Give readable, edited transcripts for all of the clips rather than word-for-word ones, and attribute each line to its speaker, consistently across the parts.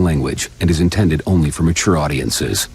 Speaker 1: language and is intended only for mature audiences.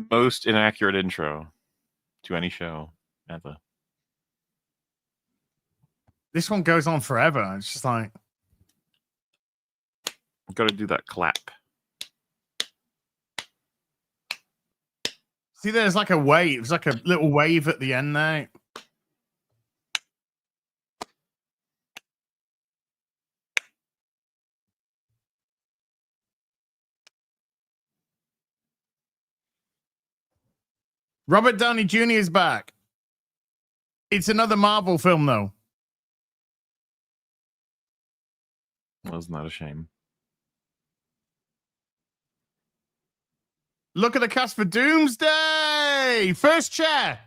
Speaker 2: Most inaccurate intro to any show ever.
Speaker 3: This one goes on forever. It's just like,
Speaker 2: Got to do that clap.
Speaker 3: see, there's like a wave. There's like a little wave at the end there. Robert Downey Jr. is back. It's another Marvel film, though.
Speaker 2: Wasn't that a shame?
Speaker 3: Look at the cast for Doomsday. First chair.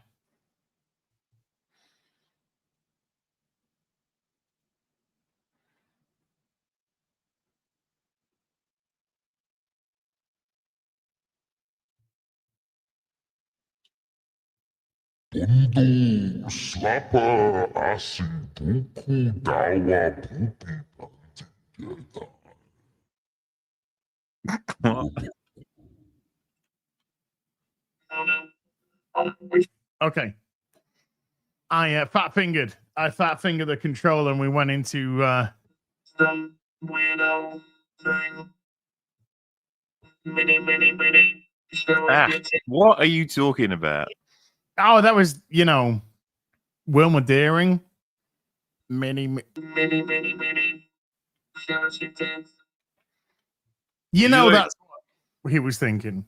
Speaker 4: Quando slapa assim pouco dá uma pupila.
Speaker 3: Okay. I fat fingered the controller and we went into
Speaker 5: some weirdo thing. Mini.
Speaker 2: What are you talking about?
Speaker 3: oh, that was, Wilma Deering. Mini. That's what he was thinking.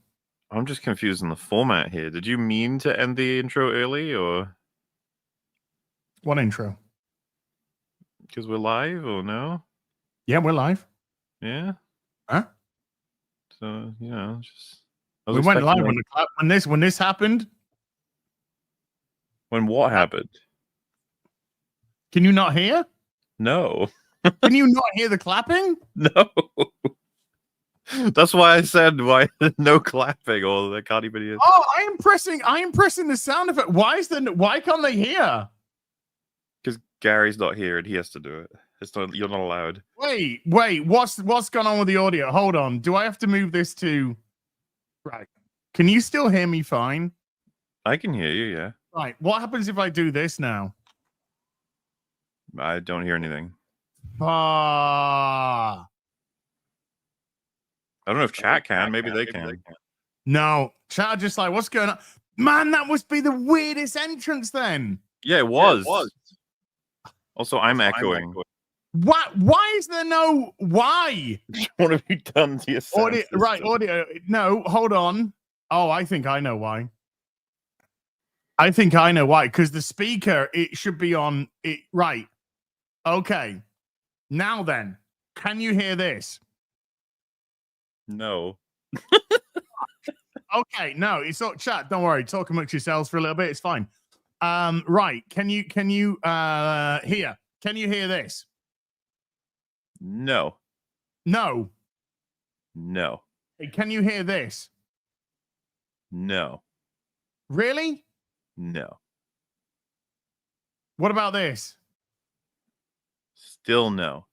Speaker 2: I'm just confused in the format here. Did you mean to end the intro early, or
Speaker 3: What intro?
Speaker 2: because we're live, or no?
Speaker 3: Yeah, we're live.
Speaker 2: Yeah.
Speaker 3: Huh?
Speaker 2: So just
Speaker 3: We went live when this happened.
Speaker 2: When what happened?
Speaker 3: Can you not hear?
Speaker 2: No.
Speaker 3: Can you not hear the clapping?
Speaker 2: No. That's why I said why no clapping, or they can't even hear.
Speaker 3: Oh, I am pressing the sound effect. Why can't they hear?
Speaker 2: Because Gary's not here and he has to do it. You're not allowed.
Speaker 3: Wait, what's going on with the audio? Hold on. Do I have to move this to right? Can you still hear me fine?
Speaker 2: I can hear you, yeah.
Speaker 3: Right. What happens if I do this now?
Speaker 2: I don't hear anything.
Speaker 3: Ah.
Speaker 2: I don't know if chat can. Maybe they can.
Speaker 3: No, chat are just like, what's going on? Man, that must be the weirdest entrance then.
Speaker 2: Yeah, it was. Also, I'm echoing.
Speaker 3: What? Why is there no why?
Speaker 2: What have you done to yourself?
Speaker 3: Audio. No, hold on. Oh, I think I know why. Because the speaker, it should be on it. Right. Okay. Now then, can you hear this?
Speaker 2: No.
Speaker 3: Okay, no, it's not chat. Don't worry. Talk amongst yourselves for a little bit. It's fine. Right. Can you hear? Can you hear this?
Speaker 2: No.
Speaker 3: No.
Speaker 2: No.
Speaker 3: Hey, can you hear this?
Speaker 2: No.
Speaker 3: Really?
Speaker 2: No.
Speaker 3: What about this?
Speaker 2: Still no.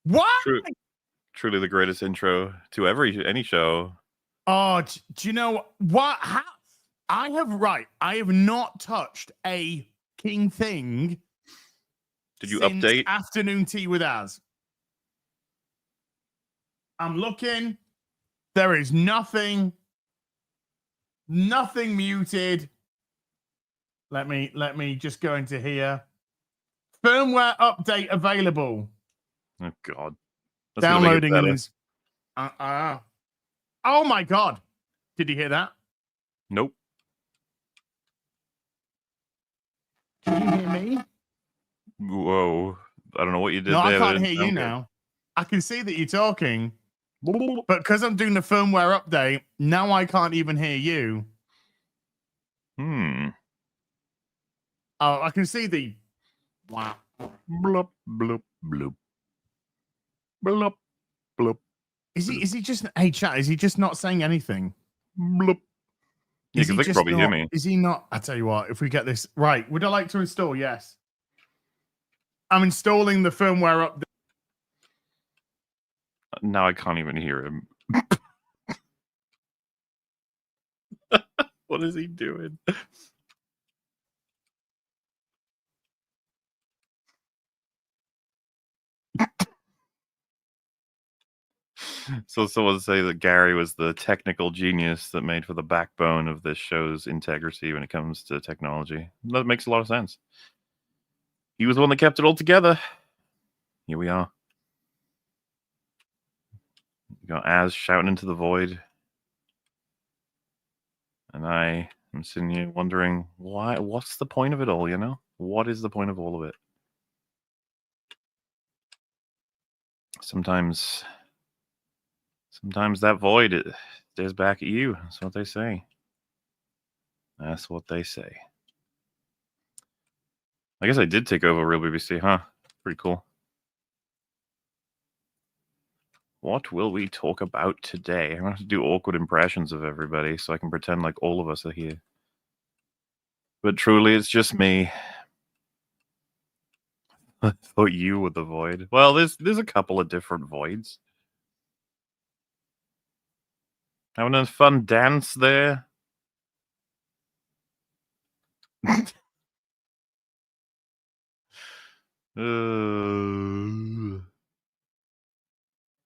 Speaker 3: What?
Speaker 2: Truly the greatest intro to any show.
Speaker 3: Oh, do you know what? How? I have not touched a king thing.
Speaker 2: Did you
Speaker 3: since
Speaker 2: update?
Speaker 3: Afternoon Tea with Az. I'm looking. There is nothing. Nothing muted. Let me just go into here. Firmware update available.
Speaker 2: Oh God. That's gonna make it
Speaker 3: Downloading and
Speaker 2: better.
Speaker 3: oh my God. Did you hear that?
Speaker 2: Nope.
Speaker 3: Can you hear me?
Speaker 2: Whoa. I don't know what you did
Speaker 3: No,
Speaker 2: there.
Speaker 3: I
Speaker 2: but
Speaker 3: can't
Speaker 2: it
Speaker 3: hear
Speaker 2: didn't
Speaker 3: you
Speaker 2: sound good.
Speaker 3: now. I can see that you're talking, but because I'm doing the firmware update, now I can't even hear you.
Speaker 2: Hmm.
Speaker 3: Oh, I can see the wow.
Speaker 2: Blup, blup, bloop. Blup, blup,
Speaker 3: Is he just hey chat, is he just not saying anything?
Speaker 2: blup. Yeah,
Speaker 3: Is
Speaker 2: because
Speaker 3: he
Speaker 2: they can
Speaker 3: just
Speaker 2: probably hear
Speaker 3: not,
Speaker 2: me.
Speaker 3: is he not? I tell you what, if we get this right, would I like to install? Yes. I'm installing the firmware update.
Speaker 2: Now I can't even hear him. What is he doing? So someone say that Gary was the technical genius that made for the backbone of this show's integrity when it comes to technology. That makes a lot of sense. He was the one that kept it all together. Here we are. You got Az shouting into the void. And I am sitting here wondering, what's the point of it all, you know? What is the point of all of it? Sometimes that void, it stares back at you. That's what they say. That's what they say. I guess I did take over Real BBC, huh? Pretty cool. What will we talk about today? I'm going to have to do awkward impressions of everybody so I can pretend like all of us are here. But truly, it's just me. I thought you were the void. Well, there's a couple of different voids. Having a fun dance there.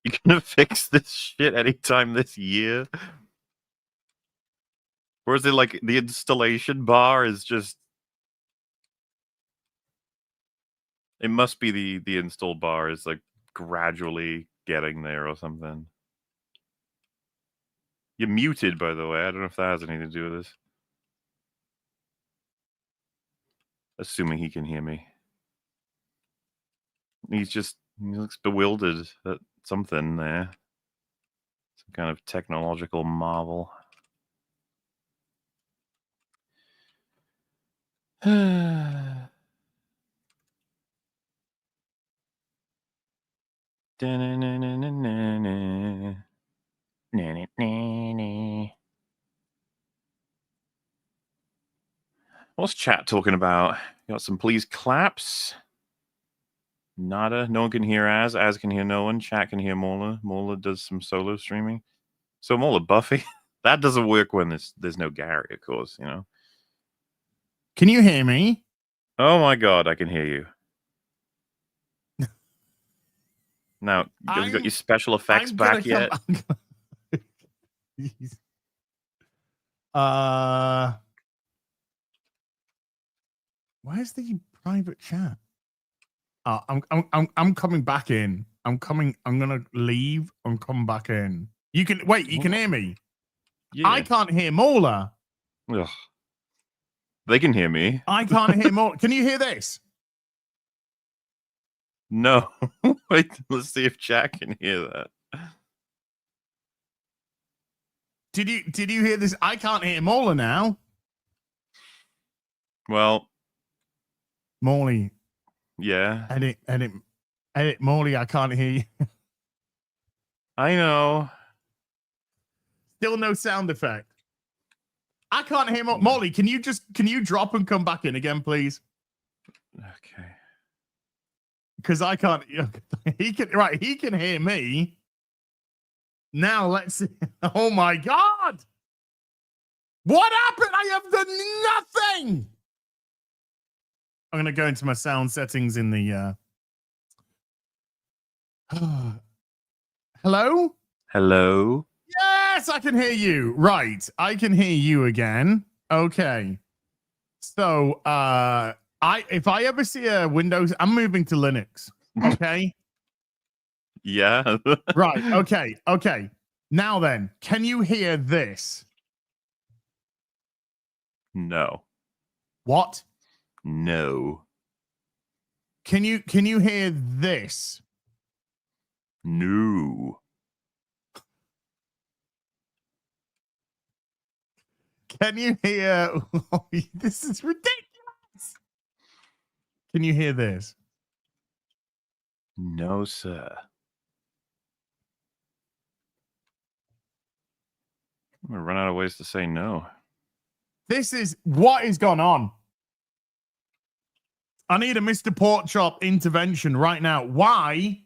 Speaker 2: You gonna fix this shit anytime this year? Or is it like the installation bar is just... It must be the install bar is like gradually getting there or something. You're muted, by the way. I don't know if that has anything to do with this. Assuming he can hear me. He looks bewildered at something there. Some kind of technological marvel. What's chat talking about? Got some please claps. Nada. No one can hear Az. Az can hear no one. Chat can hear MauLer. MauLer does some solo streaming. So MauLer Buffy. That doesn't work when there's no Gary, of course, you know.
Speaker 3: Can you hear me?
Speaker 2: Oh my God, I can hear you. Now, have you got your special effects back yet?
Speaker 3: Where's the private chat? I'm coming back in. I'm gonna leave and come back in. You can wait, you can hear me.
Speaker 2: Yeah.
Speaker 3: I can't hear MauLer.
Speaker 2: Ugh. They can hear me.
Speaker 3: I can't hear MauLer. Can you hear this?
Speaker 2: No. Wait, let's see if chat can hear that.
Speaker 3: Did you hear this? I can't hear MauLer now.
Speaker 2: Well,
Speaker 3: Morley.
Speaker 2: yeah.
Speaker 3: Edit Morley, I can't hear you.
Speaker 2: I know.
Speaker 3: Still no sound effect. I can't hear Morley. Can you drop and come back in again, please?
Speaker 2: Okay.
Speaker 3: Because I can't. He can hear me. Now let's see. Oh my God! What happened? I have done nothing. I'm gonna go into my sound settings in the. Hello.
Speaker 2: Hello.
Speaker 3: Yes. Yes, I can hear you. Right. I can hear you again. Okay. So if I ever see a Windows, I'm moving to Linux. Okay.
Speaker 2: Yeah.
Speaker 3: Right. Okay. Okay. Now then, can you hear this?
Speaker 2: No.
Speaker 3: What?
Speaker 2: No.
Speaker 3: Can you hear this?
Speaker 2: No.
Speaker 3: Can you hear oh, this is ridiculous. Can you hear this?
Speaker 2: No, sir. I'm gonna run out of ways to say no.
Speaker 3: This is what is going on. I need a Mr. Porkchop intervention right now. Why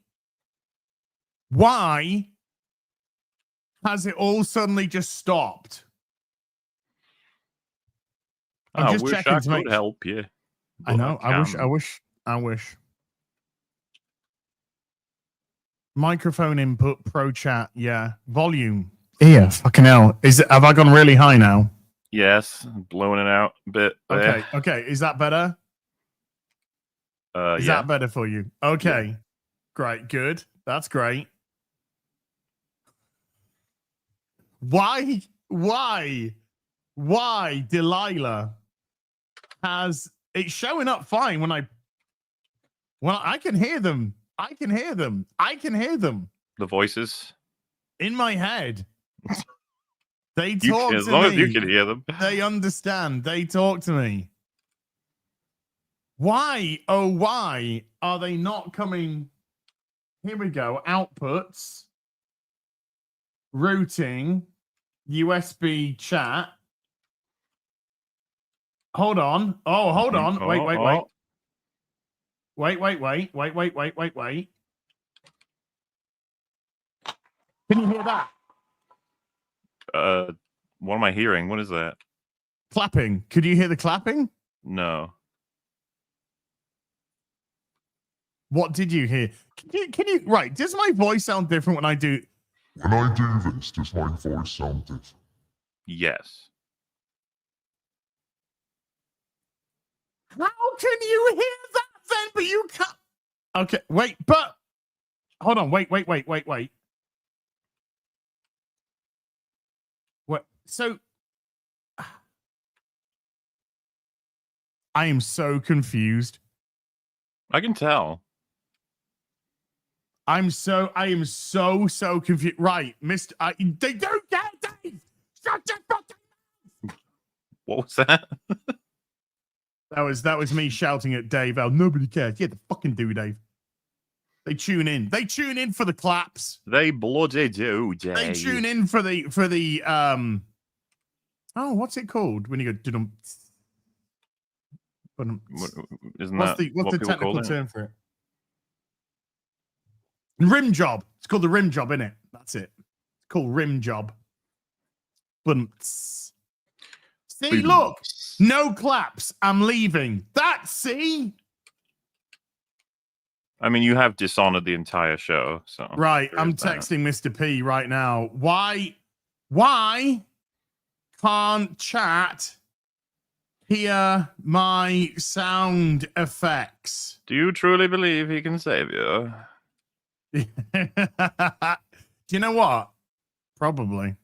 Speaker 3: has it all suddenly just stopped? I'm
Speaker 2: I
Speaker 3: just
Speaker 2: wish
Speaker 3: checking
Speaker 2: I
Speaker 3: to make
Speaker 2: could help you.
Speaker 3: I
Speaker 2: but
Speaker 3: know. I wish. Microphone input, pro chat, yeah. Volume. Yeah, fucking hell. Have I gone really high now?
Speaker 2: Yes, blowing it out a bit there.
Speaker 3: Okay. Is that better? Is
Speaker 2: Yeah.
Speaker 3: that better for you? Okay. Great, good. That's great. Why Delilah has it's showing up fine when I can hear them. I can hear them
Speaker 2: The voices.
Speaker 3: in my head. They talk
Speaker 2: As
Speaker 3: to
Speaker 2: long
Speaker 3: me.
Speaker 2: as you can hear them.
Speaker 3: They understand. They talk to me. Why, oh, why are they not coming? Here we go. Outputs, routing, USB chat. Hold on. Oh, hold on. Wait. Wait. Can you hear that?
Speaker 2: What am I hearing? What is that?
Speaker 3: Clapping. Could you hear the clapping?
Speaker 2: No.
Speaker 3: What did you hear? Can you right? Does my voice sound different when I do?
Speaker 4: When I do this, does my voice sound different?
Speaker 2: Yes.
Speaker 3: How can you hear that then? But you can't. Okay, wait, but hold on. Wait. What? So I am so confused.
Speaker 2: I can tell.
Speaker 3: I am so confused. Right, Mr. They don't get Dave. Shut your fucking mouth.
Speaker 2: What was that?
Speaker 3: That was me shouting at Dave. Oh, nobody cares. Yeah, the fucking do, Dave. They tune in. They tune in for the claps.
Speaker 2: They bloody do, Jay.
Speaker 3: They tune in for the oh, what's it called when you go dum?
Speaker 2: Isn't
Speaker 3: What's
Speaker 2: that
Speaker 3: the
Speaker 2: what people
Speaker 3: technical
Speaker 2: call it?
Speaker 3: term for it? Rim job. It's called the rim job, isn't it? That's it. It's called rim job. See, look, no claps. I'm leaving. See.
Speaker 2: I mean, you have dishonored the entire show, so
Speaker 3: Right, I'm
Speaker 2: there's that.
Speaker 3: texting Mr. P right now. Why can't chat hear my sound effects?
Speaker 2: Do you truly believe he can save you?
Speaker 3: Do you know what? Probably.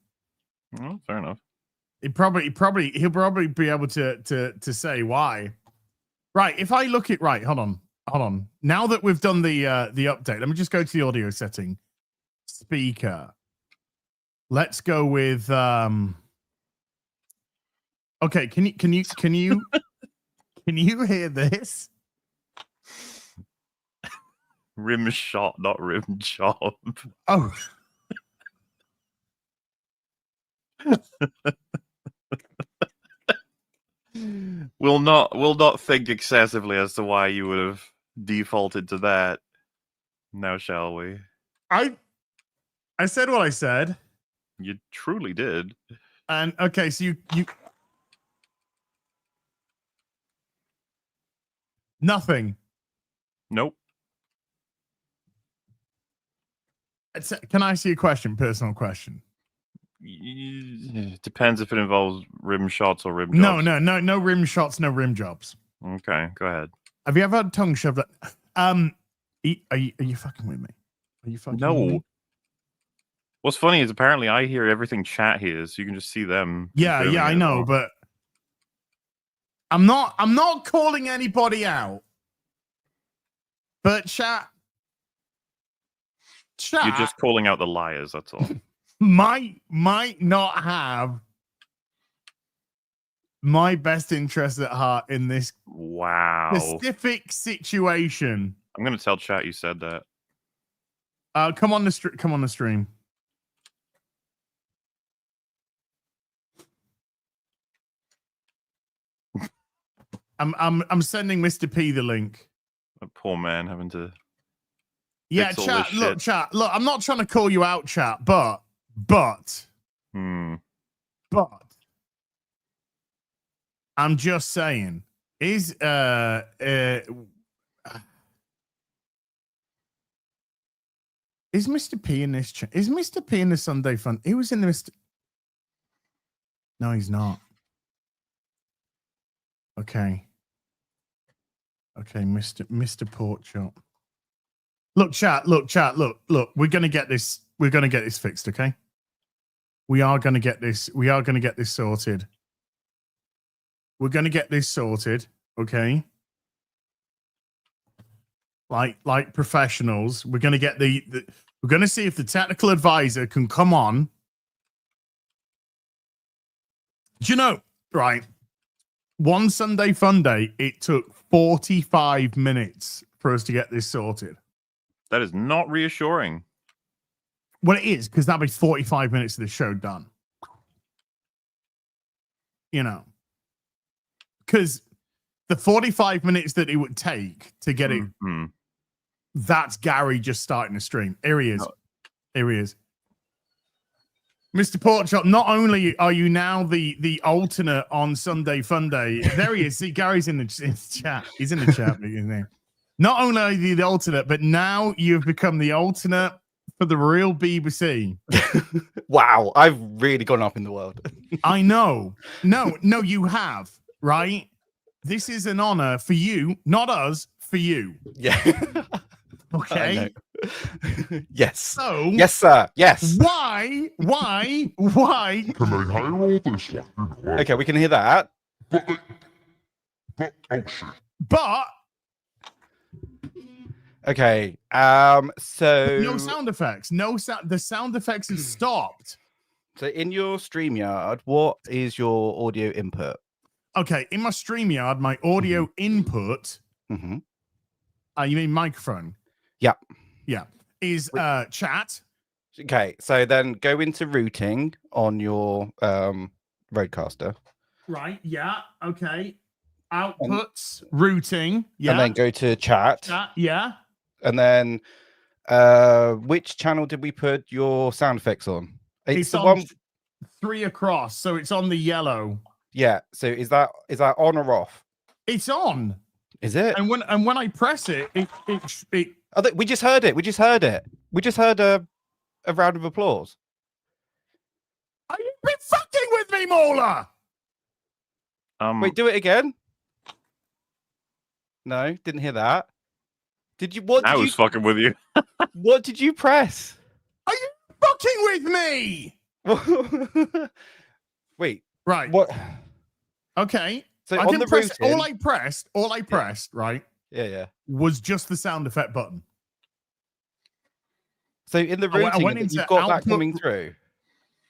Speaker 2: Well, fair enough.
Speaker 3: He'll probably be able to say why. Right, if I look at right, hold on. Now that we've done the update, let me just go to the audio setting. Speaker. Let's go with okay, can you hear this?
Speaker 2: Rim shot, not rim job.
Speaker 3: Oh.
Speaker 2: We'll not think excessively as to why you would have defaulted to that. Now shall we?
Speaker 3: I said what I said.
Speaker 2: You truly did.
Speaker 3: And okay, so you nothing.
Speaker 2: Nope.
Speaker 3: Can I ask you a question? Personal question.
Speaker 2: Depends if it involves rim shots or rim
Speaker 3: No,
Speaker 2: jobs.
Speaker 3: no rim shots, no rim jobs.
Speaker 2: Okay, go ahead.
Speaker 3: Have you ever had tongue shoved? Are you fucking with me? Are you fucking with me?
Speaker 2: No. What's funny is apparently I hear everything chat hears, so you can just see them.
Speaker 3: Yeah,
Speaker 2: confirming
Speaker 3: I
Speaker 2: it as
Speaker 3: know,
Speaker 2: well.
Speaker 3: but I'm not calling anybody out. But chat
Speaker 2: You're just calling out the liars, that's all.
Speaker 3: might not have my best interest at heart in this
Speaker 2: Wow.
Speaker 3: specific situation.
Speaker 2: I'm gonna tell chat you said that.
Speaker 3: Come on the stream. I'm sending Mr. P the link.
Speaker 2: That poor man having to.
Speaker 3: Yeah,
Speaker 2: fix all
Speaker 3: chat.
Speaker 2: this
Speaker 3: Look,
Speaker 2: shit.
Speaker 3: chat. Look, I'm not trying to call you out, chat, but
Speaker 2: Hmm.
Speaker 3: I'm just saying, is Mr. P in this chat? Is Mr. P in the Sunday Fun? He was in the Mr. No, he's not. Okay, Mr. Porkchop. Look, chat. Look. We're gonna get this. We're gonna get this fixed. Okay. We are gonna get this. We are gonna get this sorted. We're gonna get this sorted. Okay. Like professionals, we're gonna get the we're gonna see if the technical advisor can come on. Do you know, right? One Sunday Fun Day, it took 45 minutes for us to get this sorted.
Speaker 2: That is not reassuring.
Speaker 3: Well, it is, because that'll be 45 minutes of the show done. You know, because the 45 minutes that it would take to get it, that's Gary just starting the stream. Here he is. Here he is. Mr. Porkchop, not only are you now the alternate on Sunday Fun Day, there he is. See, Gary's in the chat. He's in the chat. Isn't he? Not only are you the alternate, but now you've become the alternate for the real BBC.
Speaker 6: Wow, I've really gone up in the world.
Speaker 3: I know. No, you have, right? This is an honor for you, not us, for you.
Speaker 6: Yeah.
Speaker 3: Okay.
Speaker 6: Yes.
Speaker 3: So,
Speaker 6: yes, sir. Yes.
Speaker 3: Why?
Speaker 4: Can they hear all this fucking work?
Speaker 6: Okay, we can hear that.
Speaker 4: But oh shit.
Speaker 3: But
Speaker 6: Okay. So
Speaker 3: no sound effects. No sound. The sound effects have stopped.
Speaker 6: So in your StreamYard, what is your audio input?
Speaker 3: Okay, in my StreamYard, my audio input.
Speaker 6: Mm-hmm.
Speaker 3: You mean microphone?
Speaker 6: Yeah.
Speaker 3: Yeah. Is chat.
Speaker 6: Okay, so then go into routing on your Rodecaster.
Speaker 3: Right. Yeah. Okay. Outputs, routing. Yeah.
Speaker 6: And then go to chat.
Speaker 3: Yeah.
Speaker 6: And then which channel did we put your sound effects on?
Speaker 3: It's
Speaker 6: the
Speaker 3: on
Speaker 6: one
Speaker 3: 3 across, so it's on the yellow.
Speaker 6: Yeah. So is that on or off?
Speaker 3: It's on.
Speaker 6: Is it?
Speaker 3: And when I press it, it
Speaker 6: we just heard it. We just heard a round of applause.
Speaker 3: Are you been fucking with me, MauLer?
Speaker 6: Wait, do it again. No, didn't hear that. Did you? What?
Speaker 2: I was fucking with you.
Speaker 6: What did you press?
Speaker 3: Are you fucking with me?
Speaker 6: Wait.
Speaker 3: Right.
Speaker 6: What?
Speaker 3: Okay.
Speaker 6: So
Speaker 3: I
Speaker 6: on
Speaker 3: didn't
Speaker 6: the
Speaker 3: press.
Speaker 6: routing,
Speaker 3: All I pressed, right?
Speaker 6: Yeah.
Speaker 3: Was just the sound effect button.
Speaker 6: So in the
Speaker 3: I
Speaker 6: routing,
Speaker 3: went into
Speaker 6: you've got
Speaker 3: output,
Speaker 6: that coming through.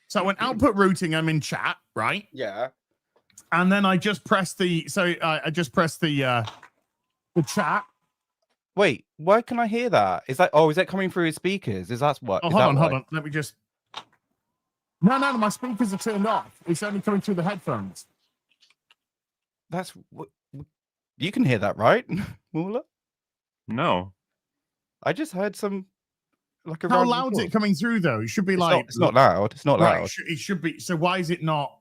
Speaker 3: So I went output routing. I'm in chat, right?
Speaker 6: Yeah.
Speaker 3: And then I just pressed the. So I just pressed the chat.
Speaker 6: Wait, why can I hear that? Is that coming through his speakers? Is that what?
Speaker 3: Oh, hold on. Let me just. No, my speakers are turned off. It's only coming through the headphones.
Speaker 6: That's what you can hear that, right, MauLer?
Speaker 2: No.
Speaker 6: I just heard some like a.
Speaker 3: How loud is it coming through though? It should be
Speaker 6: it's not loud. It's not loud.
Speaker 3: It should be. So why is it not?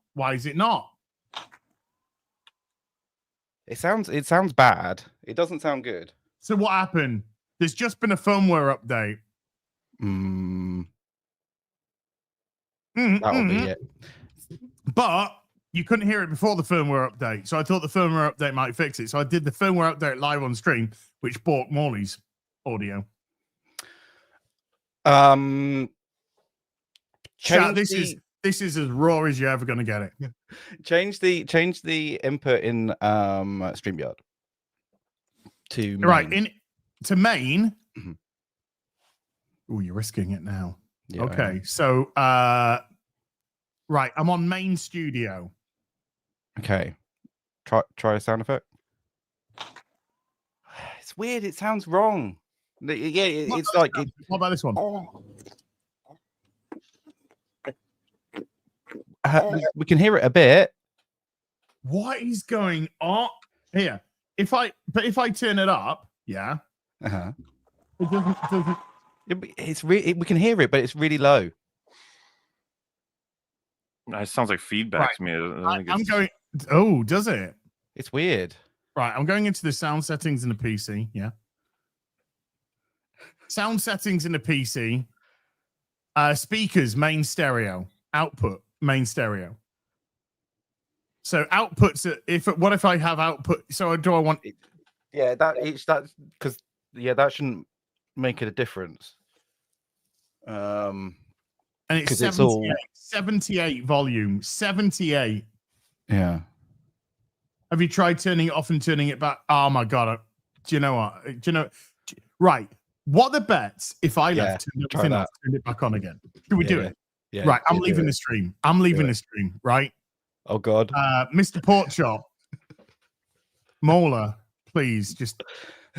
Speaker 6: It sounds bad. It doesn't sound good.
Speaker 3: So what happened? There's just been a firmware update.
Speaker 6: That'll be it.
Speaker 3: But you couldn't hear it before the firmware update, so I thought the firmware update might fix it. So I did the firmware update live on stream, which balked Morley's audio. Chat, this is as raw as you're ever going to get it.
Speaker 6: Change the input in StreamYard to main.
Speaker 3: Right to main.
Speaker 6: Mhm.
Speaker 3: Oh, you're risking it now.
Speaker 6: Yeah,
Speaker 3: okay, so right, I'm on main studio.
Speaker 6: Okay, try a sound effect. It's weird. It sounds wrong. Yeah, it's like.
Speaker 3: What about this one?
Speaker 6: We can hear it a bit.
Speaker 3: What is going on here? If I turn it up, yeah,
Speaker 6: Uh-huh.
Speaker 3: it doesn't.
Speaker 6: It's we can hear it, but it's really low.
Speaker 2: It sounds like feedback
Speaker 3: Right.
Speaker 2: to me.
Speaker 3: I'm going. Oh, does it?
Speaker 6: It's weird.
Speaker 3: Right, I'm going into the sound settings in the PC. Yeah, sound settings in the PC. Speakers, main stereo. Output, main stereo. So outputs. What if I have output? So do I want?
Speaker 6: Yeah, that's because that shouldn't make it a difference.
Speaker 3: And it's
Speaker 6: 'cause
Speaker 3: 78,
Speaker 6: it's all
Speaker 3: 78 volume, 78.
Speaker 6: Yeah.
Speaker 3: Have you tried turning it off and turning it back? Oh my god! Do you know what? Do you know? Right. What are the bets if I left, turned everything off, turned it back on again? Should we do it?
Speaker 6: Yeah.
Speaker 3: Right. I'm leaving the stream. I'm leaving the stream. Right.
Speaker 6: Oh god.
Speaker 3: Mr. Porkchop, MauLer, please just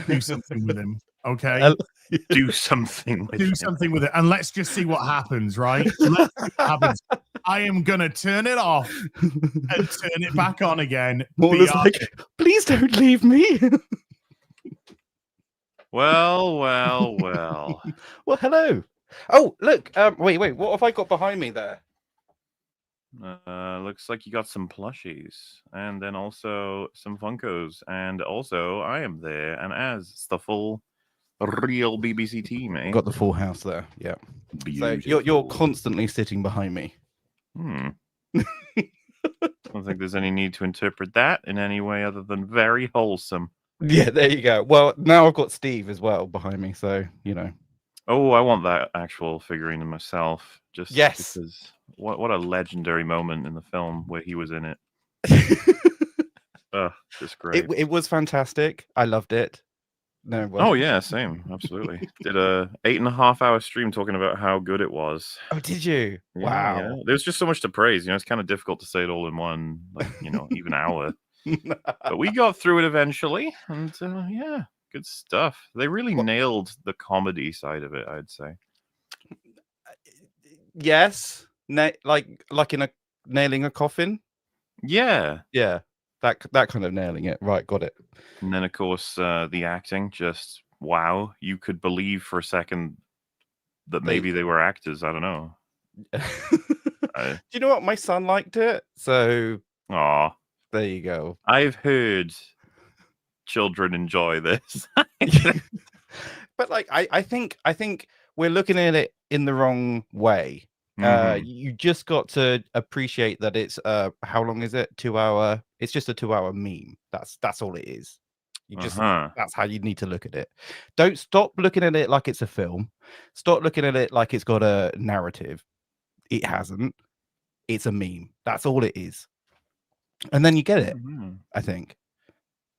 Speaker 3: do something with him. Okay.
Speaker 2: Do something with
Speaker 3: Do something with it, and let's just see what happens. Right. Let's see what happens. I am gonna turn it off and turn it back on again.
Speaker 6: MauLer's like, please don't leave me.
Speaker 2: Well.
Speaker 6: Well, hello. Oh, look. Wait. What have I got behind me there?
Speaker 2: Looks like you got some plushies, and then also some Funkos, and also I am there, and as it's the full real BBC team, eh?
Speaker 6: Got the full house there. Yeah. So you're constantly sitting behind me.
Speaker 2: I don't think there's any need to interpret that in any way other than very wholesome.
Speaker 6: Yeah, there you go. Well, now I've got Steve as well behind me, so you know.
Speaker 2: Oh, I want that actual figurine myself. Just
Speaker 6: yes,
Speaker 2: because what a legendary moment in the film where he was in it. Just great.
Speaker 6: It was fantastic. I loved it. No. Well.
Speaker 2: Oh yeah, same. Absolutely. Did a 8.5-hour stream talking about how good it was.
Speaker 6: Oh, did you?
Speaker 2: Yeah,
Speaker 6: Wow.
Speaker 2: yeah. There's just so much to praise. It's kind of difficult to say it all in one, even hour. But we got through it eventually, and yeah, good stuff. They really nailed the comedy side of it, I'd say.
Speaker 6: Yes, like in a nailing a coffin.
Speaker 2: Yeah.
Speaker 6: That kind of nailing it. Right, got it.
Speaker 2: And then, of course, the acting, just wow. You could believe for a second that maybe they were actors. I don't know.
Speaker 6: Do you know what? My son liked it. So,
Speaker 2: aw,
Speaker 6: there you go.
Speaker 2: I've heard children enjoy this.
Speaker 6: But I think we're looking at it in the wrong way. You just got to appreciate that it's how long is it? 2 hour. It's just a 2 hour meme. That's all it is. You just that's how you need to look at it. Don't stop looking at it like it's a film. Stop looking at it like it's got a narrative. It hasn't. It's a meme. That's all it is. And then you get it. I think.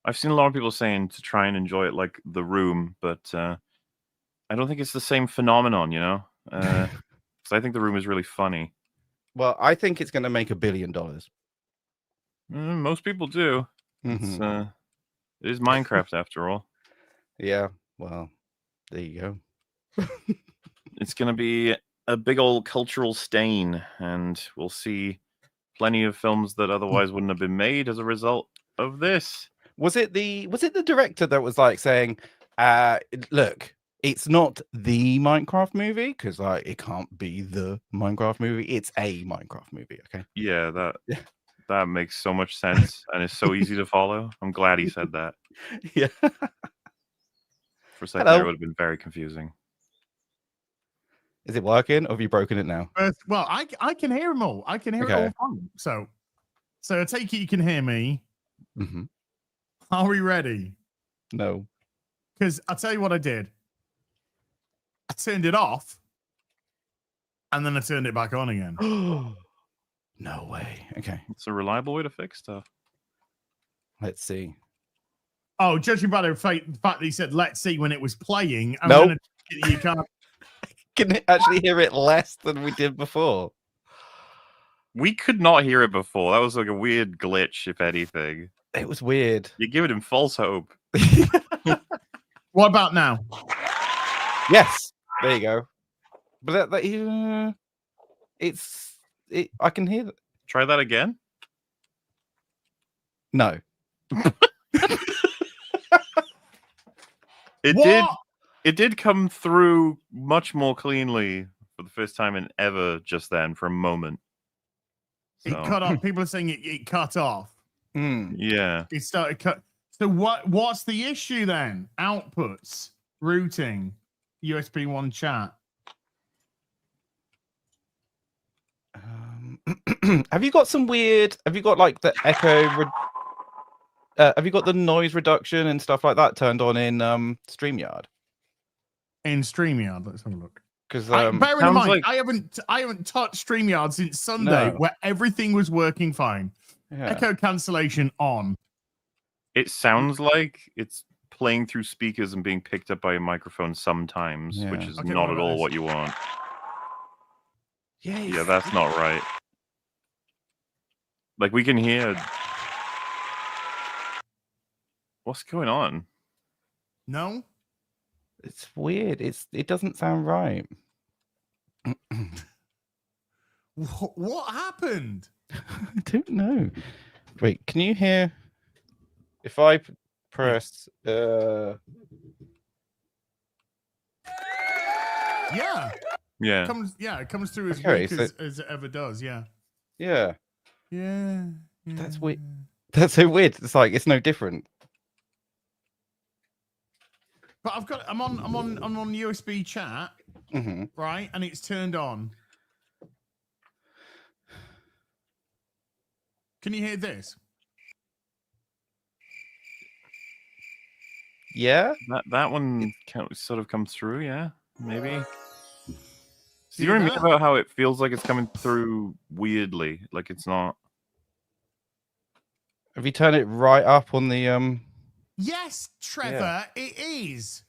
Speaker 2: I've seen a lot of people saying to try and enjoy it like The Room, but I don't think it's the same phenomenon, because I think The Room is really funny.
Speaker 6: Well, I think it's going to make $1 billion.
Speaker 2: Most people do. It is Minecraft after all.
Speaker 6: Yeah. Well, there you go.
Speaker 2: It's going to be a big old cultural stain, and we'll see plenty of films that otherwise wouldn't have been made as a result of this.
Speaker 6: Was it the director that was like saying, look, it's not the Minecraft movie, because it can't be the Minecraft movie. It's a Minecraft movie, okay?
Speaker 2: Yeah, that makes so much sense, and it's so easy to follow. I'm glad he said that.
Speaker 6: Yeah.
Speaker 2: For a second, it would have been very confusing.
Speaker 6: Is it working, or have you broken it now?
Speaker 3: Well, I can hear them all. I can hear it
Speaker 6: Okay.
Speaker 3: all fine. So I take it you can hear me.
Speaker 6: Mm-hmm.
Speaker 3: Are we ready?
Speaker 6: No.
Speaker 3: Because I'll tell you what I did. I turned it off, and then I turned it back on again.
Speaker 6: No way. Okay.
Speaker 2: It's a reliable way to fix stuff.
Speaker 6: Let's see.
Speaker 3: Oh, judging by the fact that he said, let's see when it was playing, I'm
Speaker 6: Nope.
Speaker 3: gonna, you can't.
Speaker 6: Can you actually hear it less than we did before?
Speaker 2: We could not hear it before. That was like a weird glitch, if anything.
Speaker 6: It was weird.
Speaker 2: You're giving him false hope.
Speaker 3: What about now?
Speaker 6: Yes. There you go. But I can hear that.
Speaker 2: Try that again.
Speaker 6: No.
Speaker 2: It did come through much more cleanly for the first time in ever just then for a moment.
Speaker 3: It
Speaker 2: So,
Speaker 3: cut off. People are saying it cut off.
Speaker 2: yeah.
Speaker 3: It started cut. So what's the issue then? Outputs, routing, USB 1 chat.
Speaker 6: Have you got some weird? Have you got like the echo? Have you got the noise reduction and stuff like that turned on in StreamYard?
Speaker 3: In StreamYard, let's have a look.
Speaker 6: Because
Speaker 3: Bear in mind,
Speaker 2: like-
Speaker 3: I haven't touched StreamYard since Sunday,
Speaker 6: No.
Speaker 3: where everything was working fine.
Speaker 6: yeah.
Speaker 3: Echo cancellation on.
Speaker 2: It sounds like it's playing through speakers and being picked up by a microphone sometimes, which
Speaker 6: Yeah.
Speaker 2: is
Speaker 3: Okay,
Speaker 2: not
Speaker 3: what
Speaker 2: at
Speaker 3: about
Speaker 2: all
Speaker 3: this?
Speaker 2: what you want.
Speaker 6: Yes.
Speaker 2: Yeah, that's not right. Like, we can hear... What's going on?
Speaker 3: No?
Speaker 6: It's weird. It doesn't sound right.
Speaker 3: What happened?
Speaker 6: I don't know. Wait, can you hear? If I press,
Speaker 3: Yeah.
Speaker 2: Yeah.
Speaker 3: It comes through as
Speaker 6: Okay,
Speaker 3: weak
Speaker 6: so-
Speaker 3: as it ever does. Yeah.
Speaker 6: yeah,
Speaker 3: Yeah.
Speaker 6: That's weird. That's so weird. It's like it's no different.
Speaker 3: But I'm on USB chat,
Speaker 6: Hmm.
Speaker 3: right? And it's turned on. Can you hear this?
Speaker 6: Yeah.
Speaker 2: That one sort of comes through, yeah? Maybe. So
Speaker 3: See
Speaker 2: you know what I mean
Speaker 3: that?
Speaker 2: about how it feels like it's coming through weirdly, like it's not.
Speaker 6: Have you turned it right up on the
Speaker 3: Yes, Trevor, it is.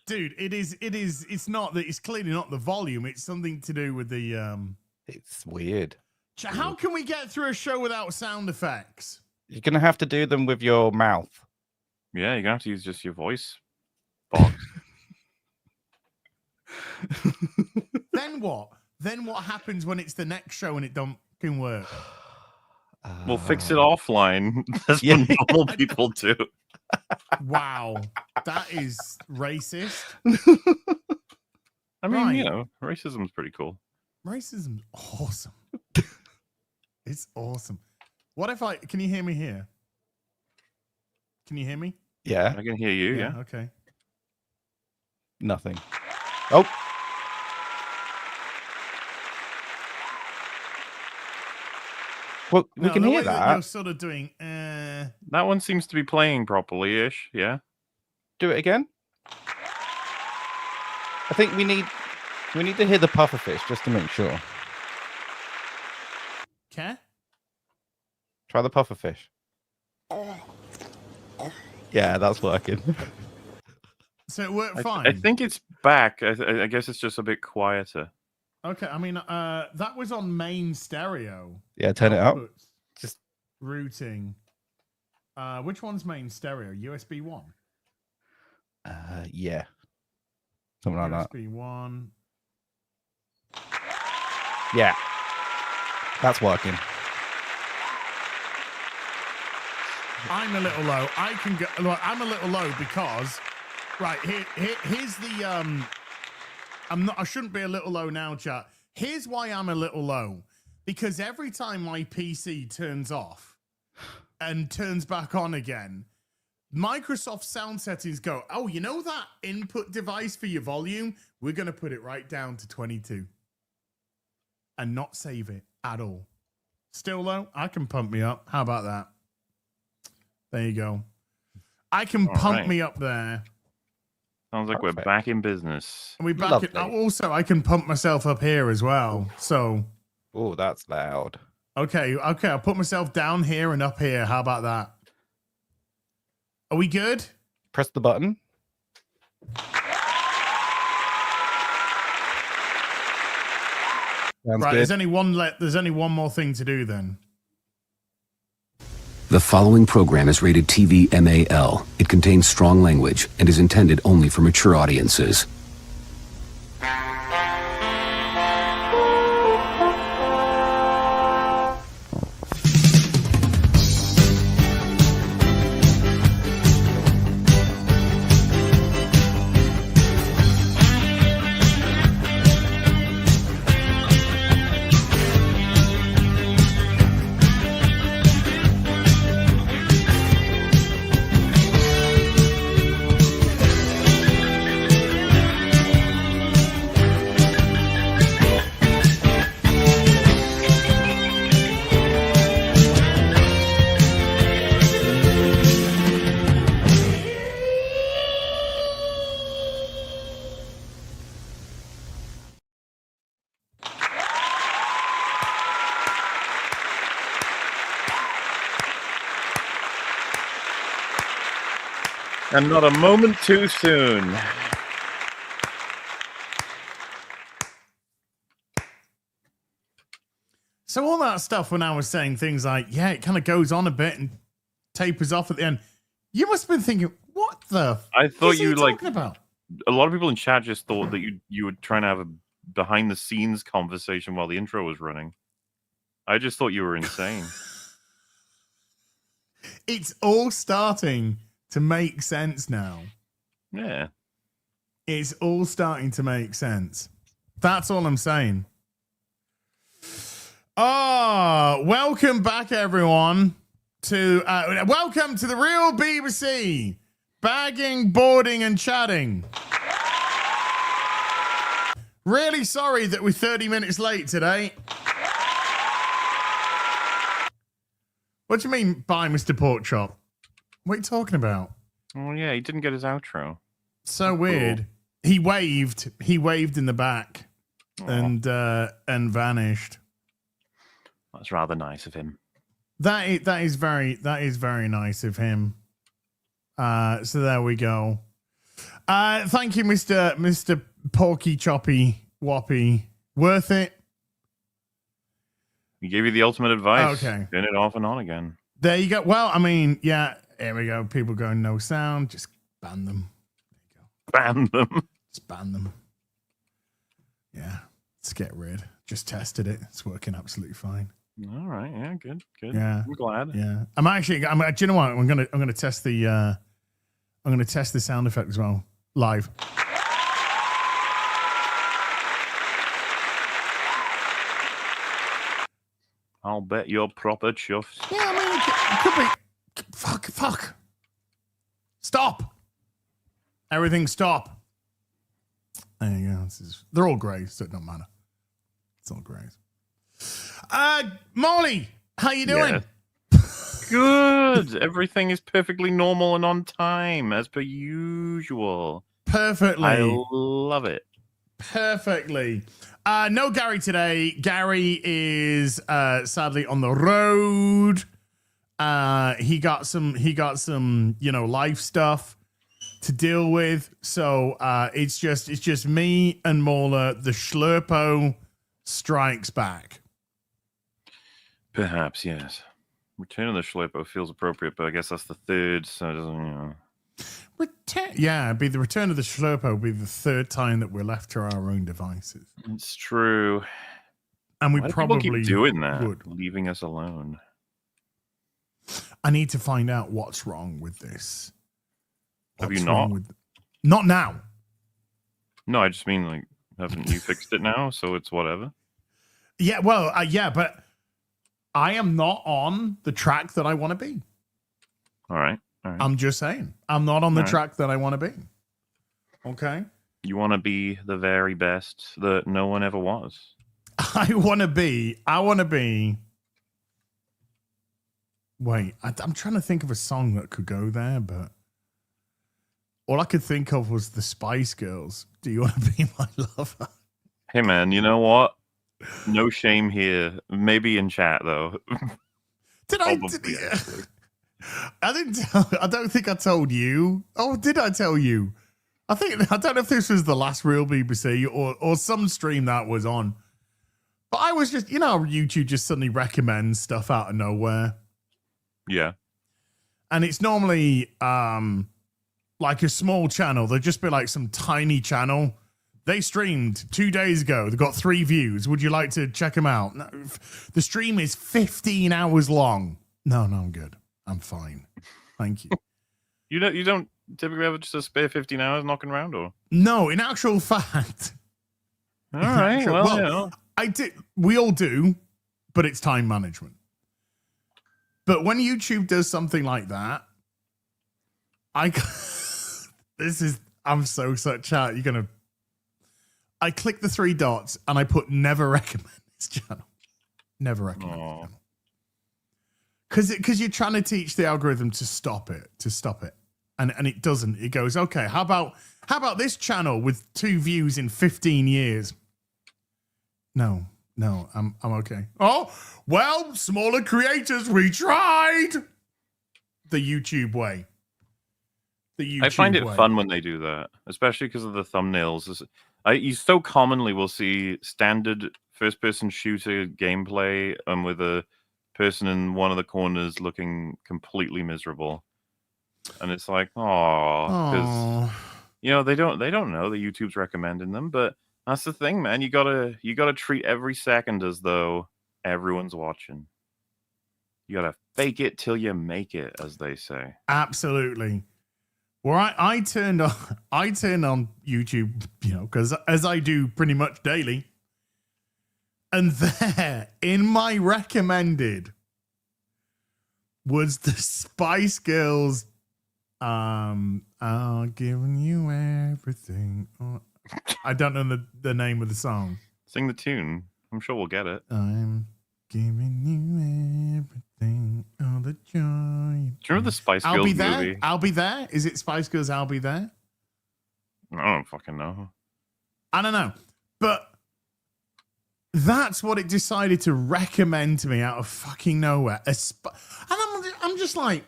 Speaker 3: Dude, it is. It's not that. It's clearly not the volume. It's something to do with the.
Speaker 6: It's weird.
Speaker 3: How can we get through a show without sound effects?
Speaker 6: You're gonna have to do them with your mouth.
Speaker 2: Yeah, you're gonna have to use just your voice box.
Speaker 3: Then what? Then what happens when it's the next show and it don't can work?
Speaker 2: We'll fix it offline. That's
Speaker 6: Yeah.
Speaker 2: what normal people do.
Speaker 3: Wow, that is racist.
Speaker 2: I mean,
Speaker 3: Right.
Speaker 2: you know, racism's pretty cool.
Speaker 3: Racism's awesome. It's awesome. What if I? Can you hear me here? Can you hear me?
Speaker 6: Yeah.
Speaker 2: I can hear you, yeah.
Speaker 3: Okay.
Speaker 6: Nothing. Oh. Well, we
Speaker 3: No,
Speaker 6: can
Speaker 3: the
Speaker 6: hear
Speaker 3: way
Speaker 6: that.
Speaker 3: you're sort of doing.
Speaker 2: That one seems to be playing properly-ish, yeah.
Speaker 6: Do it again. I think we need to hear the pufferfish just to make sure.
Speaker 3: Okay.
Speaker 6: Try the pufferfish. Yeah, that's working.
Speaker 3: So it worked
Speaker 2: I
Speaker 3: fine.
Speaker 2: think it's back. I guess it's just a bit quieter.
Speaker 3: Okay. I mean, that was on main stereo.
Speaker 6: Yeah, turn it up.
Speaker 3: Outputs,
Speaker 6: Just
Speaker 3: routing. Which one's main stereo? USB 1.
Speaker 6: yeah. Something like that.
Speaker 3: USB 1.
Speaker 6: Yeah. That's working.
Speaker 3: I'm a little low. I can go. Look, I'm a little low because, right here's the I shouldn't be a little low now, chat. Here's why I'm a little low, because every time my PC turns off and turns back on again, Microsoft sound settings go, oh, you know that input device for your volume? We're going to put it right down to 22 and not save it at all. Still, though, I can pump me up. How about that? There you go. I can pump me up there.
Speaker 2: Sounds like we're back in business.
Speaker 3: And we back it. Also, I can pump myself up here as well. So,
Speaker 6: oh, that's loud.
Speaker 3: Okay. I'll put myself down here and up here. How about that? Are we good?
Speaker 6: Press the button. Sounds
Speaker 3: right.
Speaker 6: good.
Speaker 3: There's only one more thing to do then.
Speaker 1: The following program is rated TV MAL. It contains strong language and is intended only for mature audiences.
Speaker 2: And not a moment too soon.
Speaker 3: So all that stuff when I was saying things like, yeah, it kind of goes on a bit and tapers off at the end. You must have been thinking, what the
Speaker 2: I thought
Speaker 3: is he
Speaker 2: you like
Speaker 3: talking about?
Speaker 2: a lot of people in chat just thought that you were trying to have a behind the scenes conversation while the intro was running. I just thought you were insane.
Speaker 3: It's all starting to make sense now.
Speaker 2: Yeah.
Speaker 3: It's all starting to make sense. That's all I'm saying. Oh, welcome back, everyone, to welcome to the real BBC, bagging, boarding, and chatting. Really sorry that we're 30 minutes late today. What do you mean by Mr. Porkchop? What are you talking about?
Speaker 2: Oh yeah, he didn't get his outro.
Speaker 3: So weird. He waved in the back and vanished.
Speaker 2: That's rather nice of him.
Speaker 3: That is very nice of him. So there we go. Thank you, Mr. Porky Choppy Whoppy. Worth it.
Speaker 2: He gave you the ultimate advice.
Speaker 3: Okay.
Speaker 2: Turn it off and on again.
Speaker 3: There you go. Well, I mean, yeah, here we go. People going no sound. Just ban them. There you go.
Speaker 2: Ban them.
Speaker 3: Just ban them. Yeah. Let's get rid. Just tested it. It's working absolutely fine.
Speaker 2: All right. Yeah. Good.
Speaker 3: Yeah.
Speaker 2: I'm glad.
Speaker 3: Yeah. Do you know what? I'm gonna test the sound effect as well. Live.
Speaker 2: I'll bet you're proper chuffed.
Speaker 3: Yeah, I mean, it could be. Fuck. Stop. Everything stop. There you go. They're all grey, so it don't matter. It's all greys. Molly, how you doing?
Speaker 2: Yeah. Good. Everything is perfectly normal and on time, as per usual.
Speaker 3: Perfectly.
Speaker 2: I love it.
Speaker 3: Perfectly. No Gary today. Gary is sadly on the road. He got some, life stuff to deal with. So it's just me and MauLer. The Schlurpo strikes back.
Speaker 2: Perhaps, yes. Return of the Schlurpo feels appropriate, but I guess that's the third, so it doesn't,
Speaker 3: It'd be the return of the Schlurpo will be the third time that we're left to our own devices.
Speaker 2: It's true.
Speaker 3: And we
Speaker 2: Why do
Speaker 3: probably
Speaker 2: people keep doing that,
Speaker 3: would.
Speaker 2: leaving us alone.
Speaker 3: I need to find out what's wrong with this.
Speaker 2: Have you not?
Speaker 3: Not now.
Speaker 2: No, I just mean, like, haven't you fixed it now? So it's whatever.
Speaker 3: Yeah, well, yeah, but I am not on the track that I want to be.
Speaker 2: All right. All right.
Speaker 3: I'm just saying. I'm not on the
Speaker 2: All right.
Speaker 3: track that I want to be. Okay.
Speaker 2: You want to be the very best that no one ever was.
Speaker 3: I want to be. Wait, I'm trying to think of a song that could go there, but all I could think of was the Spice Girls. Do you want to be my lover?
Speaker 2: Hey, man, you know what? No shame here. Maybe in chat, though.
Speaker 3: Did I?
Speaker 2: Probably, actually.
Speaker 3: I didn't. I don't think I told you. Oh, did I tell you? I don't know if this was the last real BBC or some stream that was on. But I was just, YouTube just suddenly recommends stuff out of nowhere.
Speaker 2: Yeah.
Speaker 3: And it's normally like a small channel. There'll just be like some tiny channel. They streamed 2 days ago. They got 3 views. Would you like to check them out? No, the stream is 15 hours long. No, I'm good. I'm fine. Thank you.
Speaker 2: You don't typically have just a spare 15 hours knocking around, or?
Speaker 3: No, in actual fact.
Speaker 2: All right. Well,
Speaker 3: I did. We all do, but it's time management. But when YouTube does something like that, I'm so chat. I click the 3 dots and I put never recommend this channel. Never recommend this channel. Because you're trying to teach the algorithm to stop it. And it doesn't. It goes, okay, how about this channel with 2 views in 15 years? No, I'm okay. Oh, well, smaller creators, we tried the YouTube way.
Speaker 2: I find it fun when they do that, especially because of the thumbnails. You so commonly will see standard first-person shooter gameplay with a person in one of the corners looking completely miserable, and it's like, oh, because they don't know that YouTube's recommending them, but that's the thing, man. You gotta treat every second as though everyone's watching. You gotta fake it till you make it, as they say.
Speaker 3: Absolutely. Well, I turned on YouTube, because as I do pretty much daily, and there in my recommended was the Spice Girls. I'll giving you everything. Oh, I don't know the name of the song.
Speaker 2: Sing the tune. I'm sure we'll get it.
Speaker 3: I'm giving you everything, all the joy.
Speaker 2: Do you remember the Spice Girls
Speaker 3: I'll be there.
Speaker 2: movie?
Speaker 3: I'll be there. Is it Spice Girls? I'll be there.
Speaker 2: I don't fucking know.
Speaker 3: I don't know, but that's what it decided to recommend to me out of fucking nowhere. And I'm just like,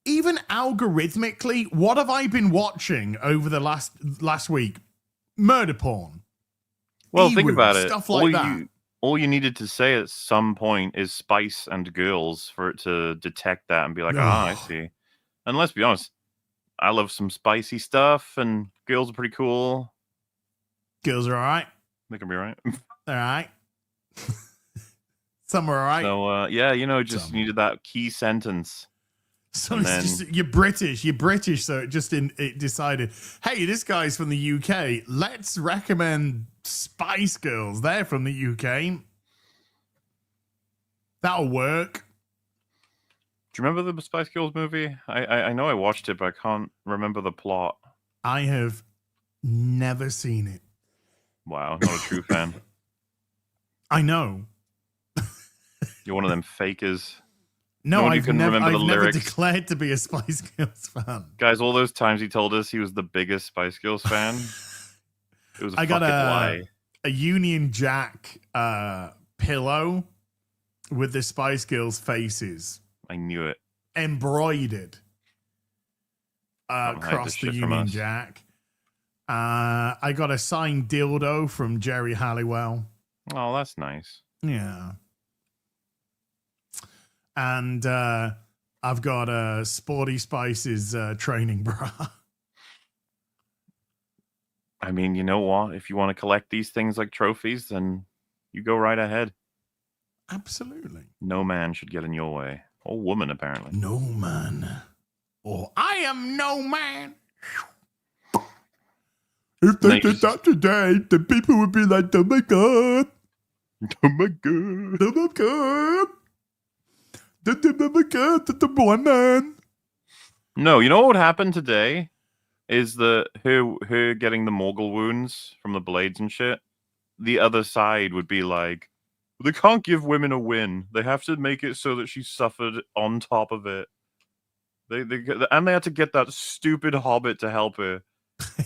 Speaker 3: even algorithmically, what have I been watching over the last week? Murder porn.
Speaker 2: Well,
Speaker 3: E-root,
Speaker 2: think about it.
Speaker 3: Stuff like that.
Speaker 2: All you needed to say at some point is Spice and Girls for it to detect that and be like, I see. And let's be honest, I love some spicy stuff, and girls are pretty cool.
Speaker 3: Girls are all right.
Speaker 2: They can be all right.
Speaker 3: All right. Some are all right.
Speaker 2: So, just needed that key sentence.
Speaker 3: So it's just, you're British, so it decided, hey, this guy's from the UK. Let's recommend Spice Girls. They're from the UK. That'll work.
Speaker 2: Do you remember the Spice Girls movie? I know I watched it, but I can't remember the plot.
Speaker 3: I have never seen it.
Speaker 2: Wow, not a true fan.
Speaker 3: I know.
Speaker 2: You're one of them fakers.
Speaker 3: No, I've
Speaker 2: remember the
Speaker 3: never
Speaker 2: lyrics.
Speaker 3: declared to be a Spice Girls fan.
Speaker 2: Guys, all those times he told us he was the biggest Spice Girls fan, it was a fucking lie.
Speaker 3: A Union Jack pillow with the Spice Girls faces.
Speaker 2: I knew it.
Speaker 3: Embroidered across the Union Jack. I got a signed dildo from Jerry Halliwell.
Speaker 2: Oh, that's nice.
Speaker 3: Yeah. And I've got a Sporty Spices training bra.
Speaker 2: I mean, you know what? If you want to collect these things like trophies, then you go right ahead.
Speaker 3: Absolutely.
Speaker 2: No man should get in your way. Or woman, apparently.
Speaker 3: No man. Or I am no man. If they did that today, the people would be like, oh my God.
Speaker 2: Oh my God.
Speaker 3: Oh my God. Oh my God. The boy man.
Speaker 2: No, you know what would happen today is her getting the Morgul wounds from the blades and shit. The other side would be like, they can't give women a win. They have to make it so that she suffered on top of it. They had to get that stupid hobbit to help her.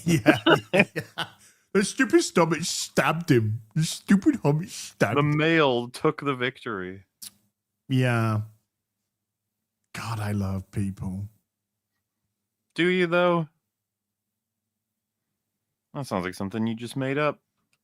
Speaker 3: Yeah. The stupid stomach stabbed him. The stupid hobbit stabbed
Speaker 2: The
Speaker 3: him.
Speaker 2: male took the victory.
Speaker 3: Yeah. God, I love people.
Speaker 2: Do you though? That sounds like something you just made up. Oh,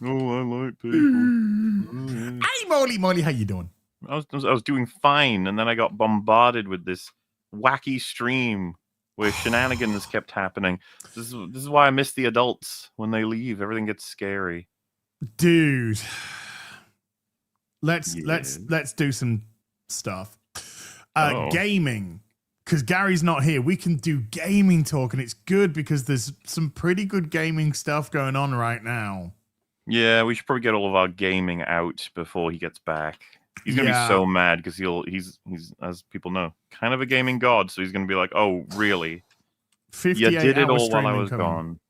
Speaker 2: I like people.
Speaker 3: Hey, Molly, how you doing?
Speaker 2: I was doing fine, and then I got bombarded with this wacky stream where shenanigans kept happening. This is why I miss the adults when they leave. Everything gets scary.
Speaker 3: Dude. Let's do some stuff. Gaming. Because Gary's not here. We can do gaming talk, and it's good because there's some pretty good gaming stuff going on right now.
Speaker 2: Yeah, we should probably get all of our gaming out before he gets back. He's gonna be so mad because he's as people know, kind of a gaming god. So he's gonna be like, "Oh, really?
Speaker 3: 58
Speaker 2: You did it all while I
Speaker 3: streaming
Speaker 2: was
Speaker 3: coming.
Speaker 2: gone."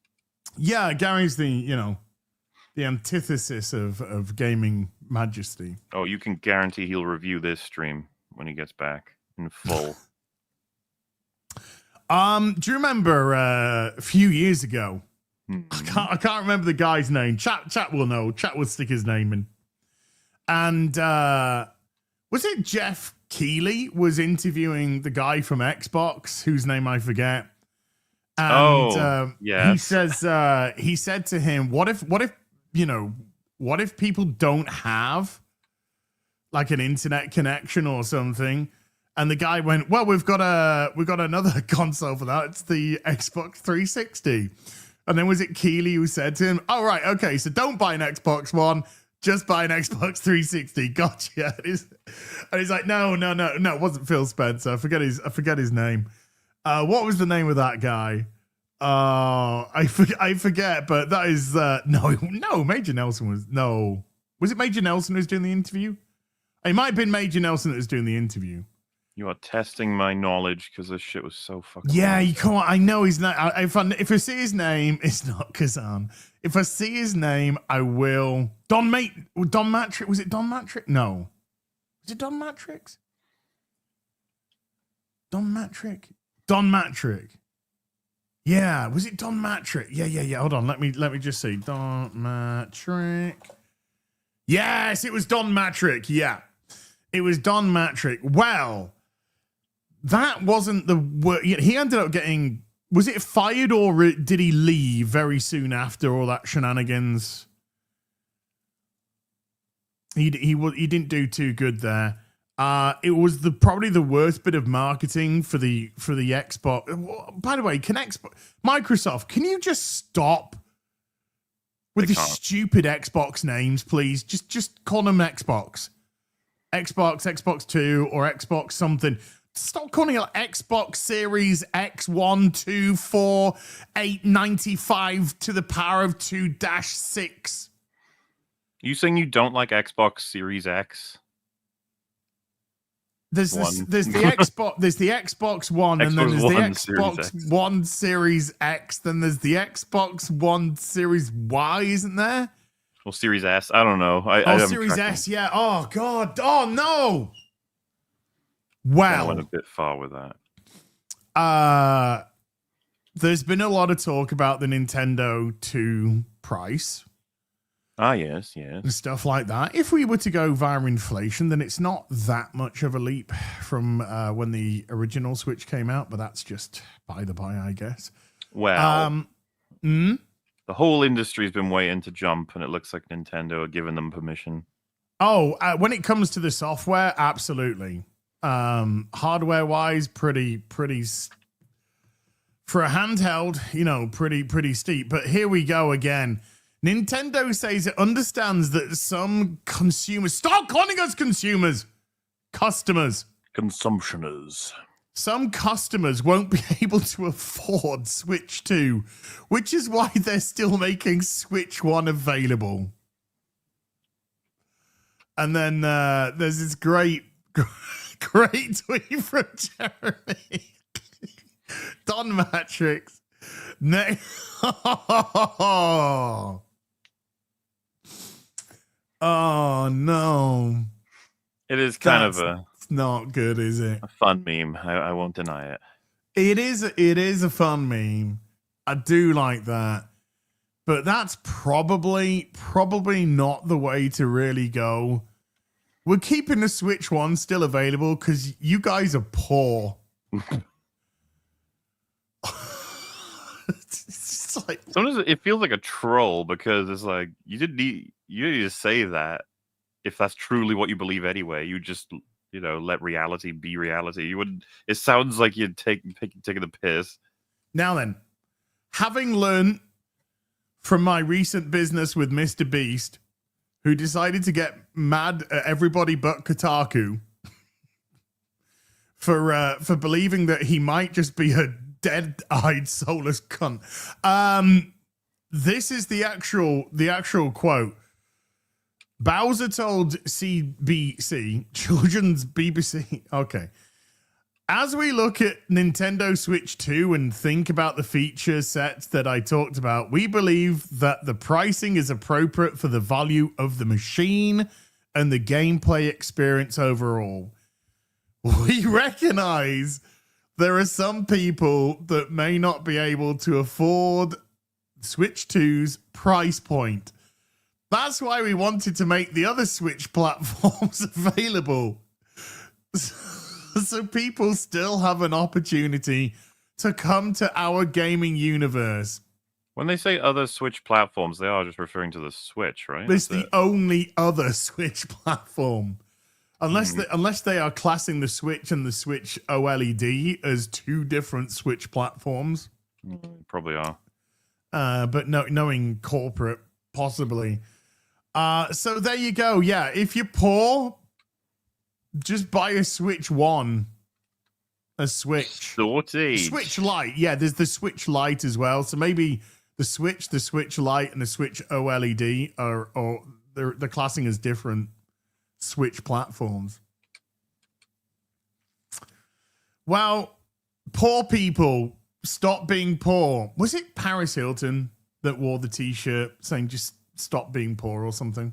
Speaker 3: Yeah, Gary's the antithesis of gaming majesty.
Speaker 2: Oh, you can guarantee he'll review this stream when he gets back in full.
Speaker 3: Do you remember a few years ago? I can't remember the guy's name. Chat will know. Chat will stick his name in. And was it Jeff Keighley was interviewing the guy from Xbox, whose name I forget. And
Speaker 2: yes.
Speaker 3: he said to him, what if people don't have like an internet connection or something? And the guy went, well, we've got another console for that. It's the Xbox 360. And then was it Keighley who said to him, oh, right, okay, so don't buy an Xbox One, just buy an Xbox 360. Gotcha. And he's like, no, it wasn't Phil Spencer. I forget his name. What was the name of that guy? I forget, but that is no, Major Nelson was it Major Nelson who was doing the interview? It might have been Major Nelson that was doing the interview.
Speaker 2: You are testing my knowledge because this shit was so fucking.
Speaker 3: Yeah, you can't. I know he's not. If I see his name, it's not Kazan. If I see his name, I will. Don Matrix. Was it Don Matrix? No. Was it Don Matrix? Don Matrix. Yeah. Was it Don Matrix? Yeah. Hold on. Let me just see. Don Matrix. Yes, it was Don Matrix. Yeah. It was Don Matrix. Well, that wasn't the word. He ended up getting, was it fired or did he leave very soon after all that shenanigans? He didn't do too good there. It was probably the worst bit of marketing for the Xbox. By the way, Microsoft, can you just stop with the stupid Xbox names, please? Just call them Xbox, Xbox 2, or Xbox something. Stop calling it Xbox Series X1, 2, 4, 8, 95 to the power of 2-6.
Speaker 2: You saying you don't like Xbox Series X?
Speaker 3: There's the Xbox One, and then there's the Xbox One Series X. Then there's the Xbox One Series Y, isn't there?
Speaker 2: Well, Series S. I don't know.
Speaker 3: Series S. Yeah. Oh God. Oh no. Well,
Speaker 2: I went a bit far with that.
Speaker 3: There's been a lot of talk about the Nintendo 2 price.
Speaker 2: Ah, yes.
Speaker 3: And stuff like that. If we were to go via inflation, then it's not that much of a leap from when the original Switch came out, but that's just by the by, I guess.
Speaker 2: Well, the whole industry's been waiting to jump, and it looks like Nintendo are giving them permission.
Speaker 3: Oh, when it comes to the software, absolutely. Hardware-wise, pretty for a handheld, pretty steep. But here we go again. Nintendo says it understands that some consumers, stop calling us consumers, customers,
Speaker 2: Consumptioners.
Speaker 3: Some customers won't be able to afford Switch 2, which is why they're still making Switch 1 available. And then there's this great Great tweet from Jeremy. Don Matrix. Oh no.
Speaker 2: It is kind
Speaker 3: That's
Speaker 2: of a
Speaker 3: not good, is it?
Speaker 2: fun meme. I won't deny it.
Speaker 3: It is a fun meme. I do like that. But that's probably not the way to really go. We're keeping the Switch one still available because you guys are poor. It's just like,
Speaker 2: Sometimes it feels like a troll because it's like you didn't need to say that if that's truly what you believe anyway. You just let reality be reality. You wouldn't. It sounds like you're taking the piss.
Speaker 3: now then, having learned from my recent business with Mr. Beast, who decided to get mad at everybody but Kotaku for believing that he might just be a dead-eyed, soulless cunt. This is the actual quote. Bowser told CBC, Children's BBC. Okay. As we look at Nintendo Switch 2 and think about the feature sets that I talked about, we believe that the pricing is appropriate for the value of the machine and the gameplay experience overall. We recognize there are some people that may not be able to afford Switch 2's price point. That's why we wanted to make the other Switch platforms available. So people still have an opportunity to come to our gaming universe.
Speaker 2: When they say other Switch platforms, they are just referring to the Switch, right?
Speaker 3: It's the only other Switch platform. Unless they are classing the Switch and the Switch OLED as two different Switch platforms.
Speaker 2: Probably are.
Speaker 3: But knowing corporate, possibly. So there you go. Yeah, if you're poor, just buy a Switch 1. A Switch. Switch Lite. Yeah, there's the Switch Lite as well. So maybe the Switch Lite, and the Switch OLED or they're classing as different Switch platforms. Well, poor people, stop being poor. Was it Paris Hilton that wore the t-shirt saying just stop being poor or something?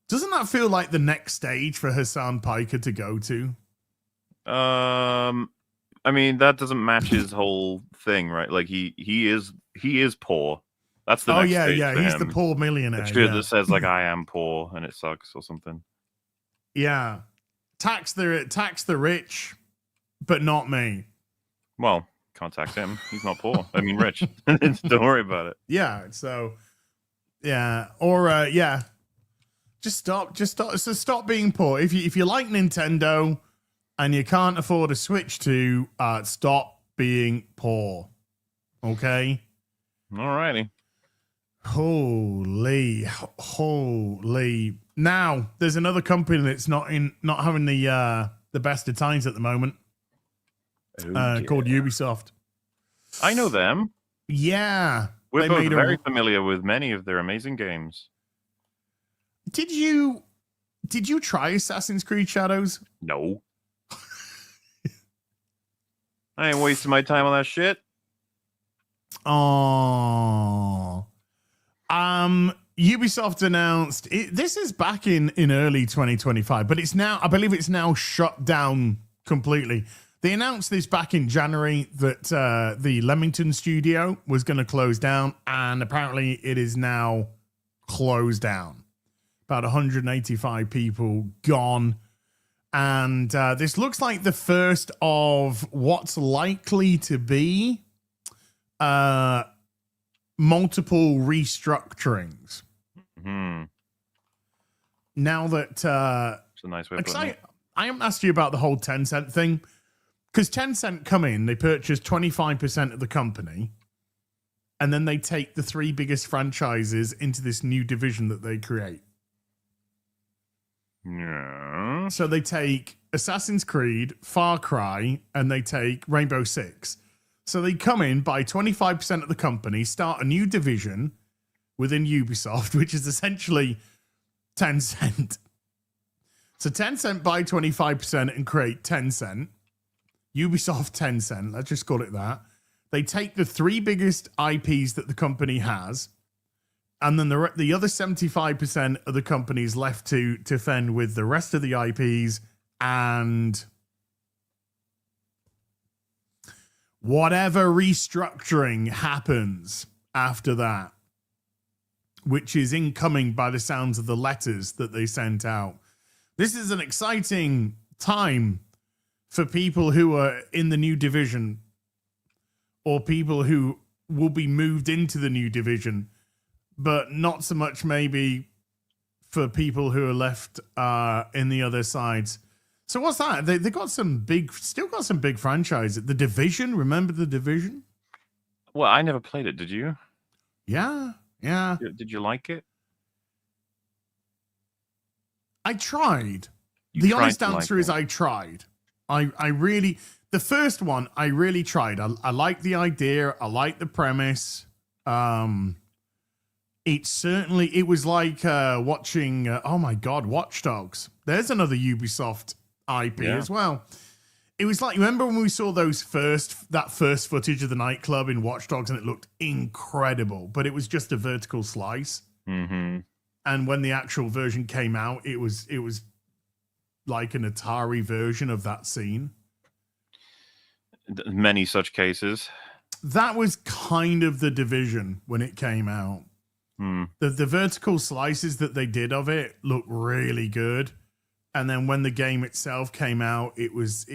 Speaker 3: Doesn't that feel like the next stage for Hassan Piker to go to?
Speaker 2: I mean, that doesn't match his whole thing, right? Like he is poor. That's the next stage for
Speaker 3: he's
Speaker 2: him.
Speaker 3: the poor millionaire.
Speaker 2: A shirt that says like I am poor and it sucks or something.
Speaker 3: Yeah. Tax the rich, but not me.
Speaker 2: Well, can't tax him. He's not poor. I mean rich. Don't worry about it.
Speaker 3: Yeah, so yeah. Or yeah. Just stop. So stop being poor. If you like Nintendo and you can't afford a Switch 2, stop being poor. Okay?
Speaker 2: Alrighty.
Speaker 3: Holy. Now, there's another company that's not having the best of times at the moment. Called Ubisoft.
Speaker 2: I know them.
Speaker 3: Yeah.
Speaker 2: We're both very familiar with many of their amazing games.
Speaker 3: Did you try Assassin's Creed Shadows?
Speaker 2: No. I ain't wasting my time on that shit.
Speaker 3: Oh. Ubisoft announced this is back in early 2025, but I believe it's now shut down completely. They announced this back in January that the Leamington studio was going to close down, and apparently it is now closed down. About 185 people gone. And this looks like the first of what's likely to be multiple restructurings.
Speaker 2: Mm-hmm.
Speaker 3: Now that
Speaker 2: it's a nice way of putting it.
Speaker 3: I haven't asked you about the whole Tencent thing, because Tencent come in, they purchase 25% of the company, and then they take the three biggest franchises into this new division that they create.
Speaker 2: Yeah.
Speaker 3: So they take Assassin's Creed, Far Cry, and they take Rainbow Six. So they come in, buy 25% of the company, start a new division within Ubisoft, which is essentially Tencent. So Tencent buy 25% and create Tencent. Ubisoft Tencent, let's just call it that. They take the 3 biggest IPs that the company has, and then the other 75% of the company is left to fend with the rest of the IPs and whatever restructuring happens after that, which is incoming by the sounds of the letters that they sent out. This is an exciting time for people who are in the new division or people who will be moved into the new division, but not so much maybe for people who are left in the other sides. So what's that? They got still got some big franchises. The Division, remember The Division?
Speaker 2: Well, I never played it. Did you?
Speaker 3: Yeah.
Speaker 2: Did you like it?
Speaker 3: I tried.
Speaker 2: You
Speaker 3: The
Speaker 2: tried
Speaker 3: honest
Speaker 2: to like
Speaker 3: answer is
Speaker 2: it.
Speaker 3: I tried. I really, the first one, I really tried. I like the idea. I like the premise. It was like watching, oh my God, Watch Dogs. There's another Ubisoft IP as well. It was like, remember when we saw that first footage of the nightclub in Watch Dogs and it looked incredible, but it was just a vertical slice.
Speaker 2: Mm-hmm.
Speaker 3: And when the actual version came out, it was like an Atari version of that scene.
Speaker 2: Many such cases.
Speaker 3: That was kind of the Division when it came out. The vertical slices that they did of it looked really good. And then when the game itself came out, it was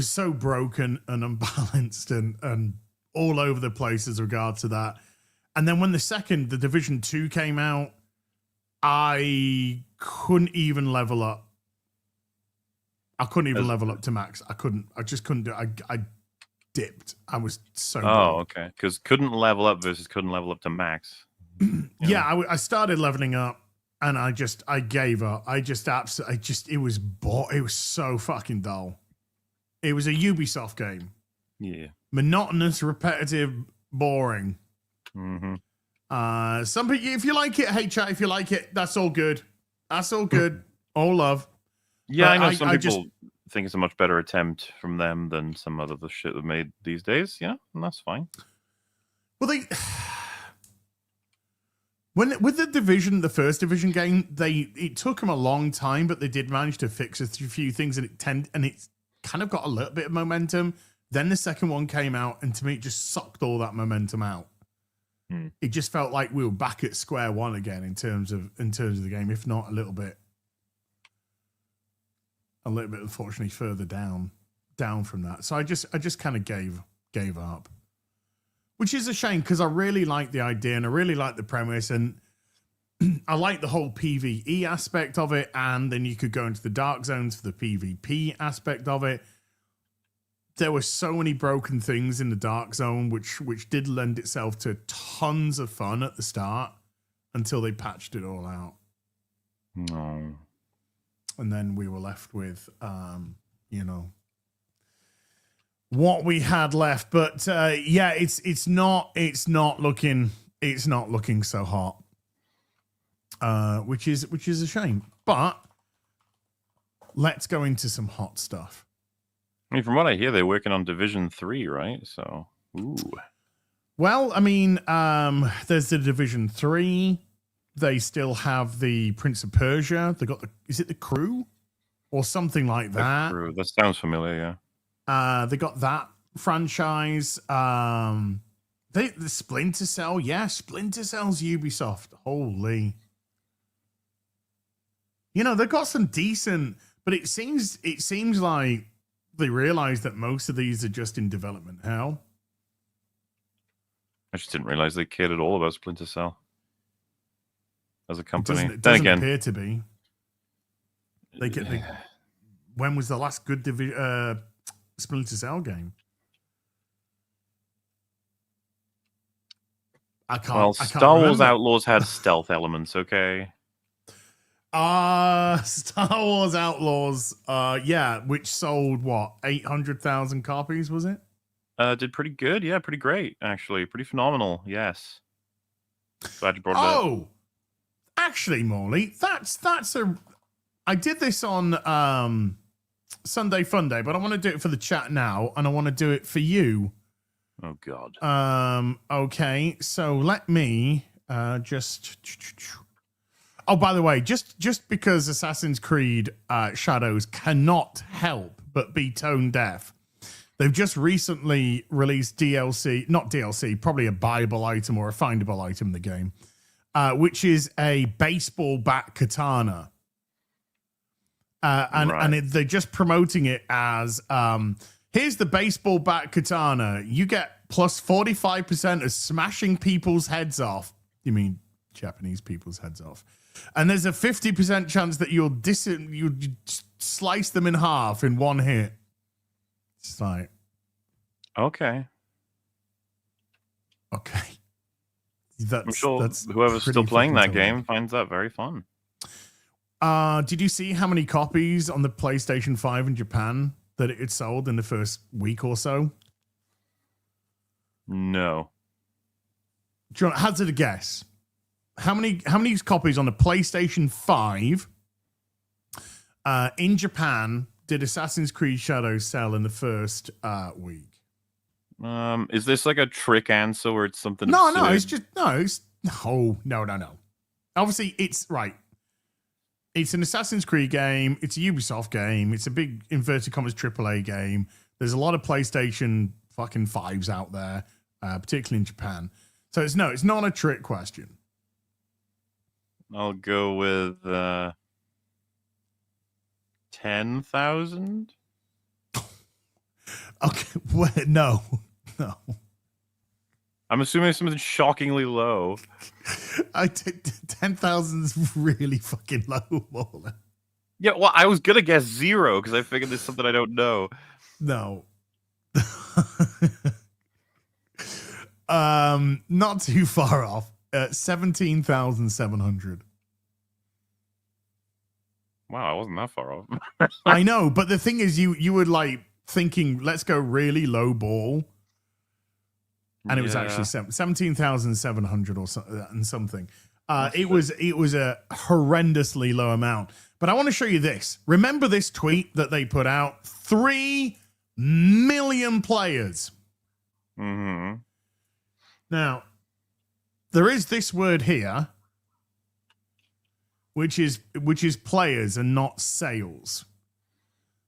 Speaker 3: so broken and unbalanced and all over the place as regards to that. And then when the Division 2 came out, I couldn't even level up. I couldn't even level up to max. I just couldn't do it. I dipped. I was so bored.
Speaker 2: Okay. Because couldn't level up versus couldn't level up to max.
Speaker 3: Yeah, I started leveling up and I gave up. It was so fucking dull. It was a Ubisoft game.
Speaker 2: Yeah.
Speaker 3: Monotonous, repetitive, boring.
Speaker 2: Mm-hmm.
Speaker 3: Some people, if you like it, hey chat, if you like it, that's all good. That's all good. All love.
Speaker 2: Yeah,
Speaker 3: But
Speaker 2: I know some people think it's a much better attempt from them than some other shit they've made these days. Yeah, and that's fine.
Speaker 3: Well, with the Division, the first Division game, it took them a long time, but they did manage to fix a few things, and it kind of got a little bit of momentum. Then the second one came out, and to me, it just sucked all that momentum out. It just felt like we were back at square one again in terms of the game, if not a little bit, unfortunately, further down from that. So I just kind of gave up, which is a shame because I really like the idea and I really like the premise and I like the whole PvE aspect of it. And then you could go into the dark zones for the PvP aspect of it. There were so many broken things in the dark zone, which did lend itself to tons of fun at the start until they patched it all out.
Speaker 2: No.
Speaker 3: And then we were left with, what we had left. But yeah, it's not looking so hot, which is a shame. But let's go into some hot stuff.
Speaker 2: I mean, from what I hear, they're working on Division 3, right? So, ooh.
Speaker 3: Well, I mean, there's the Division 3. They still have the Prince of Persia. They got is it the Crew or something like that?
Speaker 2: Crew. That sounds familiar, yeah.
Speaker 3: They got that franchise. The Splinter Cell. Yeah, Splinter Cell's Ubisoft. Holy. They've got some decent, but it seems like they realize that most of these are just in development hell.
Speaker 2: I just didn't realize they cared at all about Splinter Cell as a company.
Speaker 3: It doesn't appear to be. When was the last good Splinter Cell game? I can't.
Speaker 2: Star Wars
Speaker 3: remember.
Speaker 2: Outlaws had stealth elements, okay?
Speaker 3: Star Wars Outlaws, yeah, which sold what, 800,000 copies, was it?
Speaker 2: Did pretty good, yeah, pretty great, actually. Pretty phenomenal, yes. Glad you brought it up.
Speaker 3: Oh, actually, Morley, that's a. I did this on Sunday Fun Day, but I want to do it for the chat now, and I want to do it for you.
Speaker 2: Oh God.
Speaker 3: Okay, so let me just. Oh, by the way, just because Assassin's Creed Shadows cannot help but be tone deaf, they've just recently released DLC, not DLC, probably a buyable item or a findable item in the game, which is a baseball bat katana. They're just promoting it as here's the baseball bat katana. You get plus 45% of smashing people's heads off. You mean Japanese people's heads off? And there's a 50% chance that you'll slice them in half in one hit. It's like,
Speaker 2: Okay.
Speaker 3: I'm
Speaker 2: sure whoever's still playing that game finds that very fun.
Speaker 3: Did you see how many copies on the PlayStation 5 in Japan that it sold in the first week or so?
Speaker 2: No.
Speaker 3: Do you want to hazard a guess? How many copies on the PlayStation 5 in Japan did Assassin's Creed Shadows sell in the first week?
Speaker 2: Is this like a trick answer or it's something?
Speaker 3: No,
Speaker 2: absurd?
Speaker 3: it's just no. Obviously, it's right. It's an Assassin's Creed game. It's a Ubisoft game. It's a big inverted commas AAA game. There's a lot of PlayStation fucking 5s out there, particularly in Japan. So it's not a trick question.
Speaker 2: I'll go with 10,000.
Speaker 3: Okay, no.
Speaker 2: I'm assuming something shockingly low.
Speaker 3: 10,000 is really fucking low, Mauler.
Speaker 2: Yeah, well, I was gonna guess 0 because I figured there's something I don't know.
Speaker 3: No. Not too far off. 17,700.
Speaker 2: Wow, I wasn't that far off.
Speaker 3: I know, but the thing is, you were like thinking, let's go really low ball. And it was actually 17,700 or something. It was a horrendously low amount. But I want to show you this. Remember this tweet that they put out? 3 million players.
Speaker 2: Mm-hmm.
Speaker 3: Now, there is this word here, which is players and not sales.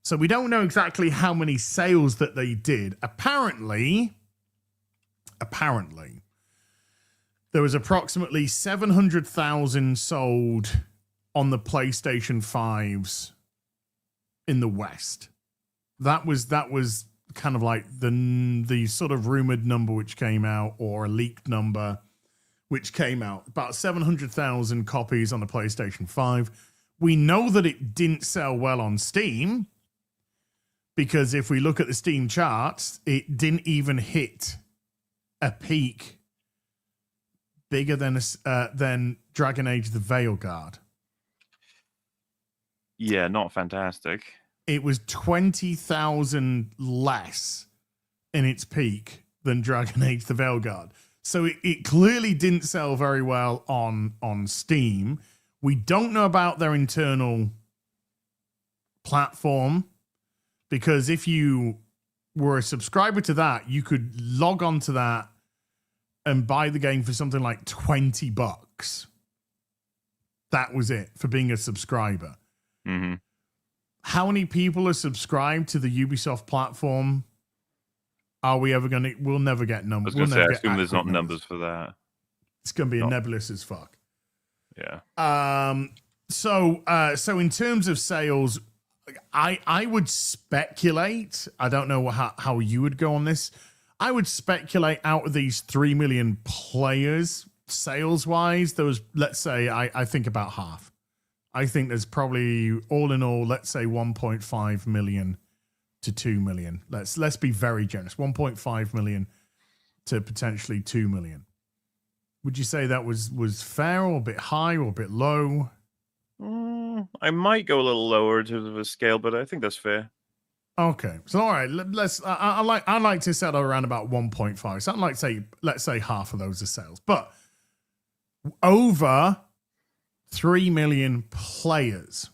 Speaker 3: So we don't know exactly how many sales that they did. Apparently, there was approximately 700,000 sold on the PlayStation 5s in the West. That was kind of like the sort of rumored number which came out, or a leaked number which came out. About 700,000 copies on the PlayStation 5. We know that it didn't sell well on Steam, because if we look at the Steam charts, it didn't even hit a peak bigger than Dragon Age: The Veilguard.
Speaker 2: Yeah, not fantastic.
Speaker 3: It was 20,000 less in its peak than Dragon Age: The Veilguard. So it clearly didn't sell very well on Steam. We don't know about their internal platform, because if you were a subscriber to that, you could log on to that and buy the game for something like $20. That was it for being a subscriber.
Speaker 2: Mm-hmm.
Speaker 3: How many people are subscribed to the Ubisoft platform? Are we ever going to... We'll never get numbers.
Speaker 2: I was going to say, I assume there's not numbers for that.
Speaker 3: It's going to be nebulous as fuck.
Speaker 2: Yeah.
Speaker 3: So in terms of sales, I would speculate, I don't know how you would go on this. I would speculate out of these 3 million players, sales-wise, there was, let's say, I think about half. I think there's probably, all in all, let's say 1.5 million to 2 million. Let's be very generous. 1.5 million to potentially 2 million. Would you say that was fair, or a bit high, or a bit low?
Speaker 2: I might go a little lower in terms of a scale, but I think that's fair.
Speaker 3: Okay, so all right, let's. I like to settle around about 1.5. So I'd like to say, let's say half of those are sales, but over 3 million players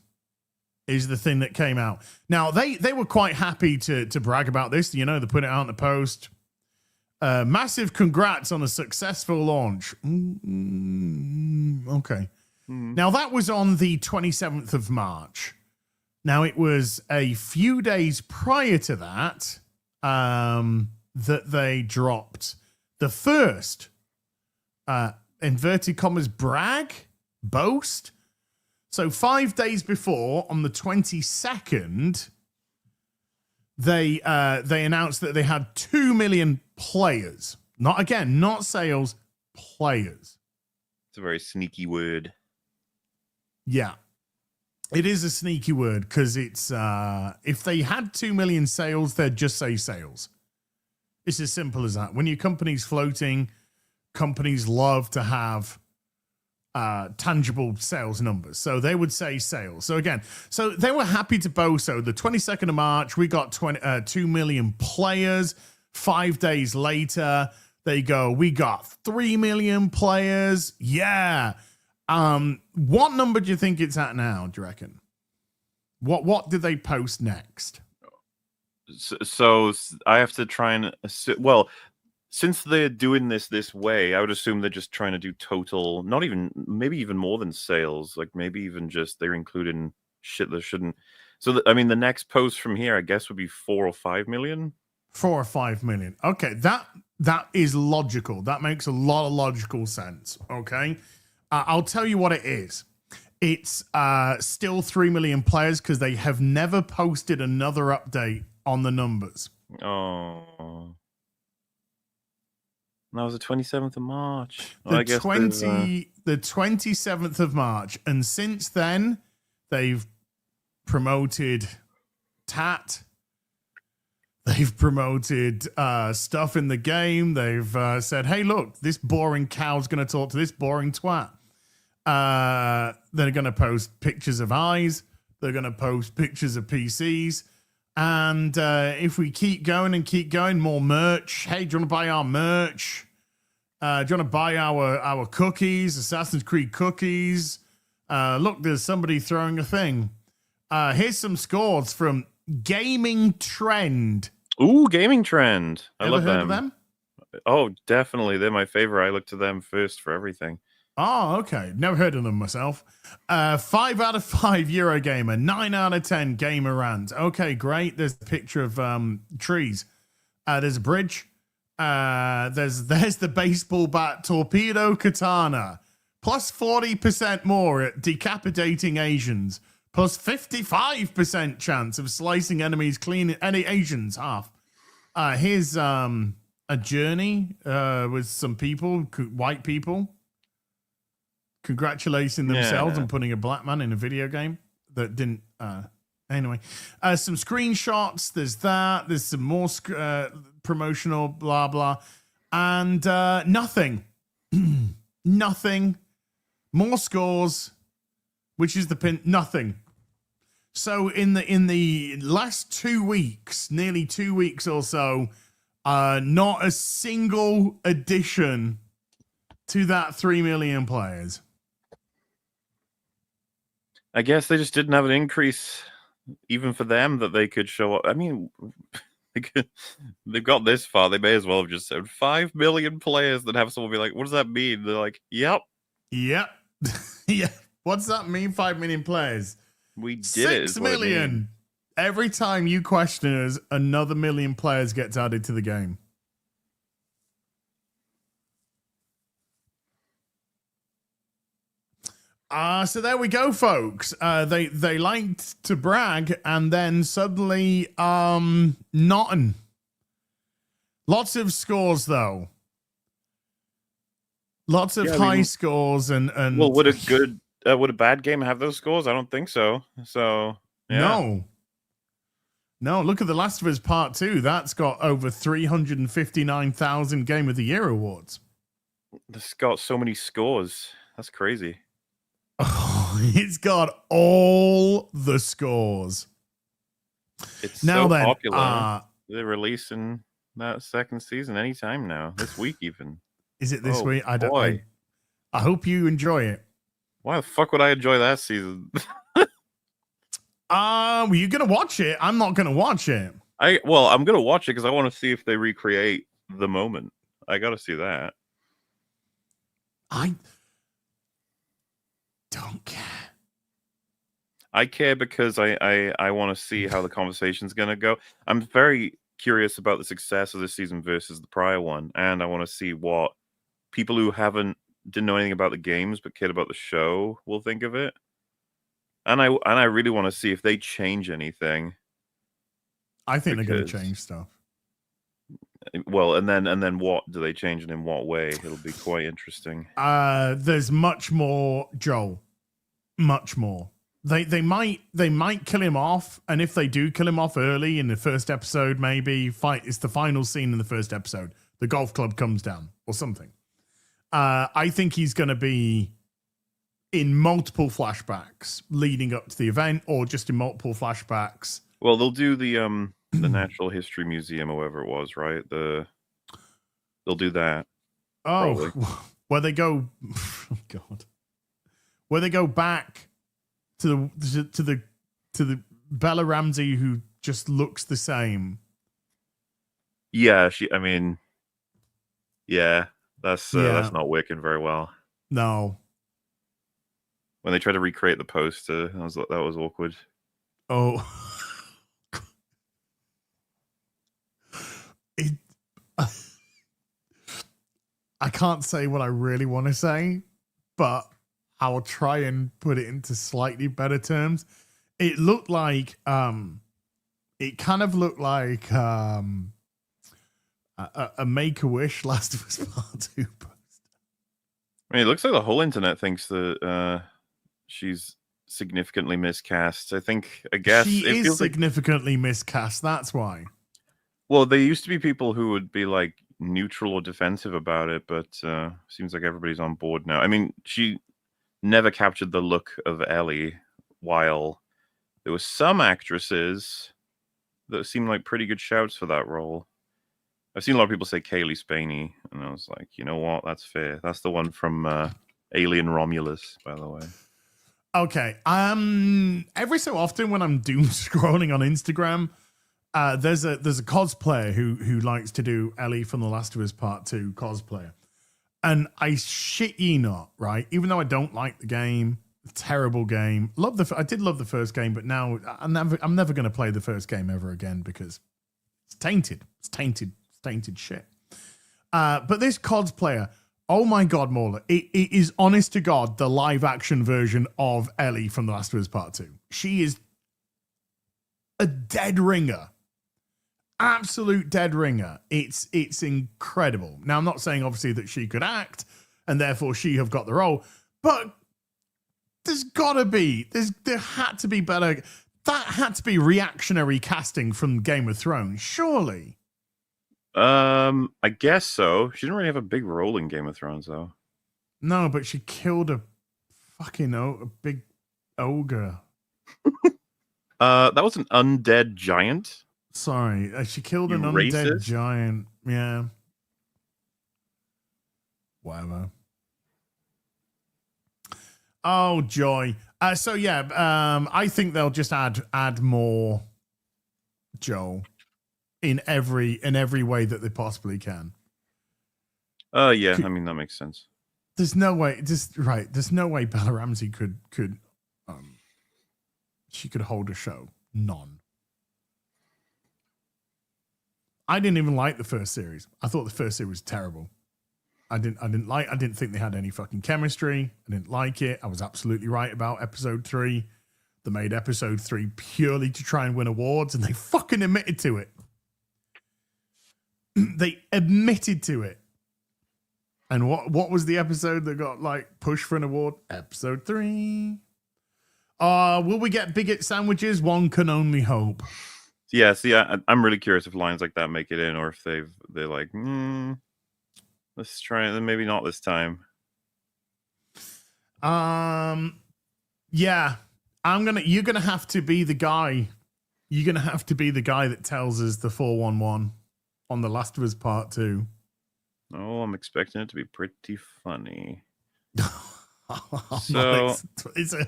Speaker 3: is the thing that came out. Now, they were quite happy to brag about this. You know, they put it out in the post. Massive congrats on a successful launch. Okay. Now, that was on the 27th of March. Now, it was a few days prior to that that they dropped the first, inverted commas, boast. So 5 days before, on the 22nd, they announced that they had 2 million players. Not sales, players.
Speaker 2: It's a very sneaky word.
Speaker 3: Yeah. It is a sneaky word because it's if they had 2 million sales, they'd just say sales. It's as simple as that. When your company's floating, companies love to have tangible sales numbers. So they would say sales. So again, so they were happy to boast. So the 22nd of March, we got 2 million players. 5 days later, they go, we got 3 million players. Yeah. What number do you think it's at now, do you reckon? What did they post next?
Speaker 2: So I have to try and well, since they're doing this way, I would assume they're just trying to do total, not even, maybe even more than sales, like maybe even just they're including shit that shouldn't. So I mean, the next post from here, I guess, would be 4 or 5 million.
Speaker 3: 4 or 5 million. Okay, that is logical. That makes a lot of logical sense. Okay. I'll tell you what it is. It's still 3 million players because they have never posted another update on the numbers.
Speaker 2: Oh. That was the 27th of March. Well,
Speaker 3: The
Speaker 2: I guess
Speaker 3: the 27th of March. And since then, they've promoted TAT. They've promoted stuff in the game. They've said, hey, look, this boring cow's going to talk to this boring twat. They're going to post pictures of eyes. They're going to post pictures of PCs. And if we keep going, more merch. Hey, do you want to buy our merch? Do you want to buy our cookies, Assassin's Creed cookies? Look, there's somebody throwing a thing. Here's some scores from Gaming Trend.
Speaker 2: Ooh, Gaming Trend. I love
Speaker 3: Ever heard of them?
Speaker 2: Oh, definitely. They're my favorite. I look to them first for everything.
Speaker 3: Oh, okay. Never heard of them myself. 5 out of 5 Eurogamer. 9 out of 10 Gamerant. Okay, great. There's a picture of trees. There's a bridge. There's the baseball bat torpedo katana. Plus 40% more at decapitating Asians. Plus 55% chance of slicing enemies clean. Any Asians half. Here's a journey with some people, white people, congratulating themselves on putting a black man in a video game that didn't. Anyway, some screenshots. There's that. There's some more promotional blah blah, and nothing, nothing. More scores, which is the pin. Nothing. So in the last 2 weeks, nearly 2 weeks or so, not a single addition to that 3 million players.
Speaker 2: I guess they just didn't have an increase, even for them, that they could show up. I mean, they've got this far. They may as well have just said 5 million players. That have someone be like, "What does that mean?" They're like, "Yep,
Speaker 3: yeah." What's that mean? 5 million players.
Speaker 2: We did
Speaker 3: 6 million. Every time you question us, another million players gets added to the game. So there we go, folks. They liked to brag, and then suddenly, nothing. Lots of scores, though. Lots of high scores, and
Speaker 2: well, would a bad game have those scores? I don't think so. So yeah. No. Look at The Last of Us Part 2. That's got over 359,000 Game of the Year awards. This got so many scores. That's crazy.
Speaker 3: Oh, it's got all the scores.
Speaker 2: It's
Speaker 3: now
Speaker 2: so
Speaker 3: then,
Speaker 2: popular. They're releasing that second season anytime now. This week even.
Speaker 3: Is it this week? I don't.
Speaker 2: Boy.
Speaker 3: I hope you enjoy it.
Speaker 2: Why the fuck would I enjoy that season?
Speaker 3: Were you gonna watch it? I'm not gonna watch it.
Speaker 2: I'm gonna watch it because I want to see if they recreate the moment. I gotta see that.
Speaker 3: I don't care.
Speaker 2: I care because I want to see how the conversation's gonna go. I'm very curious about the success of this season versus the prior one, and I want to see what people who didn't know anything about the games but cared about the show will think of it. And I really want to see if they change anything.
Speaker 3: I think they're going to change stuff.
Speaker 2: Well, and then what do they change and in what way? It'll be quite interesting.
Speaker 3: There's much more, Joel. Much more. They might kill him off, and if they do kill him off early in the first episode, maybe it's the final scene in the first episode. The golf club comes down or something. I think he's going to be in multiple flashbacks leading up to the event, or just in multiple flashbacks.
Speaker 2: Well, they'll do the Natural History Museum or whatever it was, right? They'll do that.
Speaker 3: Oh,
Speaker 2: probably.
Speaker 3: Where they go? Oh God, where they go back to the Bella Ramsey who just looks the same.
Speaker 2: Yeah, that's not working very well.
Speaker 3: No.
Speaker 2: When they try to recreate the poster, that was awkward.
Speaker 3: Oh. I can't say what I really want to say, but I'll try and put it into slightly better terms. It looked like it kind of looked like a Make-A-Wish Last of Us Part 2 post.
Speaker 2: I mean, it looks like the whole internet thinks that she's significantly miscast. I guess
Speaker 3: she
Speaker 2: it
Speaker 3: is significantly miscast. That's why.
Speaker 2: Well, there used to be people who would be like neutral or defensive about it, but seems like everybody's on board now. I mean, she never captured the look of Ellie, while there were some actresses that seemed like pretty good shouts for that role. I've seen a lot of people say Kaylee Spaney, and I was like, you know what? That's fair. That's the one from Alien Romulus, by the way.
Speaker 3: Okay. Every so often when I'm doom scrolling on Instagram, there's a cosplayer who likes to do Ellie from The Last of Us Part 2 cosplayer. And I shit ye not, right? Even though I don't like the game, terrible game. I did love the first game, but now I'm never going to play the first game ever again because it's tainted. It's tainted shit. But this cosplayer, oh my God, MauLer, it is honest to God the live action version of Ellie from The Last of Us Part 2. She is a dead ringer. Absolute dead ringer. It's incredible. Now, I'm not saying obviously that she could act and therefore she have got the role, but there had to be better. That had to be reactionary casting from Game of Thrones, surely.
Speaker 2: I guess so. She didn't really have a big role in Game of Thrones, though.
Speaker 3: No, but she killed a big ogre.
Speaker 2: That was an undead giant.
Speaker 3: Sorry, she killed an
Speaker 2: You
Speaker 3: undead
Speaker 2: racist?
Speaker 3: giant. Yeah. Whatever. Oh, joy. So yeah, I think they'll just add more Joel in every way that they possibly can.
Speaker 2: Yeah, I mean that makes sense.
Speaker 3: There's no way. There's no way Bella Ramsey could she could hold a show. None. I didn't even like the first series. I thought the first series was terrible. I didn't think they had any fucking chemistry. I didn't like it. I was absolutely right about episode 3. They made episode 3 purely to try and win awards, and they fucking admitted to it. They admitted to it. And what was the episode that got like pushed for an award? Episode 3. Will we get bigot sandwiches? One can only hope.
Speaker 2: Yeah, see, I'm really curious if lines like that make it in, or if they're like, let's try it, then maybe not this time.
Speaker 3: Yeah, you're gonna have to be the guy. You're gonna have to be the guy that tells us the 411 on The Last of Us Part 2.
Speaker 2: Oh, I'm expecting it to be pretty funny. So-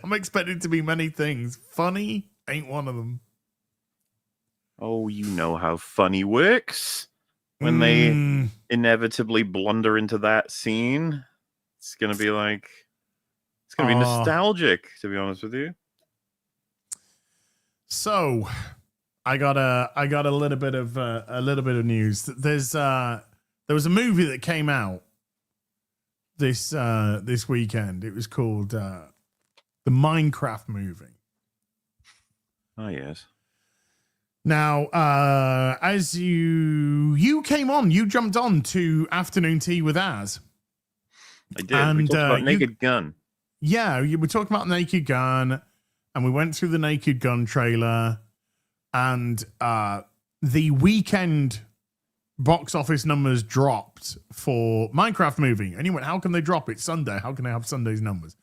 Speaker 3: I'm expecting to be many things. Funny ain't one of them.
Speaker 2: Oh, you know how funny works when they
Speaker 3: Mm,
Speaker 2: inevitably blunder into that scene. It's gonna be nostalgic, to be honest with you.
Speaker 3: So, I got a little bit of news. There was a movie that came out this weekend. It was called the Minecraft movie.
Speaker 2: Oh yes.
Speaker 3: Now, as you came on, you jumped on to Afternoon Tea with Az.
Speaker 2: I did. We
Speaker 3: And,
Speaker 2: talked about
Speaker 3: you-
Speaker 2: Naked Gun.
Speaker 3: Yeah, we talked about Naked Gun, and we went through the Naked Gun trailer, and the weekend box office numbers dropped for Minecraft movie. And you went, how can they drop it Sunday? How can they have Sunday's numbers?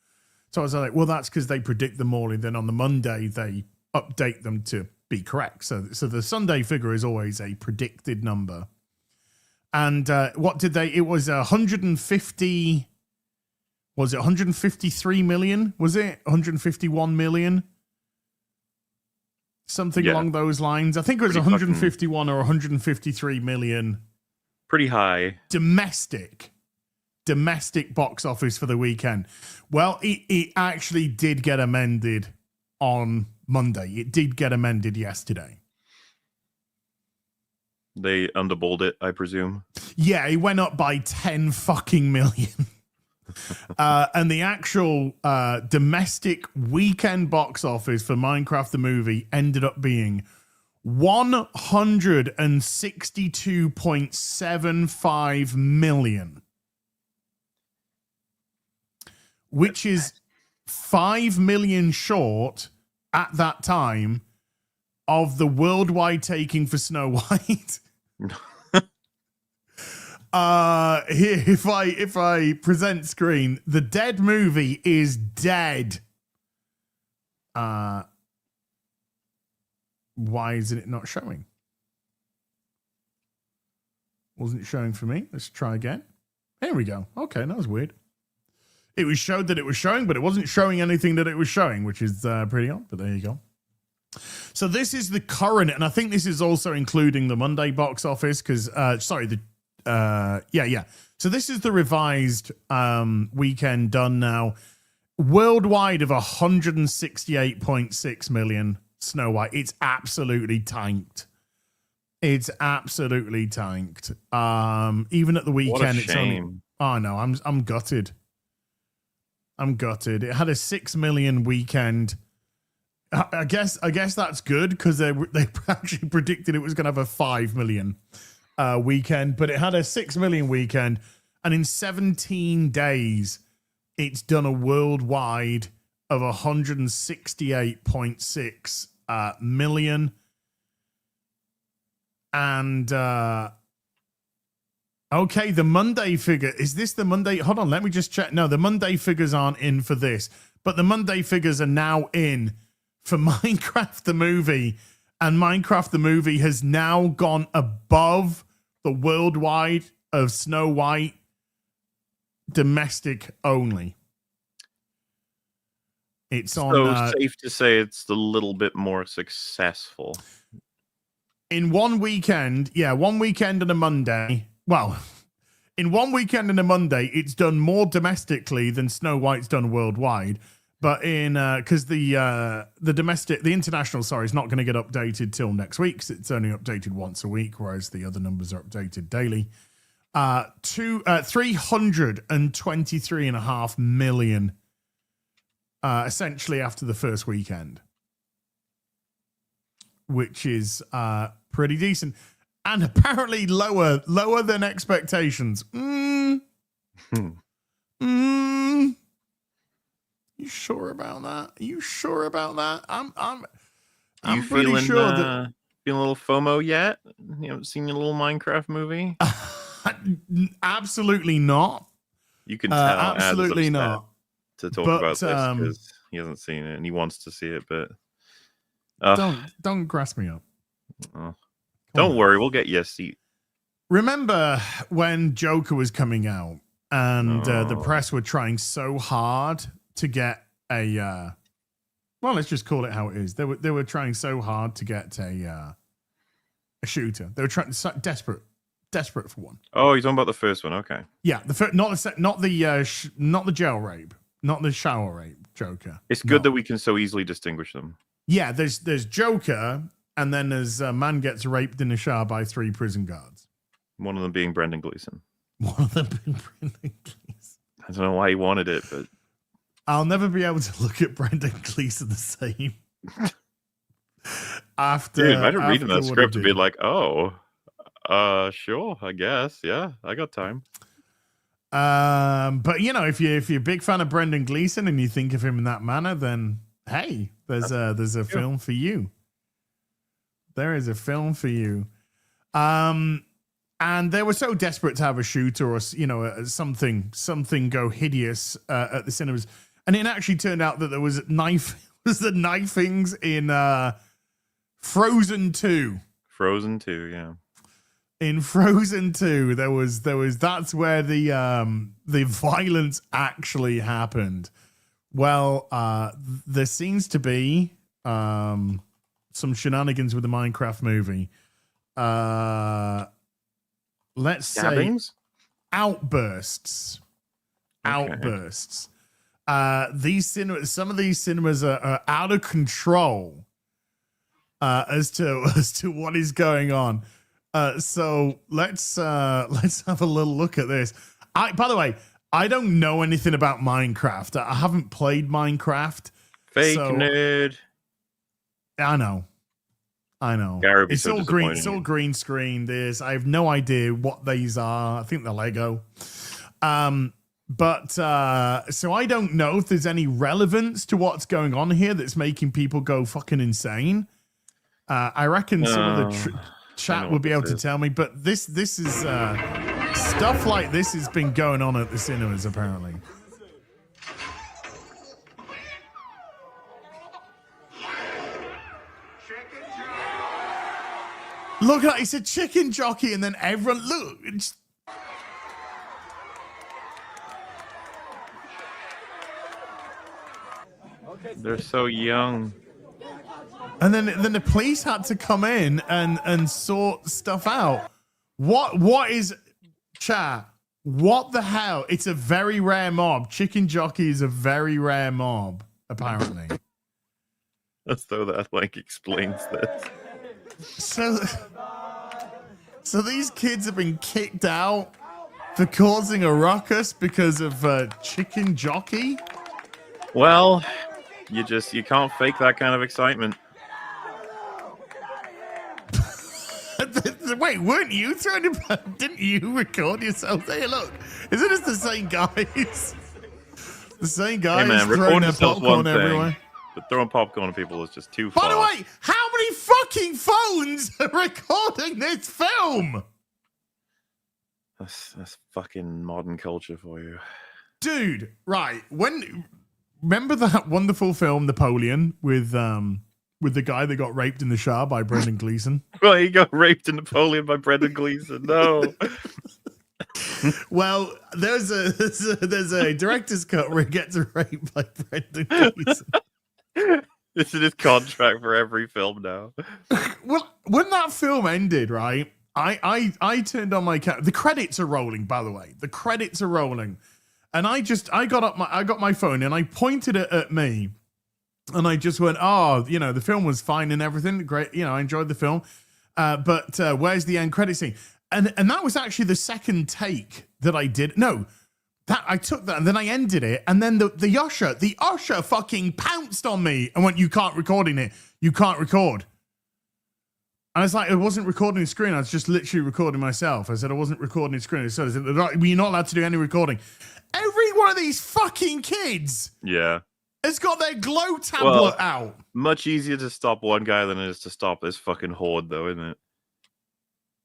Speaker 3: So I was like, well, that's because they predict them all, and then on the Monday they update them to be correct. So the Sunday figure is always a predicted number. And what did they? It was 150. Was it 153 million? Was it 151 million? Something along those lines. I think it was
Speaker 2: Pretty
Speaker 3: 151 or 153 million
Speaker 2: Pretty high.
Speaker 3: domestic box office for the weekend. Well, it actually did get amended on Monday. It did get amended yesterday.
Speaker 2: They underballed it, I presume.
Speaker 3: Yeah, it went up by 10 fucking million. And the actual domestic weekend box office for Minecraft the movie ended up being 162.75 million, which is 5 million short at that time of the worldwide taking for Snow White. Here, if I present screen, the Dead movie is dead. Why isn't it not showing? Wasn't it showing for me? Let's try again. Here we go. Okay, that was weird. It was showed that it was showing, but it wasn't showing anything that it was showing, which is pretty odd, but there you go. So this is the current, and I think this is also including the Monday box office, because, yeah. So this is the revised weekend done now. Worldwide of 168.6 million Snow White. It's absolutely tanked. It's absolutely tanked. Even at the weekend, it's only. Oh no, I'm gutted. I'm gutted. It had a 6 million weekend. I guess that's good because they actually predicted it was going to have a 5 million weekend, but it had a 6 million weekend, and in 17 days, it's done a worldwide of 168.6 million. And okay, the Monday figure, is this the Monday? Hold on, let me just check. No, the Monday figures aren't in for this, but the Monday figures are now in for Minecraft the movie, and Minecraft the movie has now gone above the worldwide of Snow White domestic only. It's
Speaker 2: so safe to say it's a little bit more successful.
Speaker 3: In one weekend, one weekend and a Monday. Well, in one weekend and a Monday, it's done more domestically than Snow White's done worldwide. But in because the international, is not going to get updated till next week. So it's only updated once a week, whereas the other numbers are updated daily. 323.5 million, essentially after the first weekend, which is pretty decent, and apparently lower than expectations. You sure about that? You sure about that? I'm pretty sure that
Speaker 2: feeling a little FOMO yet? You haven't seen your little Minecraft movie?
Speaker 3: Absolutely not.
Speaker 2: You can tell.
Speaker 3: Absolutely not.
Speaker 2: To talk about this because he hasn't seen it and he wants to see it, but
Speaker 3: don't grass me up.
Speaker 2: Don't worry, we'll get you a seat.
Speaker 3: Remember when Joker was coming out and the press were trying so hard to get a. Well, let's just call it how it is. They were trying so hard to get a shooter. They were trying desperate for one.
Speaker 2: Oh, you're talking about the first one, okay?
Speaker 3: Yeah, not the jail rape, not the shower rape Joker.
Speaker 2: It's good that we can so easily distinguish them.
Speaker 3: Yeah, there's Joker, and then there's a man gets raped in a shower by 3 prison guards.
Speaker 2: One of them being Brendan Gleeson.
Speaker 3: One of them being Brendan Gleeson.
Speaker 2: I don't know why he wanted it, but
Speaker 3: I'll never be able to look at Brendan Gleeson the same. After,
Speaker 2: dude, imagine reading that script and
Speaker 3: be
Speaker 2: being like, "Oh, sure, I guess, yeah, I got time."
Speaker 3: But you know, if you're a big fan of Brendan Gleeson and you think of him in that manner, then hey, there's a film for you. There is a film for you. And they were so desperate to have a shooter or something go hideous at the cinemas, and it actually turned out that there was knifings in Frozen 2.
Speaker 2: Frozen 2, yeah. In
Speaker 3: Frozen 2, there was that's where the violence actually happened. Well, there seems to be some shenanigans with the Minecraft movie. Let's say outbursts.
Speaker 2: Okay.
Speaker 3: Outbursts. Some of these cinemas are out of control as to what is going on. So let's have a little look at this. By the way, I don't know anything about Minecraft. I haven't played Minecraft.
Speaker 2: Fake nerd.
Speaker 3: I know.
Speaker 2: Gary,
Speaker 3: It's all green. It's all green screen. I have no idea what these are. I think they're Lego. But so I don't know if there's any relevance to what's going on here that's making people go fucking insane. I reckon some of the chat will be able to tell me. But this is stuff like this has been going on at the cinemas apparently. Look at that, it's a chicken jockey, and then everyone look.
Speaker 2: They're so young.
Speaker 3: And then the police had to come in and sort stuff out. What is chat? What the hell? It's a very rare mob. Chicken jockey is a very rare mob, apparently.
Speaker 2: As though that explains this.
Speaker 3: So these kids have been kicked out for causing a ruckus because of chicken jockey?
Speaker 2: Well, you can't fake that kind of excitement.
Speaker 3: Wait, weren't you throwing it? Didn't you record yourself? Hey, look, isn't it the same guys? The same guys
Speaker 2: hey man,
Speaker 3: throwing their popcorn everywhere.
Speaker 2: But throwing popcorn at people is just too far.
Speaker 3: By the way, how many fucking phones are recording this film?
Speaker 2: That's fucking modern culture for you.
Speaker 3: Dude, right. Remember that wonderful film Napoleon with the guy that got raped in the shower by Brendan Gleeson?
Speaker 2: Well, he got raped in Napoleon by Brendan Gleeson. No.
Speaker 3: Well, there's a director's cut where he gets raped by Brendan Gleeson.
Speaker 2: This is his contract for every film now.
Speaker 3: Well, when that film ended, right? I turned on my camera. The credits are rolling, by the way. The credits are rolling, and I got my phone and I pointed it at me, and I just went, "Oh, the film was fine and everything. Great, I enjoyed the film, but where's the end credit scene?" And that was actually the second take that I did. No. That I took that and then I ended it, and then the usher fucking pounced on me and went, "You can't record in it. You can't record." And I was like, "I wasn't recording the screen. I was just literally recording myself." I said, "I wasn't recording the screen." So I said, "You're not allowed to do any recording." Every one of these fucking kids, has got their glow tablet out.
Speaker 2: Much easier to stop one guy than it is to stop this fucking horde, though, isn't it?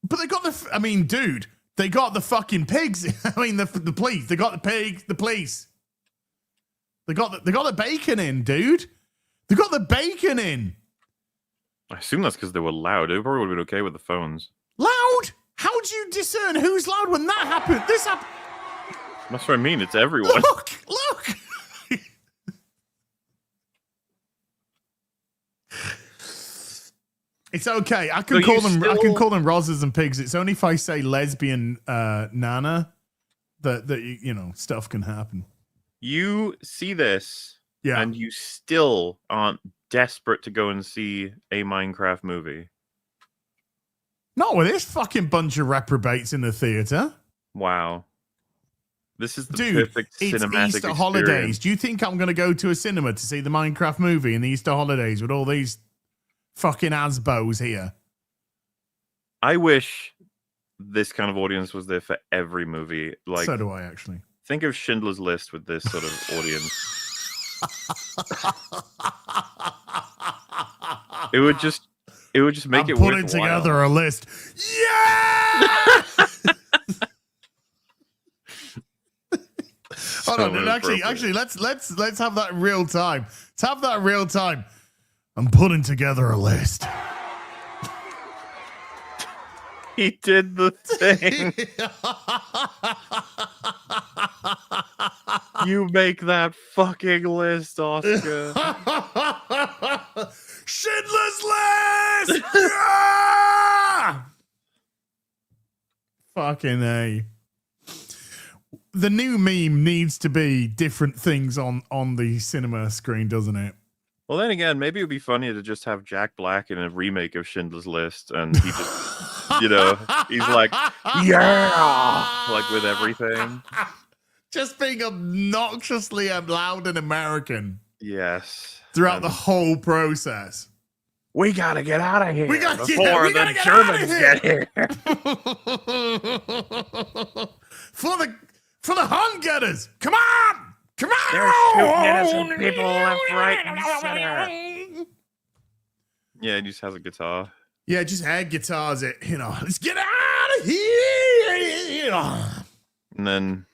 Speaker 3: But they got dude. They got the fucking pigs. The police. They got the pigs. The police. They got the bacon in, dude. They got the bacon in.
Speaker 2: I assume that's because they were loud. They probably would have been okay with the phones.
Speaker 3: Loud? How do you discern who's loud when that happened? This happened.
Speaker 2: That's what I mean. It's everyone.
Speaker 3: Look. It's okay. I can call them Rosas and pigs. It's only if I say lesbian Nana that you know stuff can happen.
Speaker 2: You see this,
Speaker 3: Yeah.
Speaker 2: and you still aren't desperate to go and see a Minecraft movie.
Speaker 3: Not with this fucking bunch of reprobates in the theater.
Speaker 2: Wow. This is the perfect
Speaker 3: it's
Speaker 2: cinematic
Speaker 3: Easter
Speaker 2: experience.
Speaker 3: holidays. Do you think I'm going to go to a cinema to see the Minecraft movie in the Easter holidays with all these fucking asbos here?
Speaker 2: I wish this kind of audience was there for every movie. Like,
Speaker 3: So do I, actually.
Speaker 2: think of Schindler's List with this sort of audience. It would just make it
Speaker 3: putting
Speaker 2: worthwhile.
Speaker 3: together a list. Yeah. Hold on, actually, let's have that in real time. Let's have that in real time. I'm putting together a list.
Speaker 2: He did the thing. You make that fucking list, Oscar.
Speaker 3: Schindler's List! Yeah! Fucking A. The new meme needs to be different things on the cinema screen, doesn't it?
Speaker 2: Well, then again, maybe it would be funnier to just have Jack Black in a remake of Schindler's List, and he just, you know, he's like, yeah, like with everything.
Speaker 3: Just being obnoxiously loud and American
Speaker 2: Yes.
Speaker 3: throughout the whole process.
Speaker 2: We gotta get out of here
Speaker 3: We gotta
Speaker 2: before
Speaker 3: get
Speaker 2: the Germans get here.
Speaker 3: For the Hun getters! Come on! Come on!
Speaker 2: They're shooting innocent people left, right, and center. Yeah, he just has a guitar.
Speaker 3: Yeah, just add guitars. Let's get out of here.
Speaker 2: And then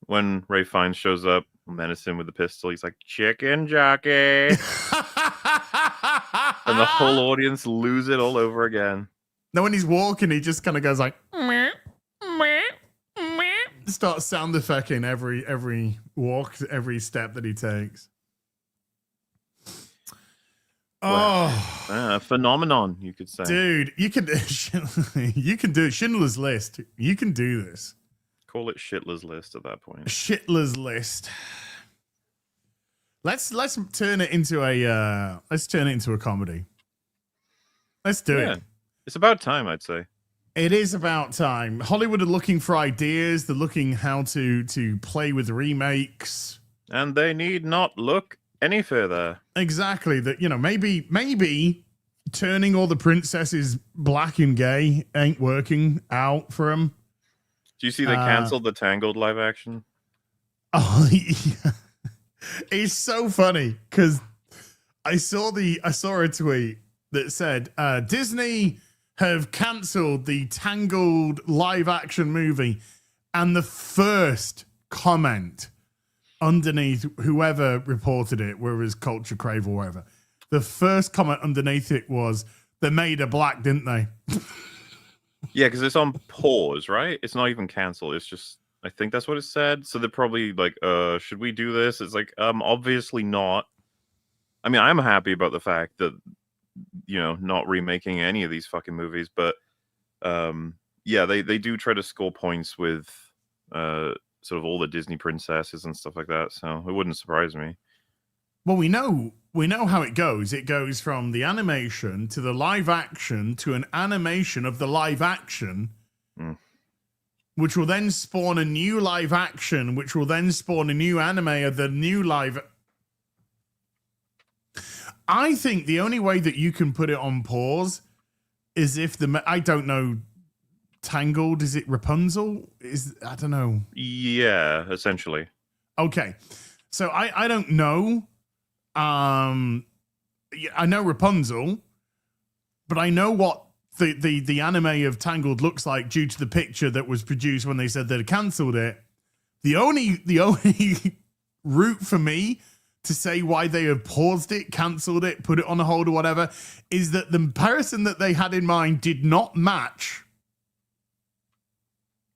Speaker 2: when Ray Fiennes shows up, menacing with the pistol, he's like, chicken jockey. And the whole audience lose it all over again.
Speaker 3: Now, when he's walking, he just kind of goes like, meh, meh, meh. Starts sound effecting every walk, every step that he takes. Oh,
Speaker 2: a phenomenon, you could say.
Speaker 3: Dude, you can do it. Schindler's List. You can do this.
Speaker 2: Call it Shitler's List at that point.
Speaker 3: Schindler's List. Let's turn it into a comedy. Let's do it.
Speaker 2: It's about time, I'd say.
Speaker 3: It is about time. Hollywood are looking for ideas. They're looking how to play with remakes.
Speaker 2: And they need not look any further.
Speaker 3: Exactly. That, maybe turning all the princesses black and gay ain't working out for them.
Speaker 2: Do you see they canceled the Tangled live action?
Speaker 3: Oh, yeah. It's so funny because I saw a tweet that said Disney have cancelled the Tangled live action movie, and the first comment underneath whoever reported it, whether it was Culture Crave or whatever, the first comment underneath it was, they made her black, didn't they?
Speaker 2: Yeah, because it's on pause, right? It's not even canceled. It's just, I think that's what it said. So they're probably like, should we do this? It's like, obviously not. I mean, I'm happy about the fact that, not remaking any of these fucking movies, but yeah, they do try to score points with sort of all the Disney princesses and stuff like that. So it wouldn't surprise me.
Speaker 3: Well, we know how it goes. It goes from the animation to the live action to an animation of the live action, which will then spawn a new live action, which will then spawn a new anime of the new live. I think the only way that you can put it on pause is if I don't know, Tangled, is it Rapunzel? I don't know.
Speaker 2: Yeah, essentially.
Speaker 3: Okay. So I don't know. I know Rapunzel, but I know what the anime of Tangled looks like due to the picture that was produced when they said they'd cancelled it. The only route for me to say why they have paused it, cancelled it, put it on a hold or whatever, is that the person that they had in mind did not match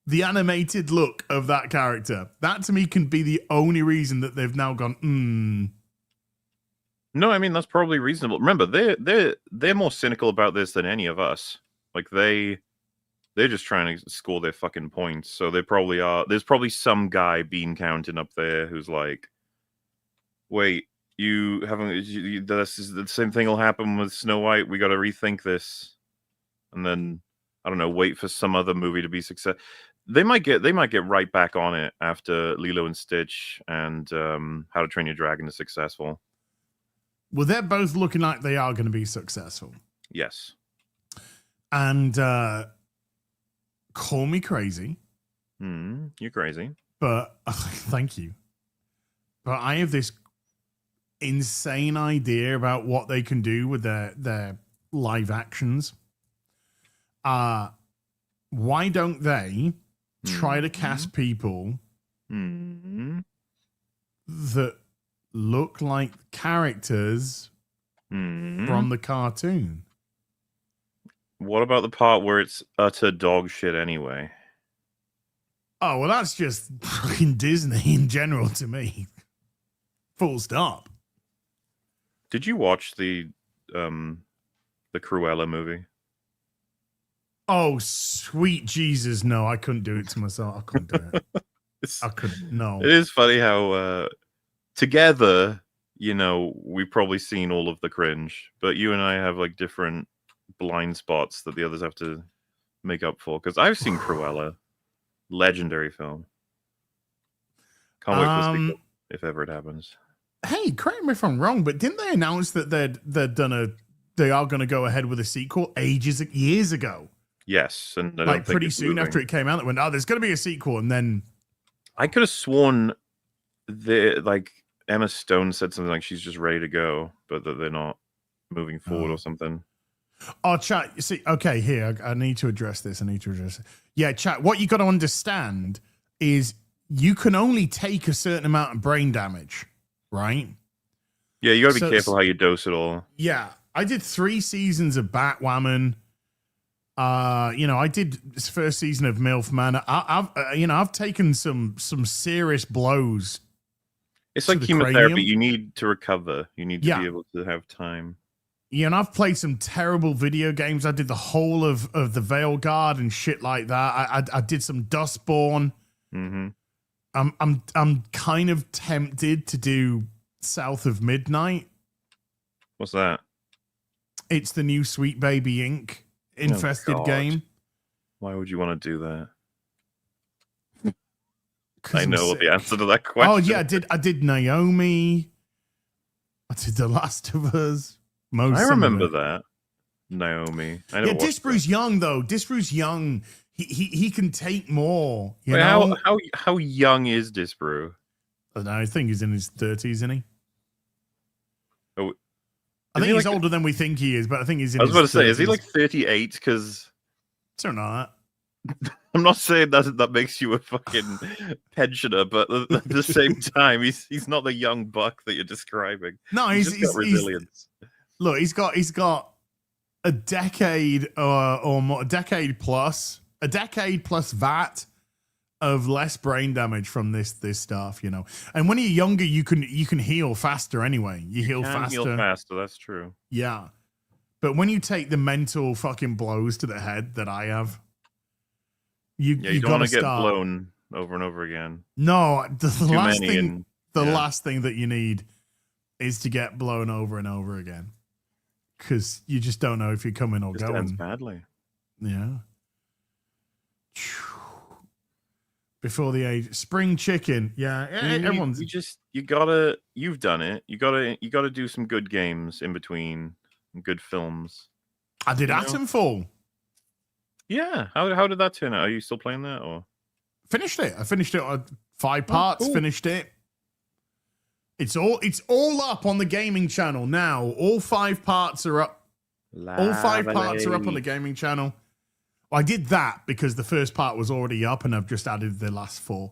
Speaker 3: The animated look of that character. That to me can be the only reason that they've now gone,
Speaker 2: No, I mean that's probably reasonable. Remember, they're more cynical about this than any of us. Like they're just trying to score their fucking points. So they probably are. There's probably some guy bean counting up there who's like, "Wait, you haven't. This is the same thing will happen with Snow White. We got to rethink this." And then I don't know. Wait for some other movie to be success. They might get right back on it after Lilo and Stitch and How to Train Your Dragon is successful.
Speaker 3: well, they're both looking like they are going to be successful.
Speaker 2: Yes.
Speaker 3: And call me crazy,
Speaker 2: You're crazy.
Speaker 3: but thank you. But I have this insane idea about what they can do with their live actions. Why don't they try to cast people that look like characters from the cartoon?
Speaker 2: What about the part where it's utter dog shit anyway?
Speaker 3: Oh, well, that's just fucking Disney in general to me. Full stop.
Speaker 2: Did you watch the Cruella movie?
Speaker 3: Oh, sweet Jesus. No, I couldn't do it to myself. I couldn't do it. I couldn't. No.
Speaker 2: It is funny how together, we've probably seen all of the cringe, but you and I have like different blind spots that the others have to make up for. Because I've seen Cruella, legendary film. Can't wait for the sequel, if ever it happens.
Speaker 3: Hey, correct me if I'm wrong, but didn't they announce that they are going to go ahead with a sequel years ago?
Speaker 2: Yes, and I don't
Speaker 3: like
Speaker 2: think
Speaker 3: pretty
Speaker 2: it's
Speaker 3: soon
Speaker 2: moving.
Speaker 3: after it came out, that went, oh, there's going to be a sequel, and then
Speaker 2: I could have sworn like Emma Stone said something like she's just ready to go, but that they're not moving forward or something.
Speaker 3: Oh, chat. You see, okay, here I need to address this. Yeah, chat. What you got to understand is you can only take a certain amount of brain damage, right?
Speaker 2: Yeah, you got to be careful how you dose it all.
Speaker 3: Yeah, I did 3 seasons of Batwoman. I did this first season of MILF Man. I've taken some serious blows.
Speaker 2: It's like chemotherapy.
Speaker 3: Cranium.
Speaker 2: You need to recover. You need to be able to have time.
Speaker 3: Yeah, and I've played some terrible video games. I did the whole of the Veil Guard and shit like that. I did some Dustborn.
Speaker 2: Mm-hmm.
Speaker 3: I'm kind of tempted to do South of Midnight.
Speaker 2: What's that?
Speaker 3: It's the new Sweet Baby Inc. infested game.
Speaker 2: Why would you want to do that? I know what the answer to that question.
Speaker 3: Oh yeah, I did Naomi. I did The Last of Us.
Speaker 2: I remember that. Naomi. I know.
Speaker 3: Yeah, Disparu's young though. Disparu's young. He can take more.
Speaker 2: Wait, how young is Disparu?
Speaker 3: I don't know. I think he's in his 30s, isn't he?
Speaker 2: Oh,
Speaker 3: I think he's older than we think he is, but I think he's in his 30s.
Speaker 2: I was about to say, is he like 38? Because
Speaker 3: something like
Speaker 2: that. I'm not saying that makes you a fucking pensioner, but at the same time, he's not the young buck that you're describing.
Speaker 3: No, he's
Speaker 2: got resilience.
Speaker 3: Look, he's got a decade or more, a decade plus that of less brain damage from this stuff, And when you're younger, you can heal faster anyway. You heal faster.
Speaker 2: That's true.
Speaker 3: Yeah, but when you take the mental fucking blows to the head that I have, you
Speaker 2: don't want to get blown over and over again.
Speaker 3: No, the last thing that you need is to get blown over and over again, because you just don't know if you're coming or going.
Speaker 2: Ends badly.
Speaker 3: Yeah. Before the age, spring chicken. Yeah, everyone's.
Speaker 2: You've done it. You gotta do some good games in between, good films.
Speaker 3: I did Atomfall.
Speaker 2: Yeah. How did that turn out? Are you still playing that or?
Speaker 3: Finished it. I finished it on 5 parts. Cool. Finished it. It's all up on the gaming channel now. All 5 parts are up. All 5 parts are up on the gaming channel. Well, I did that because the first part was already up, and I've just added the last 4.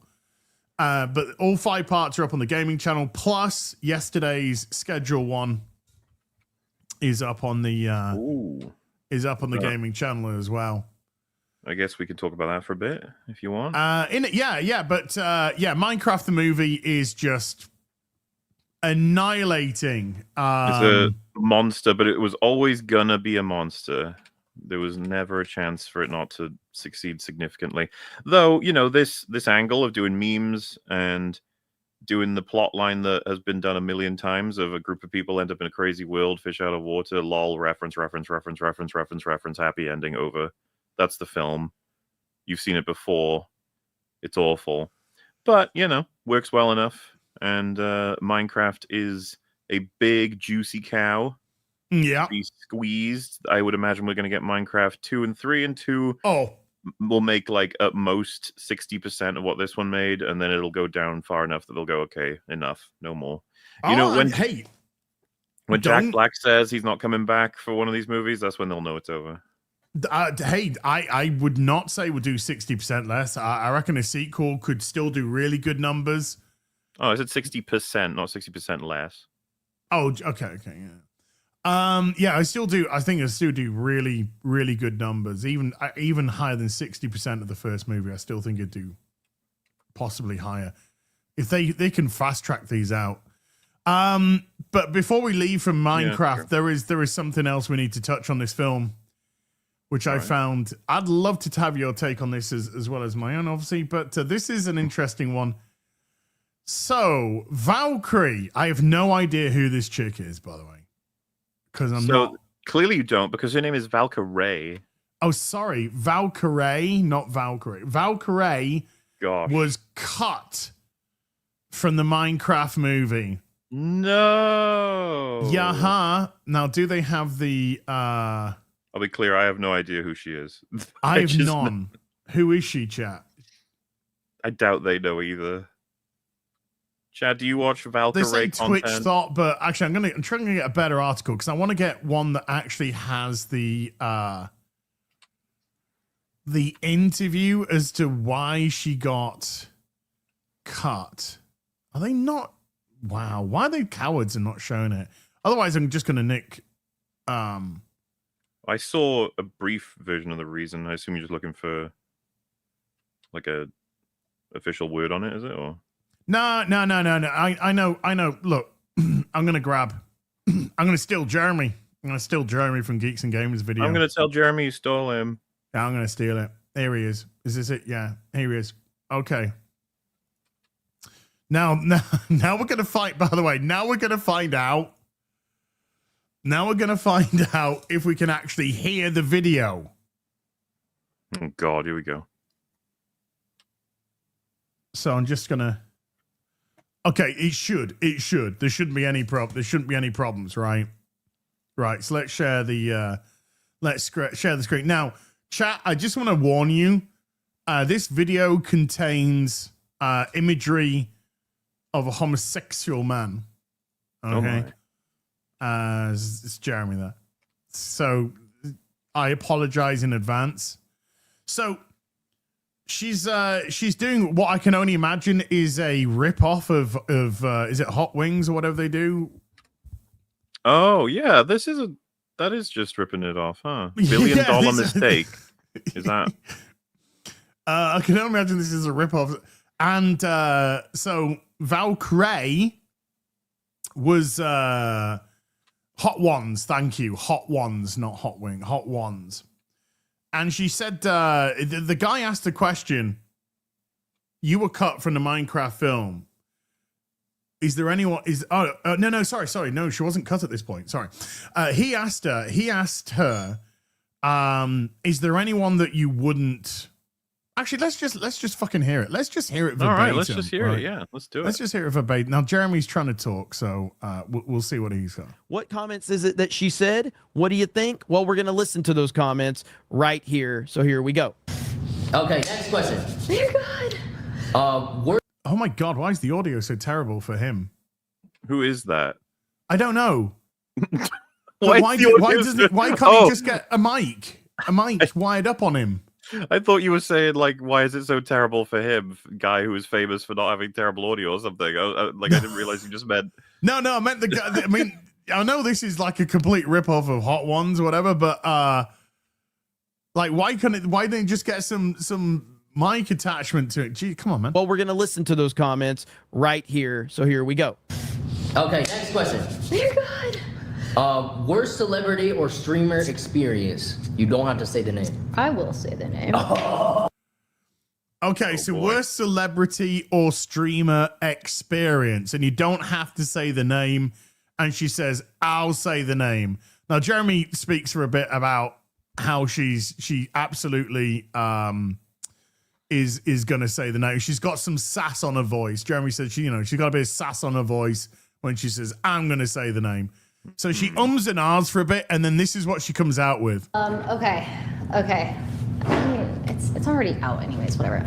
Speaker 3: But all 5 parts are up on the gaming channel. Plus, yesterday's schedule 1 is up on the gaming channel as well.
Speaker 2: I guess we could talk about that for a bit if you want.
Speaker 3: Minecraft the movie is just annihilating.
Speaker 2: It's a monster, but it was always gonna be a monster. There was never a chance for it not to succeed significantly. Though, this angle of doing memes and doing the plot line that has been done a million times of a group of people end up in a crazy world, fish out of water, lol, reference, happy ending, over. That's the film. You've seen it before. It's awful. But, works well enough. And Minecraft is a big, juicy cow.
Speaker 3: Yeah.
Speaker 2: Be squeezed. I would imagine we're going to get Minecraft 2 and 3, and 2 will make like at most 60% of what this one made, and then it'll go down far enough that they'll go, okay, enough, no more. When Jack Black says he's not coming back for one of these movies, that's when they'll know it's over.
Speaker 3: I would not say we'll do 60% less. I reckon a sequel could still do really good numbers.
Speaker 2: Oh, I said 60%, not 60% less.
Speaker 3: Oh, okay, yeah. I still do. I think I still do really, really good numbers. Even higher than 60% of the first movie. I still think it'd do possibly higher if they can fast track these out. But before we leave from Minecraft, there is something else we need to touch on this film, which I found. I'd love to have your take on this as well as my own, obviously. But this is an interesting one. So Valkyrae, I have no idea who this chick is, by the way.
Speaker 2: Clearly you don't, because her name is Valkyrae.
Speaker 3: Oh, sorry, Valkyrae, not Valkyrae. Valkyrae was cut from the Minecraft movie.
Speaker 2: No.
Speaker 3: Yeah. Now, do they have the?
Speaker 2: I'll be clear. I have no idea who she is.
Speaker 3: I have none. Who is she, chat?
Speaker 2: I doubt they know either. Chad, do you watch Valkyrae
Speaker 3: They say
Speaker 2: content?
Speaker 3: Twitch thought, but actually, I'm trying to get a better article because I want to get one that actually has the interview as to why she got cut. Are they not? Wow, why are they cowards and not showing it? Otherwise, I'm just going to nick.
Speaker 2: I saw a brief version of the reason. I assume you're just looking for like a official word on it, is it? Or
Speaker 3: No. I know. Look, I'm gonna steal Jeremy. I'm gonna steal Jeremy from Geeks and Gamers video.
Speaker 2: I'm gonna tell Jeremy you stole him.
Speaker 3: Yeah, I'm gonna steal it. Here he is. Is this it? Yeah, here he is. Okay. Now we're gonna fight. By the way, now we're gonna find out. Now we're gonna find out if we can actually hear the video.
Speaker 2: Oh God, here we go.
Speaker 3: So I'm just gonna. Okay, it should. There shouldn't be any problems, right? Right. So let's share the share the screen. Now, chat, I just want to warn you, this video contains imagery of a homosexual man. Okay. It's Jeremy there. So I apologize in advance. So she's doing what I can only imagine is a rip-off of is it Hot Wings or whatever they do?
Speaker 2: Oh yeah, that is just ripping it off, huh? $1 billion mistake. Is that?
Speaker 3: I can only imagine this is a rip-off. And so Valkyrae was Hot Ones, thank you. Hot Ones, not Hot Wing, Hot Ones. And she said, the guy asked the question, you were cut from the Minecraft film. Is there anyone, sorry. No, she wasn't cut at this point. Sorry. He asked her, is there anyone that you wouldn't, actually, let's just fucking hear it. Let's just hear it verbatim.
Speaker 2: All right, let's just hear it. Yeah, let's do it.
Speaker 3: Let's just hear it verbatim. Now, Jeremy's trying to talk, so we'll see what he's got.
Speaker 7: What comments is it that she said? What do you think? Well, we're going to listen to those comments right here. So here we go.
Speaker 8: Okay, next question.
Speaker 9: You're good.
Speaker 3: Oh my God, why is the audio so terrible for him?
Speaker 2: Who is that?
Speaker 3: I don't know.
Speaker 2: Why
Speaker 3: can't he just get a mic wired up on him?
Speaker 2: I thought you were saying, like, why is it so terrible for him, guy who is famous for not having terrible audio or something? I didn't realize you just meant...
Speaker 3: No, I meant the guy... I mean, I know this is like a complete rip-off of Hot Ones or whatever, but Like, why don't you just get some mic attachment to it? Gee, come on, man.
Speaker 7: Well, we're going to listen to those comments right here. So here we go.
Speaker 8: Okay, next question.
Speaker 9: Dear God.
Speaker 8: Worst celebrity or streamer experience? You don't have to say the name.
Speaker 9: I will say the name.
Speaker 3: Okay, so worst celebrity or streamer experience, and you don't have to say the name. And she says, "I'll say the name." Now, Jeremy speaks for a bit about how she absolutely is going to say the name. She's got some sass on her voice. Jeremy said she's got a bit of sass on her voice when she says, "I'm going to say the name." So she ums and ahs for a bit, and then this is what she comes out with.
Speaker 9: Okay. I mean, it's already out anyways, whatever.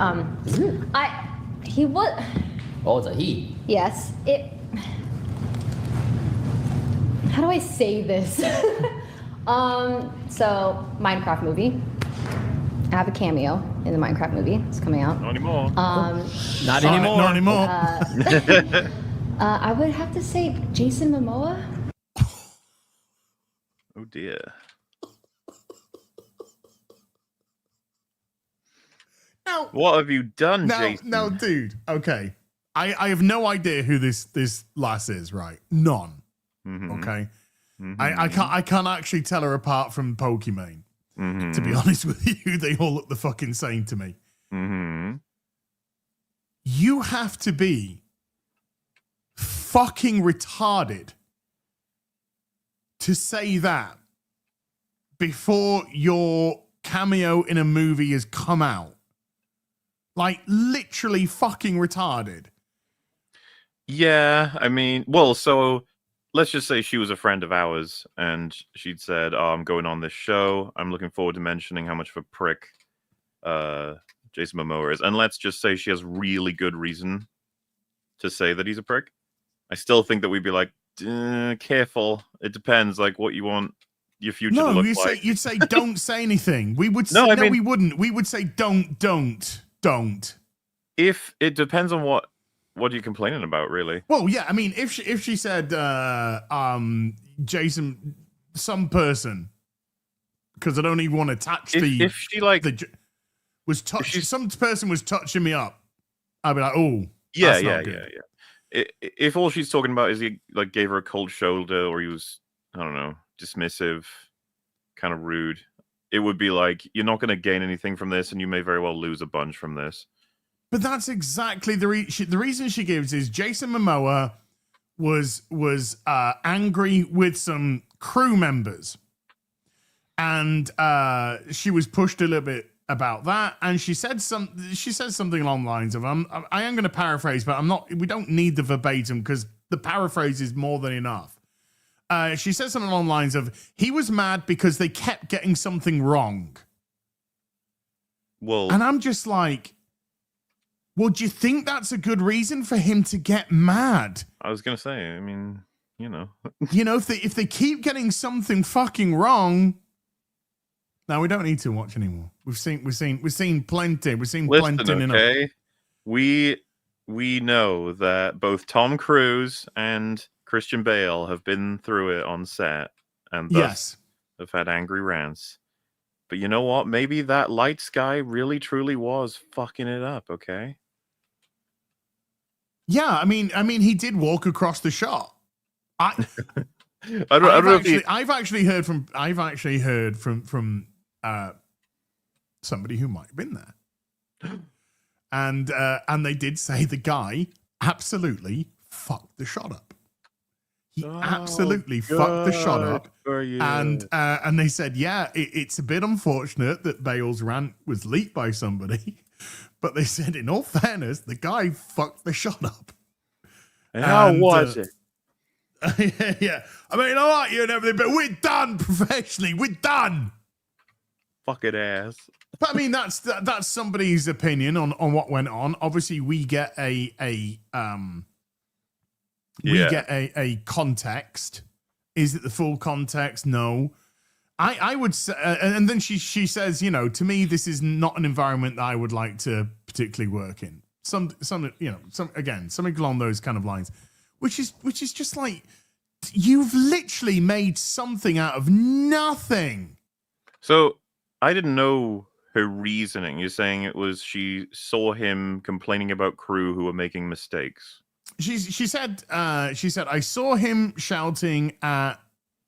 Speaker 9: He was.
Speaker 8: Oh, it's a he.
Speaker 9: Yes. How do I say this? So Minecraft movie. I have a cameo in the Minecraft movie. It's coming out.
Speaker 2: Not anymore.
Speaker 7: Not anymore.
Speaker 3: Not anymore.
Speaker 9: I would have to say Jason Momoa.
Speaker 2: Oh dear.
Speaker 3: Now,
Speaker 2: What have you done, Jason?
Speaker 3: no, dude. Okay, I have no idea who this lass is. Right, none.
Speaker 2: Mhm.
Speaker 3: Okay,
Speaker 2: Mhm.
Speaker 3: I can't actually tell her apart from Pokimane.
Speaker 2: Mhm.
Speaker 3: To be honest with you, they all look the fucking same to me.
Speaker 2: Mhm.
Speaker 3: You have to be fucking retarded to say that before your cameo in a movie has come out. Like, literally fucking retarded.
Speaker 2: Yeah, I mean, well, so let's just say she was a friend of ours and she'd said, "Oh, I'm going on this show. I'm looking forward to mentioning how much of a prick Jason Momoa is." And let's just say she has really good reason to say that he's a prick. I still think that we'd be like, careful. It depends, like, what you want your future to
Speaker 3: No,
Speaker 2: look
Speaker 3: you'd
Speaker 2: like.
Speaker 3: say don't say anything. We would say,
Speaker 2: No, I
Speaker 3: no,
Speaker 2: mean-
Speaker 3: we wouldn't. We would say don't.
Speaker 2: If it depends on what are you complaining about, really?
Speaker 3: Well, yeah, I mean, if she said Jason, some person, because I don't even want to touch
Speaker 2: If she like
Speaker 3: was touching, some person was touching me up, I'd be like, oh,
Speaker 2: Yeah.
Speaker 3: that's not good.
Speaker 2: If all she's talking about is he like gave her a cold shoulder or he was, I don't know, dismissive, kind of rude, it would be like, you're not going to gain anything from this and you may very well lose a bunch from this.
Speaker 3: But that's exactly the reason she gives is Jason Momoa was angry with some crew members, and she was pushed a little bit about that, and she said something along the lines of I am going to paraphrase, but we don't need the verbatim because the paraphrase is more than enough. She said something along the lines of he was mad because they kept getting something wrong.
Speaker 2: Well,
Speaker 3: And I'm just like, well, do you think that's a good reason for him to get mad?
Speaker 2: I was going to say, I mean, you know.
Speaker 3: You know, if they keep getting something fucking wrong, now we don't need to watch anymore. We've seen plenty. We've seen
Speaker 2: Listen,
Speaker 3: plenty enough.
Speaker 2: okay? We know that both Tom Cruise and Christian Bale have been through it on set and thus
Speaker 3: Yes.
Speaker 2: have had angry rants. But you know what? Maybe that lights guy really truly was fucking it up, okay?
Speaker 3: Yeah, I mean, he did walk across the shot.
Speaker 2: I don't know if he...
Speaker 3: I've actually heard from somebody who might have been there, and they did say the guy absolutely fucked the shot up. He absolutely fucked the shot up, and they said, yeah, it's a bit unfortunate that Bale's rant was leaked by somebody, but they said, in all fairness, the guy fucked the shot up.
Speaker 2: How was it?
Speaker 3: Yeah, I mean, I like you and everything, but we're done professionally. We're done.
Speaker 2: Fucking ass.
Speaker 3: But I mean, that's somebody's opinion on what went on. Obviously, we get a context. Is it the full context? No. I would say, and then she says, you know, to me, this is not an environment that I would like to particularly work in. Something along those kind of lines, which is just like, you've literally made something out of nothing.
Speaker 2: So I didn't know her reasoning. You're saying it was she saw him complaining about crew who were making mistakes.
Speaker 3: She said I saw him shouting at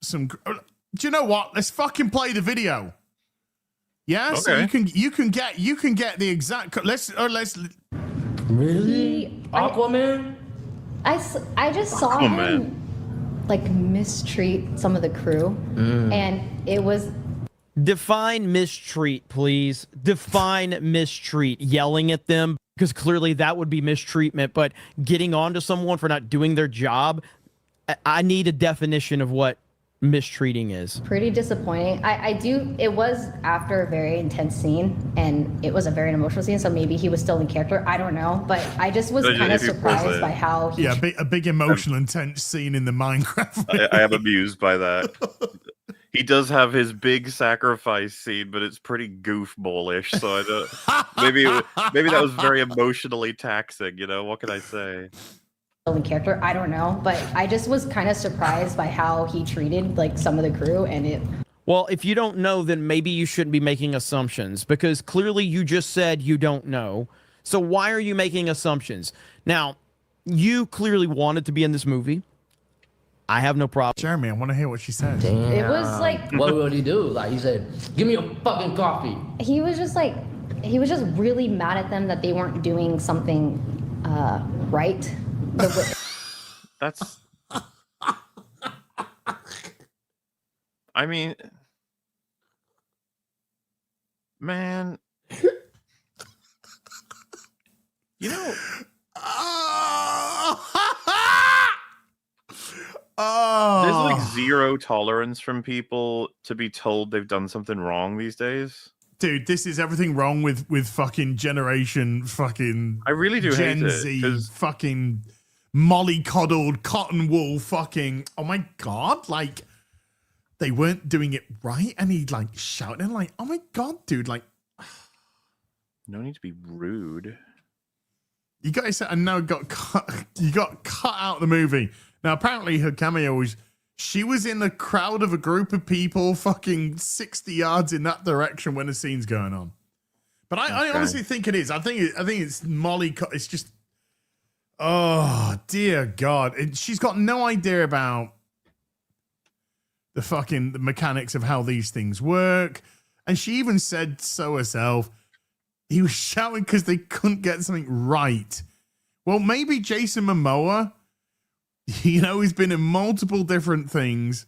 Speaker 3: some. Do you know what? Let's fucking play the video. Yeah, so
Speaker 2: Okay.
Speaker 3: you can get the exact. Let's
Speaker 8: Really? Aquaman?
Speaker 9: I just saw him like mistreat some of the crew, and it was.
Speaker 7: Define mistreat, please. Define mistreat. Yelling at them, because clearly that would be mistreatment, but getting onto someone for not doing their job, I need a definition of what mistreating is.
Speaker 9: Pretty disappointing. I do. It was after a very intense scene, and it was a very emotional scene. So maybe he was still in character. I don't know, but I just was kind of surprised by how he.
Speaker 3: Yeah, a big emotional, intense scene in the Minecraft.
Speaker 2: I am amused by that. He does have his big sacrifice scene, but it's pretty goofballish. So I don't. Maybe that was very emotionally taxing. You know, what can I say?
Speaker 9: In character, I don't know, but I just was kind of surprised by how he treated like some of the crew, and it.
Speaker 7: Well, if you don't know, then maybe you shouldn't be making assumptions, because clearly you just said you don't know. So why are you making assumptions? Now, you clearly wanted to be in this movie. I have no problem.
Speaker 3: Jeremy, I want to hear what she said.
Speaker 8: Damn.
Speaker 9: It was like.
Speaker 8: What would he do? Like, he said, give me a fucking coffee.
Speaker 9: He was just really mad at them that they weren't doing something right.
Speaker 2: That's. I mean, man, you know. There's like zero tolerance from people to be told they've done something wrong these days.
Speaker 3: Dude, this is everything wrong with fucking generation fucking.
Speaker 2: I really do
Speaker 3: Gen
Speaker 2: hate it,
Speaker 3: Z
Speaker 2: 'cause-
Speaker 3: fucking mollycoddled cotton wool fucking. Oh my god! Like they weren't doing it right, and he like shouting like, "Oh my god, dude!" Like,
Speaker 2: no need to be rude.
Speaker 3: you guys said, and now got cut. You got cut out of the movie. Now apparently her cameo was. She was in a crowd of a group of people fucking 60 yards in that direction when the scene's going on. But I honestly think it is. I think it's Molly. It's just, oh, dear God. She's got no idea about the mechanics of how these things work. And she even said so herself. He was shouting because they couldn't get something right. Well, maybe Jason Momoa, you know, he's been in multiple different things.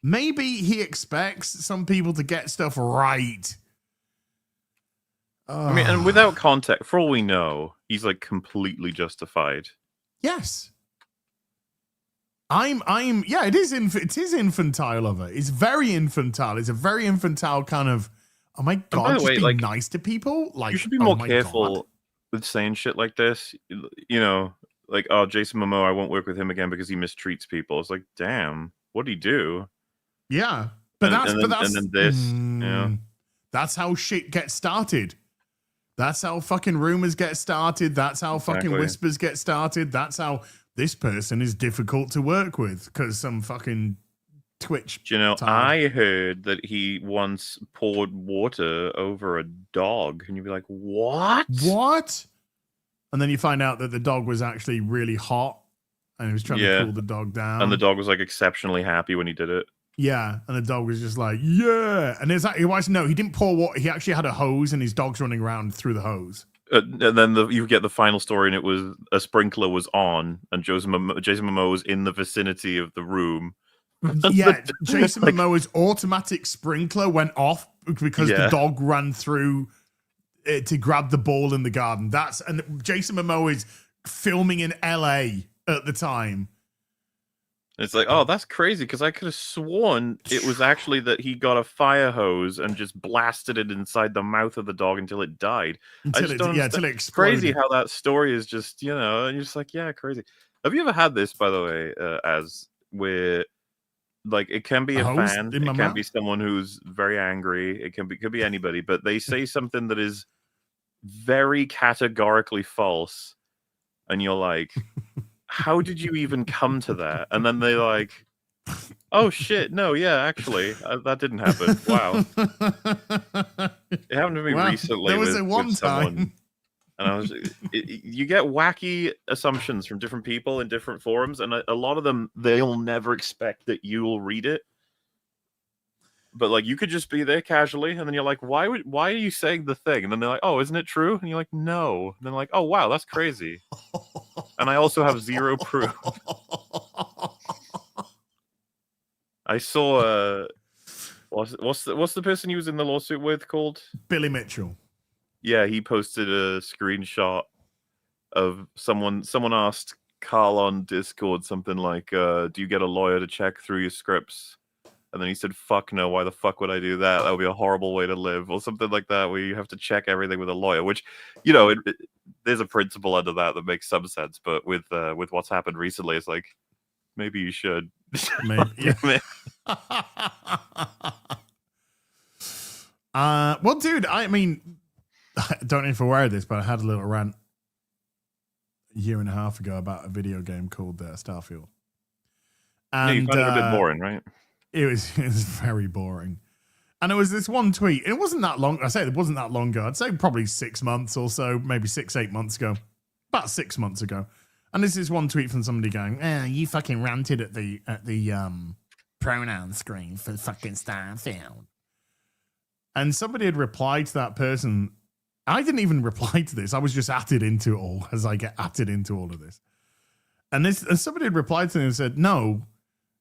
Speaker 3: Maybe he expects some people to get stuff right.
Speaker 2: I mean, and without context, for all we know, he's like completely justified.
Speaker 3: Yes. Yeah, it is infantile of her. It's very infantile. It's a very infantile kind of, oh my God,
Speaker 2: by the
Speaker 3: just
Speaker 2: way,
Speaker 3: be
Speaker 2: like,
Speaker 3: nice to people. Like,
Speaker 2: you should be
Speaker 3: oh
Speaker 2: more
Speaker 3: my
Speaker 2: careful
Speaker 3: God.
Speaker 2: with saying shit like this. You know, like, oh, Jason Momoa, I won't work with him again because he mistreats people. It's like, damn, what'd he do?
Speaker 3: Yeah. But
Speaker 2: And then this, yeah.
Speaker 3: That's how shit gets started. That's how fucking rumors get started. That's how fucking
Speaker 2: Exactly.
Speaker 3: whispers get started. That's how this person is difficult to work with because some fucking Twitch.
Speaker 2: Do you know,
Speaker 3: tard.
Speaker 2: I heard that he once poured water over a dog, and you'd be like, what?
Speaker 3: What? And then you find out that the dog was actually really hot and he was trying to cool the dog down.
Speaker 2: And the dog was like exceptionally happy when he did it.
Speaker 3: Yeah. And the dog was just like, yeah. And it's like, no, he didn't pour water. He actually had a hose and his dog's running around through the hose.
Speaker 2: And then you get the final story, and it was a sprinkler was on, and Jason Momoa was in the vicinity of the room.
Speaker 3: Yeah, Jason Momoa's automatic sprinkler went off because the dog ran through to grab the ball in the garden. And Jason Momoa is filming in LA at the time.
Speaker 2: It's like, oh, that's crazy, because I could have sworn it was actually that he got a fire hose and just blasted it inside the mouth of the dog until it died.
Speaker 3: Until it exploded.
Speaker 2: It's crazy how that story is just, you know, and you're just like, yeah, crazy. Have you ever had this, by the way, as where, like, it can be a fan, it can be someone who's very angry, it could be anybody, but they say something that is very categorically false, and you're like, how did you even come to that? And then they like Oh shit! No, yeah, actually, that didn't happen. Wow, it happened to me
Speaker 3: Well,
Speaker 2: recently
Speaker 3: there was
Speaker 2: with,
Speaker 3: a one
Speaker 2: with someone,
Speaker 3: time.
Speaker 2: and I was. You get wacky assumptions from different people in different forums, and a lot of them they'll never expect that you'll read it. But like, you could just be there casually, and then you're like, why are you saying the thing? And then they're like, oh, isn't it true? And you're like, no. And then like, oh wow, that's crazy. And I also have zero proof. I saw what's the person he was in the lawsuit with called?
Speaker 3: Billy Mitchell.
Speaker 2: Yeah, he posted a screenshot of someone asked Carl on Discord something like, do you get a lawyer to check through your scripts? And then he said, fuck no, why the fuck would I do that? That would be a horrible way to live, or something like that, where you have to check everything with a lawyer, which, you know, there's a principle under that makes some sense, but with what's happened recently, it's like, maybe you should.
Speaker 3: Maybe. Well, dude, I mean, I don't know if you're aware of this, but I had a little rant a year and a half ago about a video game called Starfield. And
Speaker 2: yeah, you found it a bit boring, right?
Speaker 3: It was very boring. And there was this one tweet. It wasn't that long. I say it wasn't that long ago. I'd say probably 6 months or so, maybe 8 months ago. About 6 months ago. And this is one tweet from somebody going, you fucking ranted at the pronoun screen for fucking Starfield. And somebody had replied to that person. I didn't even reply to this. I was just added into it all, as I get added into all of this. And somebody had replied to him and said, no,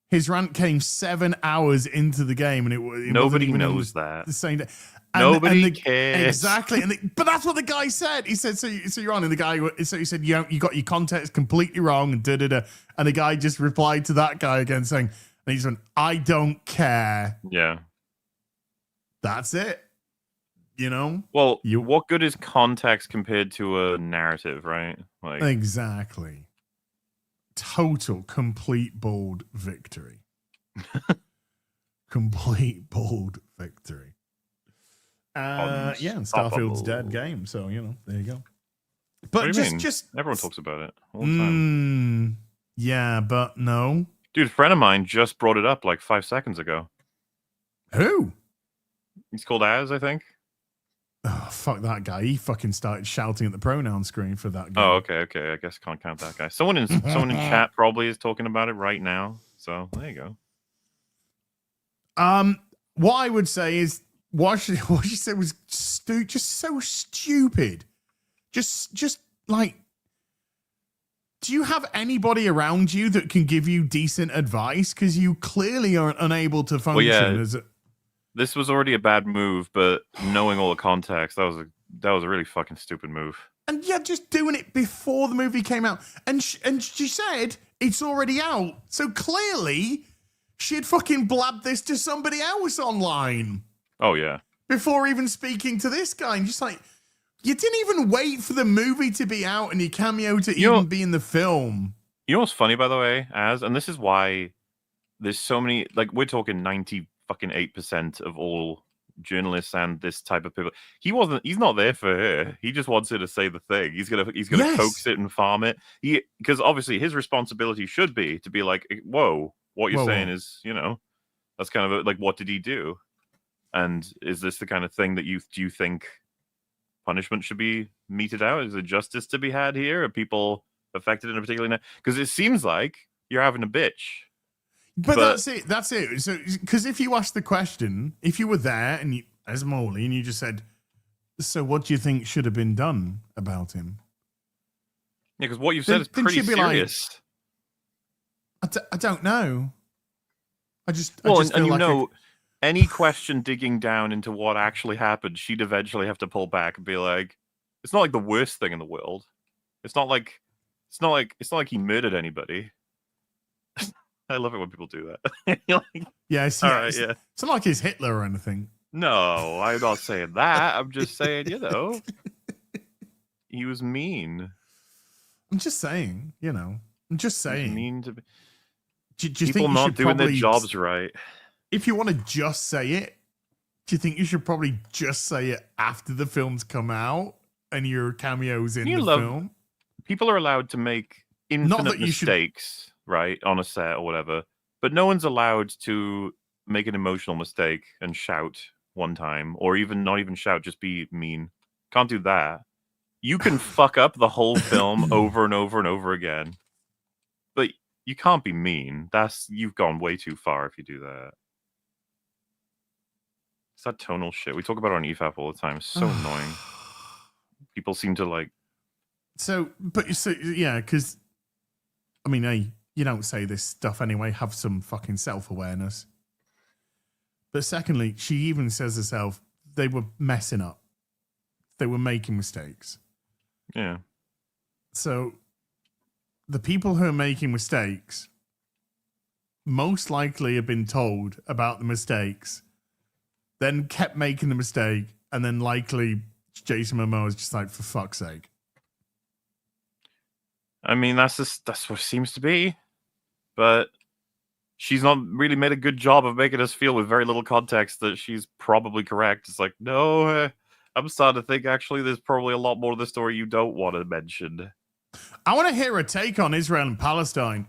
Speaker 3: his rant came 7 hours into the game, and it
Speaker 2: nobody knows that.
Speaker 3: The same day.
Speaker 2: Nobody cares.
Speaker 3: Exactly. But that's what the guy said. He said, so you're on, and the guy, so he said, you got your context completely wrong, and da-da-da. And the guy just replied to that guy again saying, and he's going, I don't care.
Speaker 2: Yeah.
Speaker 3: That's it. You know?
Speaker 2: Well, what good is context compared to a narrative, right? Like,
Speaker 3: exactly. Total, complete, bold victory. Complete, bold victory. Yeah, and Starfield's dead game, so, you know, there you go. But
Speaker 2: what do you mean?
Speaker 3: just
Speaker 2: everyone talks about it all the time.
Speaker 3: Yeah, but no.
Speaker 2: Dude, a friend of mine just brought it up like 5 seconds ago.
Speaker 3: Who?
Speaker 2: He's called Az, I think.
Speaker 3: Oh, fuck that guy. He fucking started shouting at the pronoun screen for that game.
Speaker 2: Oh, okay. I guess can't count that guy. Someone in chat probably is talking about it right now. So there you go.
Speaker 3: What I would say is what she said was just so stupid. Just like, do you have anybody around you that can give you decent advice? Because you clearly are unable to function as a...
Speaker 2: This was already a bad move, but knowing all the context, that was a really fucking stupid move.
Speaker 3: And yeah, just doing it before the movie came out. And she said it's already out. So clearly she had fucking blabbed this to somebody else online.
Speaker 2: Oh, yeah.
Speaker 3: Before even speaking to this guy. And just like, you didn't even wait for the movie to be out and your cameo to even be in the film.
Speaker 2: You know what's funny, by the way, and this is why there's so many, like, we're talking 98% of all journalists and this type of people. He's not there for her. He just wants her to say the thing. He's gonna coax it and farm it. Because obviously his responsibility should be to be like, whoa, what you're saying is, you know, that's kind of like, what did he do? And is this the kind of thing that do you think punishment should be meted out? Is there justice to be had here? Are people affected in a particular? Because it seems like you're having a bitch.
Speaker 3: But that's it. So, because if you asked the question, if you were there and you, as MauLer, and you just said, so what do you think should have been done about him?
Speaker 2: Yeah, because what you've said is pretty serious.
Speaker 3: Like, I don't know. I just
Speaker 2: and
Speaker 3: feel
Speaker 2: you
Speaker 3: like
Speaker 2: know, any question digging down into what actually happened, she'd eventually have to pull back and be like, it's not like the worst thing in the world. It's not like he murdered anybody. I love it when people do that. Like,
Speaker 3: it's not like he's Hitler or anything.
Speaker 2: No, I'm not saying that. I'm just saying, you know, he was mean.
Speaker 3: I'm just saying, you know. I'm just saying.
Speaker 2: Mean to be...
Speaker 3: do you
Speaker 2: people
Speaker 3: think
Speaker 2: not doing their jobs right.
Speaker 3: If you want to just say it, do you think you should probably just say it after the film's come out and your cameos in the film?
Speaker 2: People are allowed to make infinite mistakes. Right, on a set or whatever, but no one's allowed to make an emotional mistake and shout one time, or even not even shout, just be mean. Can't do that. You can fuck up the whole film over and over and over again, but you can't be mean. You've gone way too far if you do that. It's that tonal shit. We talk about it on EFAP all the time. It's so annoying. People seem to like.
Speaker 3: Yeah, because I mean, hey, you don't say this stuff anyway. Have some fucking self-awareness. But secondly, she even says herself, they were messing up. They were making mistakes.
Speaker 2: Yeah.
Speaker 3: So the people who are making mistakes most likely have been told about the mistakes, then kept making the mistake, and then likely Jason Momoa is just like, for fuck's sake.
Speaker 2: I mean, that's what it seems to be. But she's not really made a good job of making us feel with very little context that she's probably correct. It's like, no, I'm starting to think actually there's probably a lot more to the story you don't want to mention.
Speaker 3: I want to hear a take on Israel and Palestine.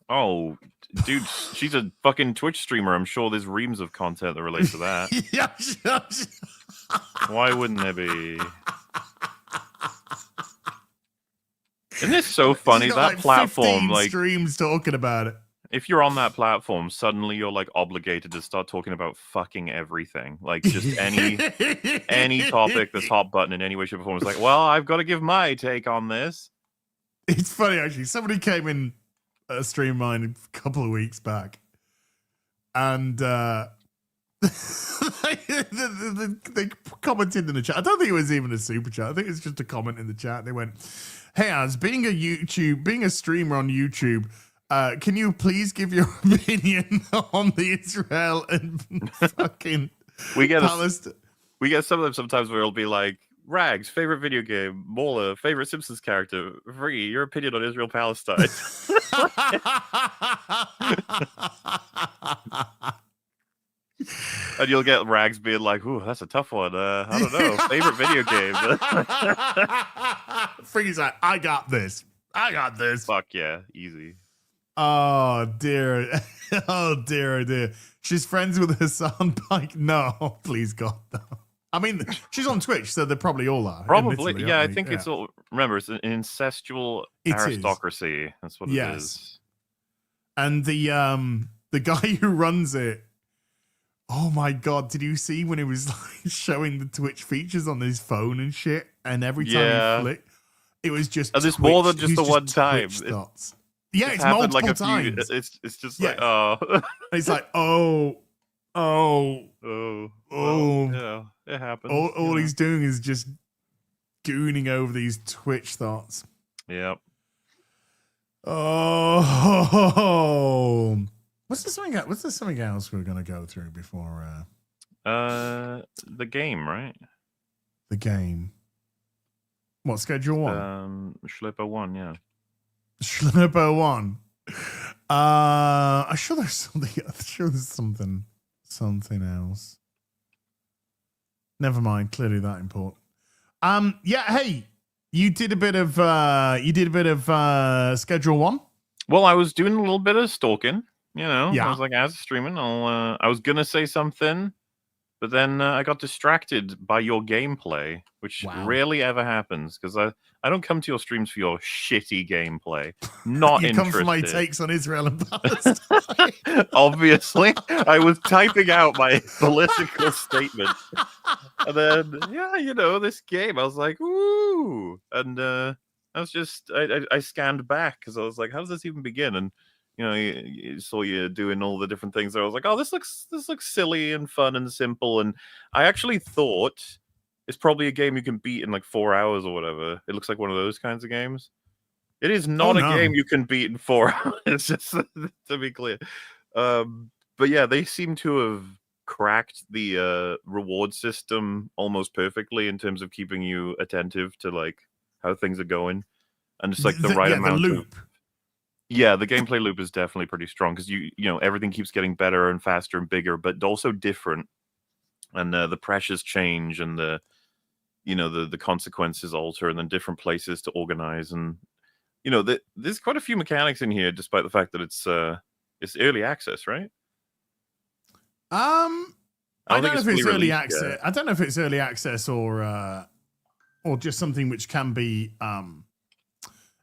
Speaker 2: Oh, dude, she's a fucking Twitch streamer. I'm sure there's reams of content that relates to that.
Speaker 3: Yeah.
Speaker 2: Why wouldn't there be? Isn't this so funny? That
Speaker 3: like
Speaker 2: platform,
Speaker 3: 15
Speaker 2: like
Speaker 3: streams talking about it.
Speaker 2: If you're on that platform, suddenly you're like obligated to start talking about fucking everything, like just any topic that's hot button in any way, shape, or form. It's like, well, I've got to give my take on this.
Speaker 3: It's funny actually. Somebody came in a stream of mine a couple of weeks back, and they commented in the chat. I don't think it was even a super chat. I think it's just a comment in the chat. They went, "Hey, as being a streamer on YouTube, can you please give your opinion on the Israel and fucking Palestine?"
Speaker 2: We get some of them sometimes where it'll be like, Rags, favorite video game, MauLer, favorite Simpsons character, Free, your opinion on Israel Palestine. And you'll get Rags being like, ooh, that's a tough one. I don't know. Favorite video game.
Speaker 3: Freaky's like, I got this.
Speaker 2: Fuck yeah, easy.
Speaker 3: Oh dear. Oh dear. She's friends with Hassan Pike. No, please God, no. I mean, she's on Twitch, so they probably all are.
Speaker 2: Probably, yeah. I think it's all. Remember, it's an incestual aristocracy. That's what it is.
Speaker 3: And the guy who runs it. Oh my God! Did you see when he was like showing the Twitch features on his phone and shit? And every time he flicked, it was just.
Speaker 2: And it's more than just the one time.
Speaker 3: It's multiple
Speaker 2: like
Speaker 3: times.
Speaker 2: It's just like
Speaker 3: It's like
Speaker 2: yeah, it happens.
Speaker 3: All he's doing is just gooning over these Twitch thoughts.
Speaker 2: Yep.
Speaker 3: Oh, what's there something else we're gonna go through before?
Speaker 2: The game, right?
Speaker 3: The game. What, Schedule 1?
Speaker 2: Schlurpo 1, yeah.
Speaker 3: Schlurpo 1. I'm sure there's something else. Never mind. Clearly that important. Yeah. Hey, you did a bit of Schedule 1.
Speaker 2: Well, I was doing a little bit of stalking. You know,
Speaker 3: Yeah.
Speaker 2: I was like, as streaming, I was gonna say something, but then I got distracted by your gameplay, which rarely ever happens because I don't come to your streams for your shitty gameplay. Not
Speaker 3: you
Speaker 2: interested.
Speaker 3: come for my takes on Israel and Palestine.
Speaker 2: Obviously, I was typing out my political statement, and then this game. I was like, ooh, and I was just I scanned back because I was like, how does this even begin? And you saw you doing all the different things. I was like, oh, this looks silly and fun and simple. And I actually thought it's probably a game you can beat in like 4 hours or whatever. It looks like one of those kinds of games. It is not a game you can beat in 4 hours, just to be clear. But yeah, they seem to have cracked the reward system almost perfectly in terms of keeping you attentive to like how things are going and just like the right amount
Speaker 3: the loop.
Speaker 2: Yeah, the gameplay loop is definitely pretty strong because you know everything keeps getting better and faster and bigger, but also different, and the pressures change and the consequences alter, and then different places to organize, and there's quite a few mechanics in here, despite the fact that it's It's early access, right?
Speaker 3: I don't know if it's
Speaker 2: fully
Speaker 3: early
Speaker 2: released
Speaker 3: access.
Speaker 2: yet.
Speaker 3: I don't know if it's early access or just something which can be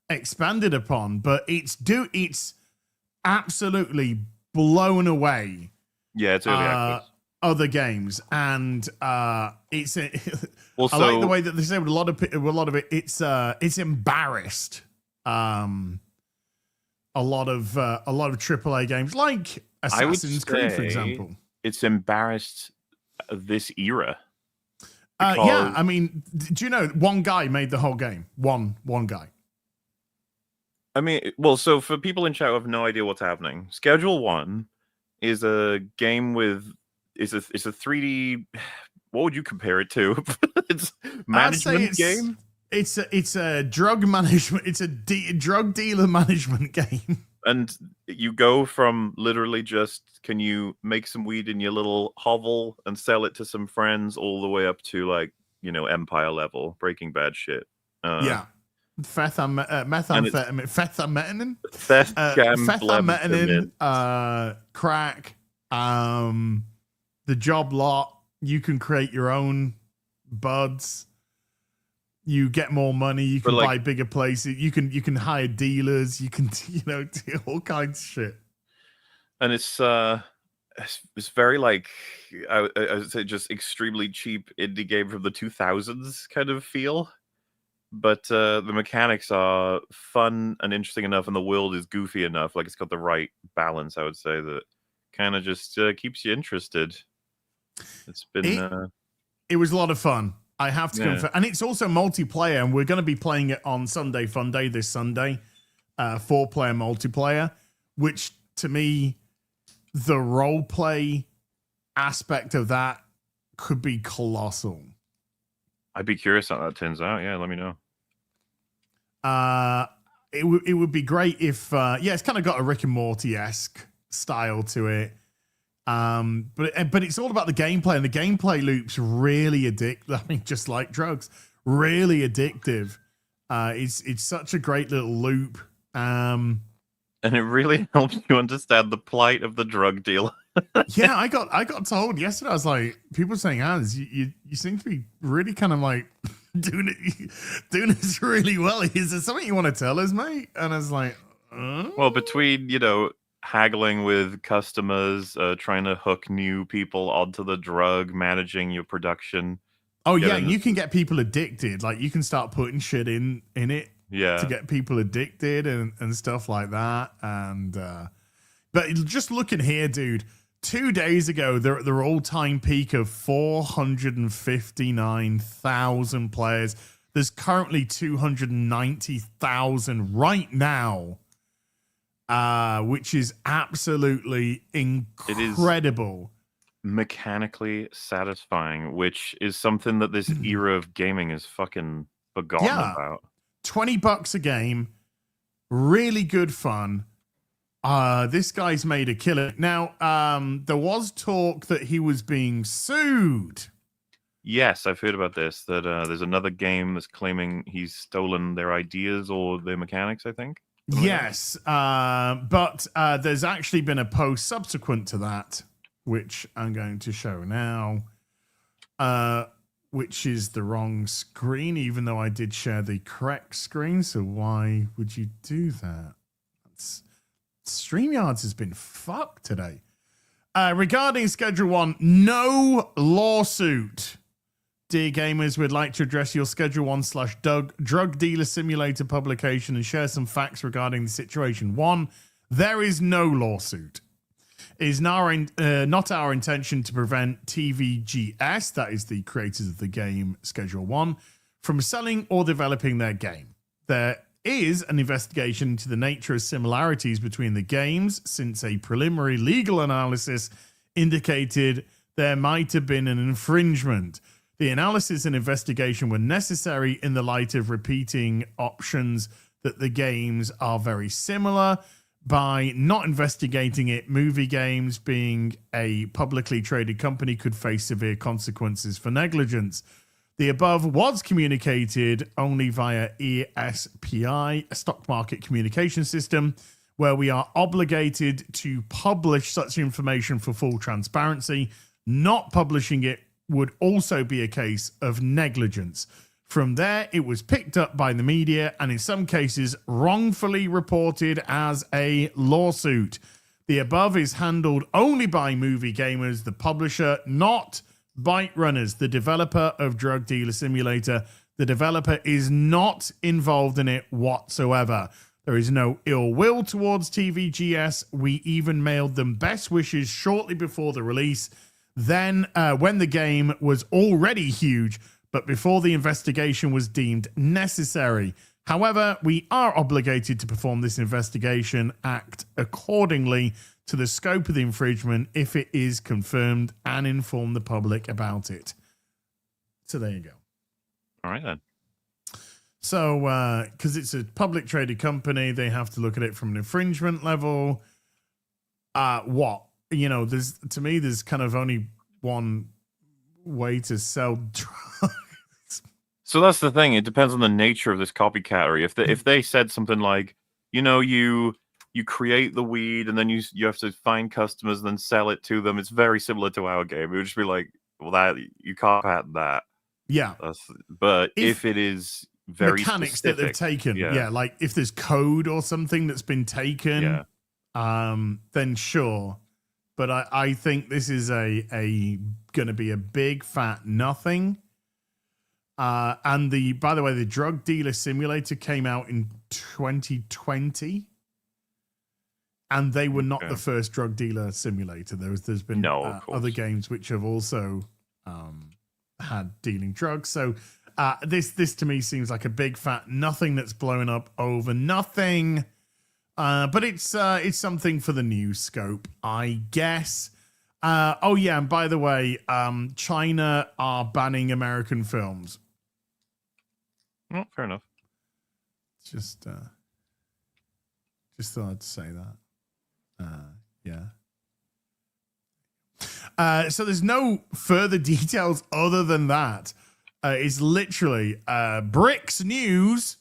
Speaker 3: expanded upon. But it's absolutely blown away.
Speaker 2: Yeah, it's early access.
Speaker 3: Other games, and it's
Speaker 2: Also,
Speaker 3: I like the way that they say with a lot of it. It's embarrassed. A lot of AAA games like Assassin's Creed, for example.
Speaker 2: It's embarrassed this era.
Speaker 3: Yeah, I mean, do you know one guy made the whole game? One guy.
Speaker 2: I mean, well, so for people in chat who have no idea what's happening, Schedule 1 is a game with it's a 3D. What would you compare it to? It's management game.
Speaker 3: It's a drug management. It's a drug dealer management game.
Speaker 2: And you go from literally just, can you make some weed in your little hovel and sell it to some friends, all the way up to like, Empire level, Breaking Bad shit.
Speaker 3: Yeah. Methamphetamine, crack, the job lot. You can create your own buds. You get more money. You can buy bigger places. You can hire dealers. You can do all kinds of shit.
Speaker 2: And it's very like I would say just extremely cheap indie game from the 2000s kind of feel. But the mechanics are fun and interesting enough, and the world is goofy enough. Like, it's got the right balance, I would say, that kind of just keeps you interested. It's been...
Speaker 3: It was a lot of fun. I have to confess. And it's also multiplayer, and we're going to be playing it on Sunday Funday this Sunday. 4-player multiplayer, which, to me, the role play aspect of that could be colossal.
Speaker 2: I'd be curious how that turns out. Yeah, let me know.
Speaker 3: It would be great if it's kind of got a Rick and Morty-esque style to it. But it's all about the gameplay, and the gameplay loop's really addictive. I mean, just like drugs, really addictive. It's such a great little loop. And
Speaker 2: it really helps you understand the plight of the drug dealer.
Speaker 3: Yeah, I got told yesterday. I was like, people saying, you seem to be really kind of like doing this really well. Is there something you want to tell us, mate? And I was like,
Speaker 2: well, between haggling with customers, trying to hook new people onto the drug, managing your production.
Speaker 3: Oh yeah, you can get people addicted. Like, you can start putting shit in it.
Speaker 2: Yeah.
Speaker 3: To get people addicted and stuff like that. And but just looking here, dude, 2 days ago, they're at their all-time peak of 459,000 players. There's currently 290,000 right now, which is absolutely incredible.
Speaker 2: It is mechanically satisfying, which is something that this era of gaming is fucking forgotten about.
Speaker 3: $20 a game, really good fun. This guy's made a killer. Now, there was talk that he was being sued.
Speaker 2: Yes, I've heard about this. That there's another game that's claiming he's stolen their ideas or their mechanics, I think.
Speaker 3: Yes, but there's actually been a post subsequent to that, which I'm going to show now. Which is the wrong screen, even though I did share the correct screen. So why would you do that? StreamYards has been fucked today. Regarding Schedule 1, no lawsuit. Dear gamers, we'd like to address your Schedule 1/drug dealer simulator publication and share some facts regarding the situation. 1, there is no lawsuit. It is not our intention to prevent TVGS, that is the creators of the game Schedule 1, from selling or developing their game. There is an investigation into the nature of similarities between the games, since a preliminary legal analysis indicated there might have been an infringement. The analysis and investigation were necessary in the light of repeating options that the games are very similar. By not investigating it, Movie Games, being a publicly traded company, could face severe consequences for negligence. The above was communicated only via ESPI, a stock market communication system, where we are obligated to publish such information for full transparency. Not publishing it would also be a case of negligence. From there, it was picked up by the media and in some cases wrongfully reported as a lawsuit. The above is handled only by Movie Gamers, the publisher, not Bite Runners, the developer of Drug Dealer Simulator. The developer is not involved in it whatsoever. There is no ill will towards TVGS. We even mailed them best wishes shortly before the release. Then, when the game was already huge, but before the investigation was deemed necessary. However, we are obligated to perform this investigation, act accordingly to the scope of the infringement if it is confirmed, and inform the public about it. So there you go.
Speaker 2: All right, then.
Speaker 3: So, because it's a public traded company, they have to look at it from an infringement level. There's kind of only one way to sell drugs.
Speaker 2: So that's the thing. It depends on the nature of this copycattery. If they said something like, you create the weed and then you have to find customers and then sell it to them, it's very similar to our game. It would just be like, well, that you can't patent that.
Speaker 3: Yeah.
Speaker 2: But if it is very
Speaker 3: mechanics
Speaker 2: specific,
Speaker 3: that they've taken, like if there's code or something that's been taken, then sure. But I think this is a gonna be a big fat nothing. And by the way, the Drug Dealer Simulator came out in 2020, and they were not the first drug dealer simulator. There's been other games which have also had dealing drugs. So this to me seems like a big fat nothing that's blowing up over nothing. But it's something for the news scope, I guess. And by the way, China are banning American films.
Speaker 2: Oh, fair enough.
Speaker 3: Just thought I'd say that. So there's no further details other than that. It's literally Bricks News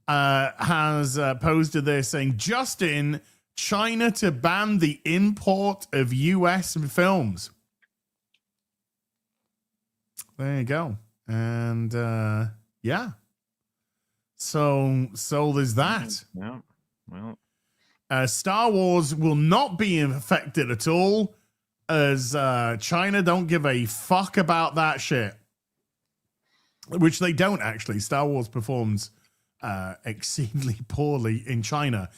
Speaker 3: has posted this saying, Justin, China to ban the import of US films. There you go. And So there's that.
Speaker 2: Yeah. Well,
Speaker 3: Star Wars will not be affected at all, as China don't give a fuck about that shit. Which they don't actually. Star Wars performs exceedingly poorly in China.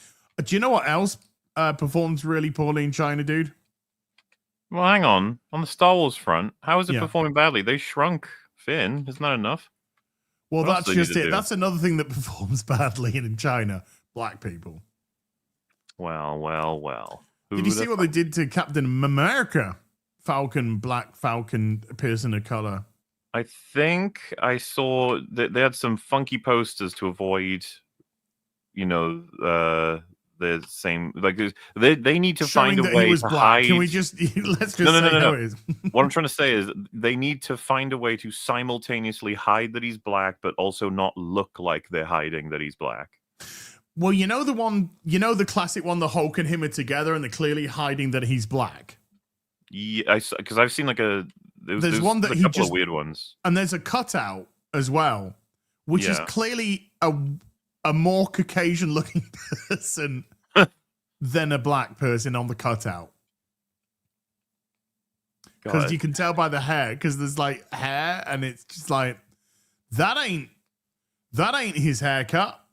Speaker 3: Do you know what else performs really poorly in China, dude?
Speaker 2: well, hang on. On the Star Wars front, how is it performing badly? They shrunk Finn. Isn't that enough?
Speaker 3: Well,
Speaker 2: What else
Speaker 3: that's
Speaker 2: do they
Speaker 3: just
Speaker 2: need to
Speaker 3: it.
Speaker 2: do?
Speaker 3: That's another thing that performs badly in China. Black people.
Speaker 2: Well.
Speaker 3: Did you see what they did to Captain America? Black Falcon, person of color.
Speaker 2: I think I saw that they had some funky posters to avoid, the same. Like they need to
Speaker 3: Showing
Speaker 2: find a
Speaker 3: that
Speaker 2: way
Speaker 3: he was
Speaker 2: to
Speaker 3: black.
Speaker 2: hide.
Speaker 3: Can we just let's just
Speaker 2: No.
Speaker 3: say how it is?
Speaker 2: What I'm trying to say is they need to find a way to simultaneously hide that he's black, but also not look like they're hiding that he's black.
Speaker 3: Well, the classic one, the Hulk and him are together and they're clearly hiding that he's black.
Speaker 2: Yeah, because I've seen like there's
Speaker 3: one that
Speaker 2: a
Speaker 3: he
Speaker 2: couple
Speaker 3: just
Speaker 2: of weird ones,
Speaker 3: and there's a cutout as well, which is clearly a more Caucasian looking person than a black person on the cutout. Because you can tell by the hair, because there's like hair, and it's just like that ain't his haircut.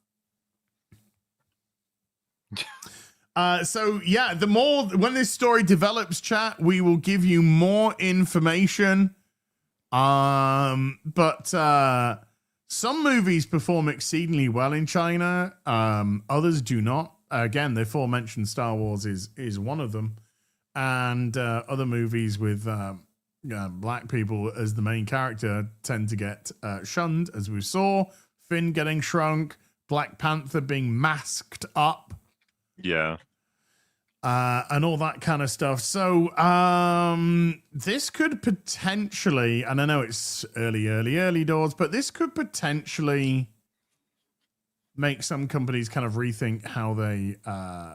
Speaker 3: The more when this story develops, chat, we will give you more information. But some movies perform exceedingly well in China. Others do not. Again, the aforementioned Star Wars is one of them, and other movies with black people as the main character tend to get shunned, as we saw. Finn getting shrunk, Black Panther being masked up.
Speaker 2: Yeah.
Speaker 3: And all that kind of stuff. So this could potentially, and I know it's early doors, but this could potentially make some companies kind of rethink how they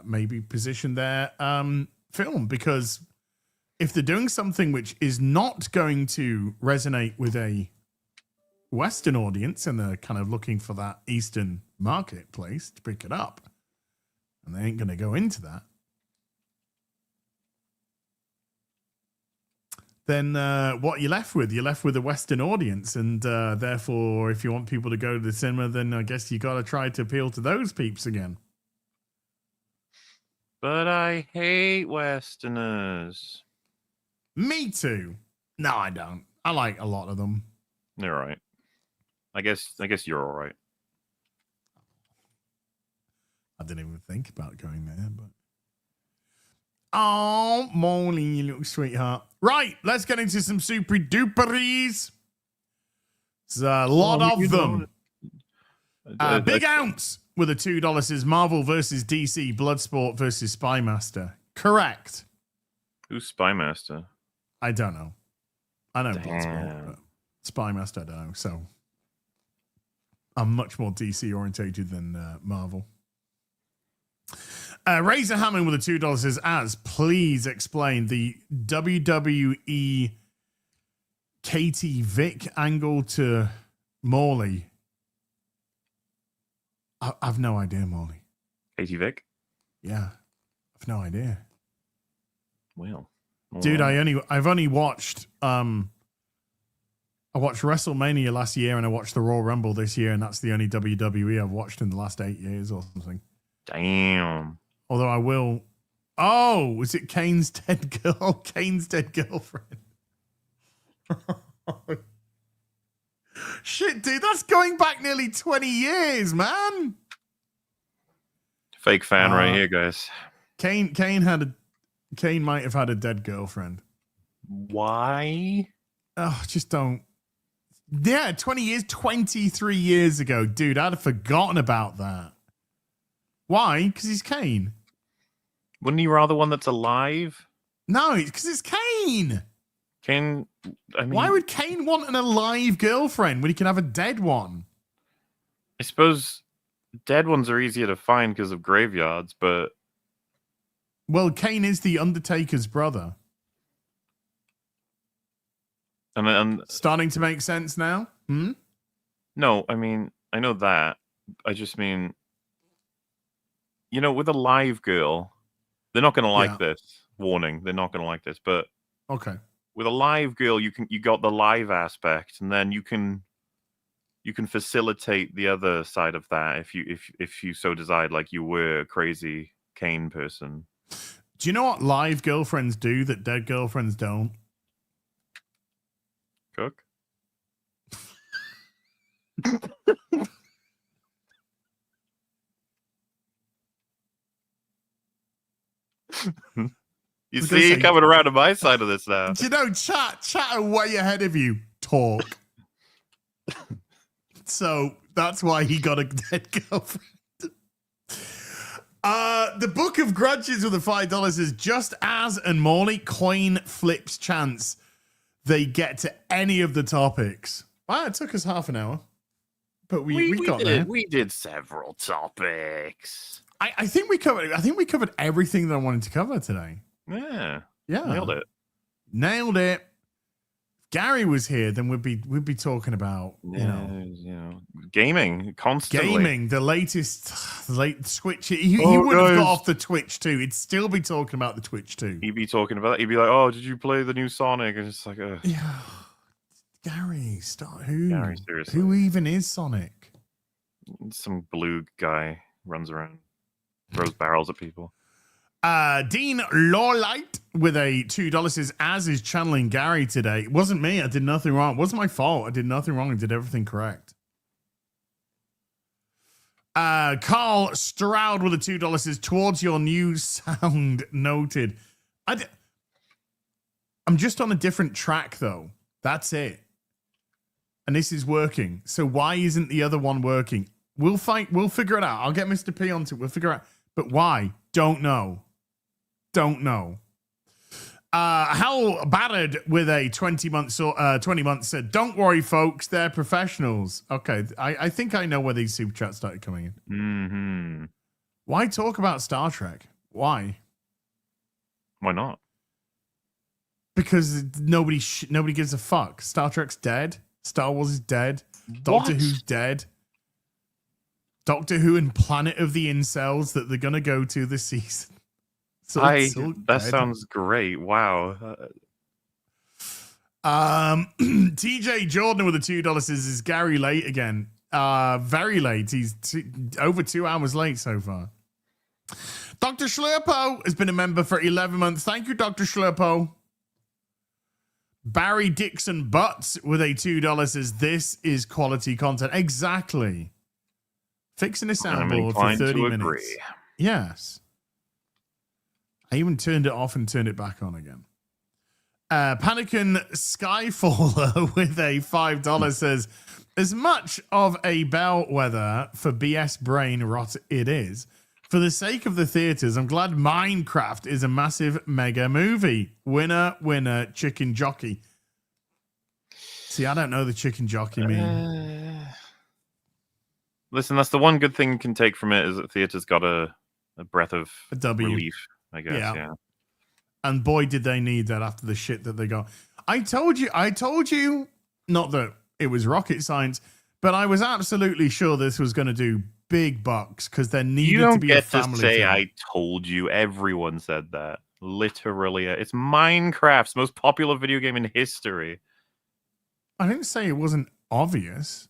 Speaker 3: maybe position their film, because if they're doing something which is not going to resonate with a Western audience and they're kind of looking for that Eastern marketplace to pick it up, and they ain't going to go into that, then what are you left with? You're left with a Western audience, and therefore, if you want people to go to the cinema, then I guess you got to try to appeal to those peeps again.
Speaker 2: But I hate Westerners.
Speaker 3: Me too. No, I don't. I like a lot of them.
Speaker 2: You're right. I guess you're all right.
Speaker 3: I didn't even think about going there, but oh, Molly, you little sweetheart. Right, let's get into some super duperies. There's a lot of them. Big Ounce with a $2 says Marvel versus DC, Bloodsport versus Spymaster. Correct.
Speaker 2: Who's Spymaster?
Speaker 3: I don't know. I know
Speaker 2: Damn.
Speaker 3: Bloodsport, but Spymaster I don't know. So I'm much more DC orientated than Marvel. Razor Hammond with a $2 says, please explain the WWE Katie Vick angle to Morley. I've no idea, Morley.
Speaker 2: Katie Vick?
Speaker 3: Yeah, I've no idea.
Speaker 2: Well,
Speaker 3: dude, I've only watched I watched WrestleMania last year and I watched the Royal Rumble this year, and that's the only WWE I've watched in the last 8 years or something.
Speaker 2: Damn.
Speaker 3: Although I will. Oh, was it Kane's dead girl? Kane's dead girlfriend. Shit, dude, that's going back nearly 20 years, man.
Speaker 2: Fake fan right here, guys.
Speaker 3: Kane might have had a dead girlfriend.
Speaker 2: Why?
Speaker 3: Oh, just don't. Yeah, 20 years, 23 years ago. Dude, I'd have forgotten about that. Why? Because he's Kane.
Speaker 2: Wouldn't you rather one that's alive?
Speaker 3: No, because it's Kane.
Speaker 2: Kane, I mean,
Speaker 3: why would Kane want an alive girlfriend when he can have a dead one?
Speaker 2: I suppose dead ones are easier to find because of graveyards, but...
Speaker 3: Well, Kane is the Undertaker's brother.
Speaker 2: And
Speaker 3: starting to make sense now? Hmm?
Speaker 2: No, I mean, I know that. I just mean, you know, with a live girl, they're not going to like this. Warning, they're not going to like this. But
Speaker 3: okay,
Speaker 2: with a live girl, you got the live aspect, and then you can facilitate the other side of that if you so desired, like you were a crazy Kane person.
Speaker 3: Do you know what live girlfriends do that dead girlfriends don't?
Speaker 2: Cook. You see, you're coming around to my side of this now.
Speaker 3: Do you know, chat are way ahead of you. Talk. So that's why he got a dead girlfriend. The Book of Grudges with the $5 is just as and Morley coin flips chance they get to any of the topics. Wow, it took us half an hour, but we got there.
Speaker 2: We did several topics.
Speaker 3: I think we covered everything that I wanted to cover today.
Speaker 2: Yeah,
Speaker 3: nailed it. If Gary was here, then we'd be talking about
Speaker 2: gaming constantly.
Speaker 3: Gaming, the late Switch. He would have got off the Twitch too. He'd still be talking about the Twitch too.
Speaker 2: He'd be talking about that. He'd be like, "Oh, did you play the new Sonic?" And it's like,
Speaker 3: yeah, Gary, stop. Who?
Speaker 2: Gary, seriously.
Speaker 3: Who even is Sonic?
Speaker 2: Some blue guy runs around, throws barrels at people.
Speaker 3: Dean Lawlight with a $2 says, as is channeling Gary today. It wasn't me. I did nothing wrong. It wasn't my fault. I did nothing wrong. I did everything correct. Carl Stroud with a $2 says, towards your new sound noted. I'm just on a different track though. That's it. And this is working. So why isn't the other one working? We'll figure it out. I'll get Mr. P onto it. We'll figure out. But why? Don't know. Hal Battered with a 20 months said, "Don't worry, folks, they're professionals." Okay, I think I know where these super chats started coming in.
Speaker 2: Mm-hmm.
Speaker 3: Why talk about Star Trek? Why?
Speaker 2: Why not?
Speaker 3: Because nobody gives a fuck. Star Trek's dead. Star Wars is dead. Doctor Who's dead. Doctor Who and Planet of the Incels that they're gonna go to this season. So
Speaker 2: That
Speaker 3: dead.
Speaker 2: sounds great. Wow.
Speaker 3: TJ Jordan with the $2 says, "Is Gary late again?" Very late. He's over 2 hours late so far. Dr. Schlurpo has been a member for 11 months. Thank you, Dr. Schlurpo. Barry Dixon Butts with a $2 says, "This is quality content." Exactly. Fixing a soundboard for 30 minutes.
Speaker 2: Agree.
Speaker 3: Yes. I even turned it off and turned it back on again. Panican Skyfaller with a $5 says, "As much of a bellwether for BS brain rot it is, for the sake of the theaters, I'm glad Minecraft is a massive mega movie. Winner, winner, chicken jockey." See, I don't know the chicken jockey meme.
Speaker 2: Listen, that's the one good thing you can take from it is that theaters got a breath of
Speaker 3: A W.
Speaker 2: relief, I guess. Yeah.
Speaker 3: And boy, did they need that after the shit that they got. I told you, not that it was rocket science, but I was absolutely sure this was going to do big bucks because there needed
Speaker 2: You don't
Speaker 3: to be
Speaker 2: get
Speaker 3: a family
Speaker 2: to say
Speaker 3: film.
Speaker 2: I told you. Everyone said that. Literally. It's Minecraft's most popular video game in history.
Speaker 3: I didn't say it wasn't obvious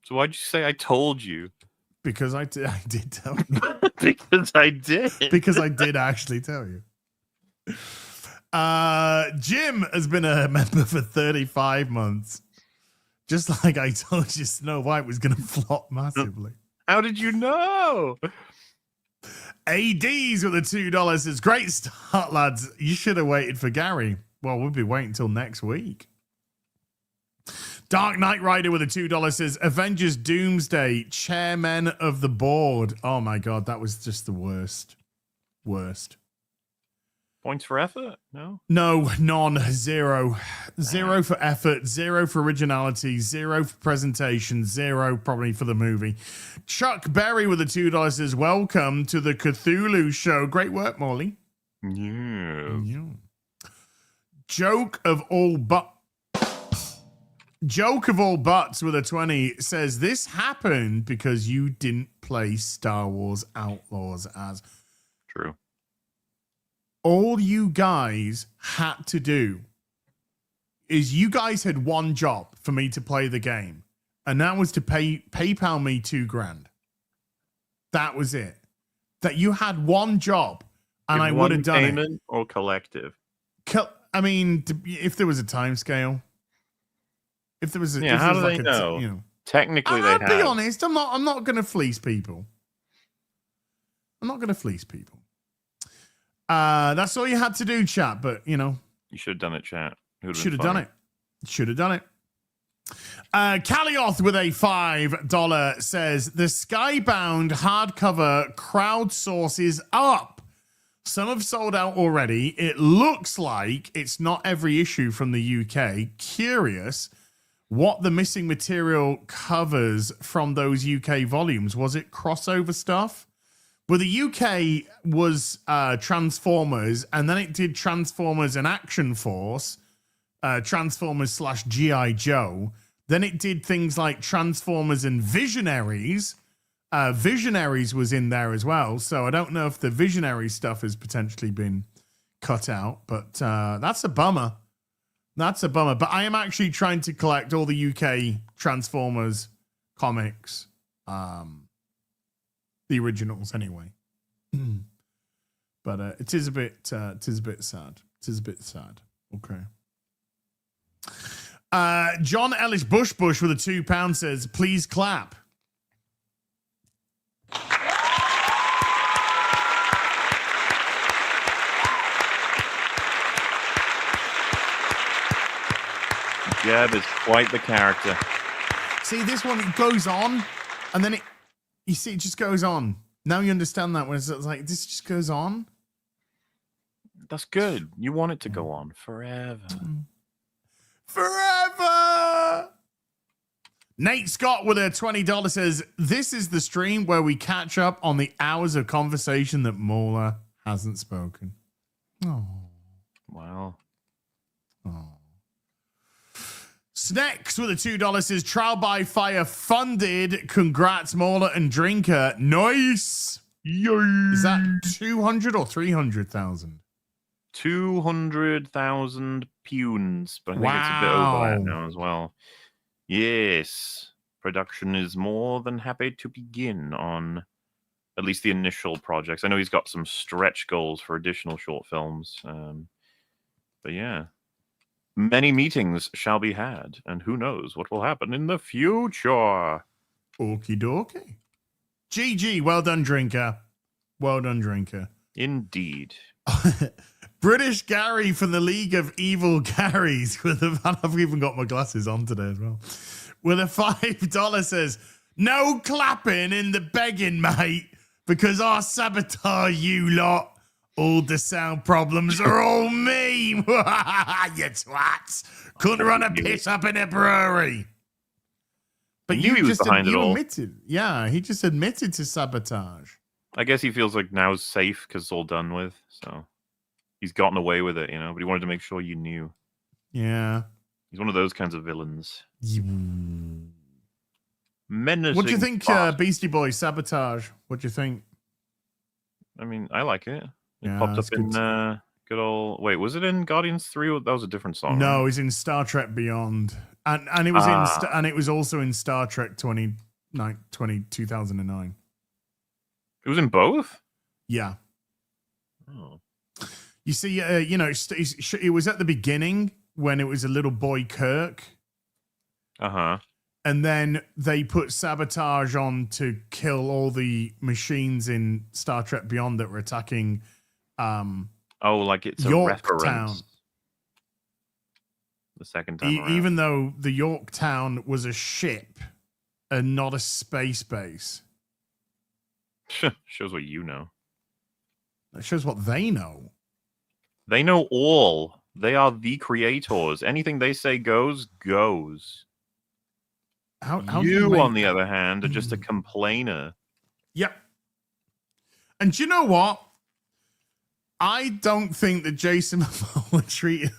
Speaker 2: So why'd you say I told you?
Speaker 3: because I did tell you.
Speaker 2: Because I did.
Speaker 3: Because I did actually tell you. Jim has been a member for 35 months. Just like I told you Snow White was going to flop massively.
Speaker 2: How did you know?
Speaker 3: ADs with the $2 says, "Great start, lads. You should have waited for Gary." Well, we'll be waiting until next week. Dark Knight Rider with a $2 says, "Avengers Doomsday, chairman of the board." Oh my God, that was just the worst. Worst.
Speaker 2: Points for effort? No?
Speaker 3: No, none, zero. Zero for effort, zero for originality, zero for presentation, zero probably for the movie. Chuck Berry with a $2 says, "Welcome to the Cthulhu Show." Great work, Morley.
Speaker 2: Yeah.
Speaker 3: Yeah. Joke of all butts with a 20 says, "This happened because you didn't play Star Wars Outlaws as."
Speaker 2: True.
Speaker 3: All you guys had to do is you guys had one job for me to play the game, and that was to PayPal me $2,000. That was it. That you had one job, and I would have done it.
Speaker 2: Or collective?
Speaker 3: I mean, if there was a time scale, if there was,
Speaker 2: Yeah, how do they know?
Speaker 3: You know,
Speaker 2: Technically,
Speaker 3: I'll
Speaker 2: they
Speaker 3: be
Speaker 2: have.
Speaker 3: honest. I'm not going to fleece people. I'm not going to fleece people. That's all you had to do, chat. But you know,
Speaker 2: You should have done it, chat.
Speaker 3: should have done it. Should have done it. Calioth with a $5 says, "The Skybound hardcover crowdsource is up. Some have sold out already. It looks like it's not every issue from the UK. Curious what the missing material covers from those UK volumes. Was it crossover stuff?" Well, the UK was Transformers, and then it did Transformers and Action Force, Transformers / G.I. Joe. Then it did things like Transformers and Visionaries. Visionaries was in there as well. So I don't know if the Visionary stuff has potentially been cut out, but that's a bummer. That's a bummer. But I am actually trying to collect all the UK Transformers comics. The originals anyway. But it is a bit sad. It is a bit sad. Okay. John Ellis Bush with a £2 says, "Please clap."
Speaker 2: Jeb is quite the character.
Speaker 3: See, this one, it goes on, and then you see, it just goes on. Now you understand that when it's like, this just goes on.
Speaker 2: that's good. You want it to go on forever.
Speaker 3: Forever. Nate Scott with a $20 says, this is the stream where we catch up on the hours of conversation that MauLer hasn't spoken. Oh.
Speaker 2: Wow.
Speaker 3: Oh. Snacks with a $2 says, trial by fire funded. Congrats, MauLer and Drinker. Nice. Yay. Is that 200 or 300,000?
Speaker 2: 200,000 punes, but I think it's a bit over that now as well. Yes, production is more than happy to begin on at least the initial projects. I know he's got some stretch goals for additional short films, but yeah, many meetings shall be had, and who knows what will happen in the future.
Speaker 3: Okie dokie. GG, well done, Drinker. Well done, Drinker.
Speaker 2: Indeed.
Speaker 3: British Gary from the League of Evil Garys. I've even got my glasses on today as well. With a $5 says, no clapping in the begging, mate, because I sabotage you lot. All the sound problems are all me. You twats. Couldn't run a piss up in a brewery. But
Speaker 2: you was behind it all.
Speaker 3: Admitted. Yeah, he just admitted to sabotage.
Speaker 2: I guess he feels like now it's safe because it's all done with, so he's gotten away with it, you know, but he wanted to make sure you knew.
Speaker 3: Yeah.
Speaker 2: He's one of those kinds of villains. Menacing.
Speaker 3: What do you think, Beastie Boys, Sabotage? What do you think?
Speaker 2: I mean, I like it. It
Speaker 3: Yeah,
Speaker 2: popped
Speaker 3: that's
Speaker 2: up in good old... Wait, was it in Guardians 3? That was a different song.
Speaker 3: No,
Speaker 2: right?
Speaker 3: it's in Star Trek Beyond. And it was and it was also in Star Trek 2009.
Speaker 2: It was in both?
Speaker 3: Yeah.
Speaker 2: Oh.
Speaker 3: You see, you know, it was at the beginning when it was a little boy Kirk.
Speaker 2: Uh-huh.
Speaker 3: And then they put Sabotage on to kill all the machines in Star Trek Beyond that were attacking
Speaker 2: like it's a
Speaker 3: Yorktown.
Speaker 2: reference. The second time around.
Speaker 3: Even though the Yorktown was a ship and not a space base.
Speaker 2: Shows what you know.
Speaker 3: That shows what they know.
Speaker 2: They know all. They are the creators. Anything they say goes.
Speaker 3: How
Speaker 2: you, on the other hand, are just a complainer.
Speaker 3: Yep. And do you know what? I don't think that Jason Momoa treated...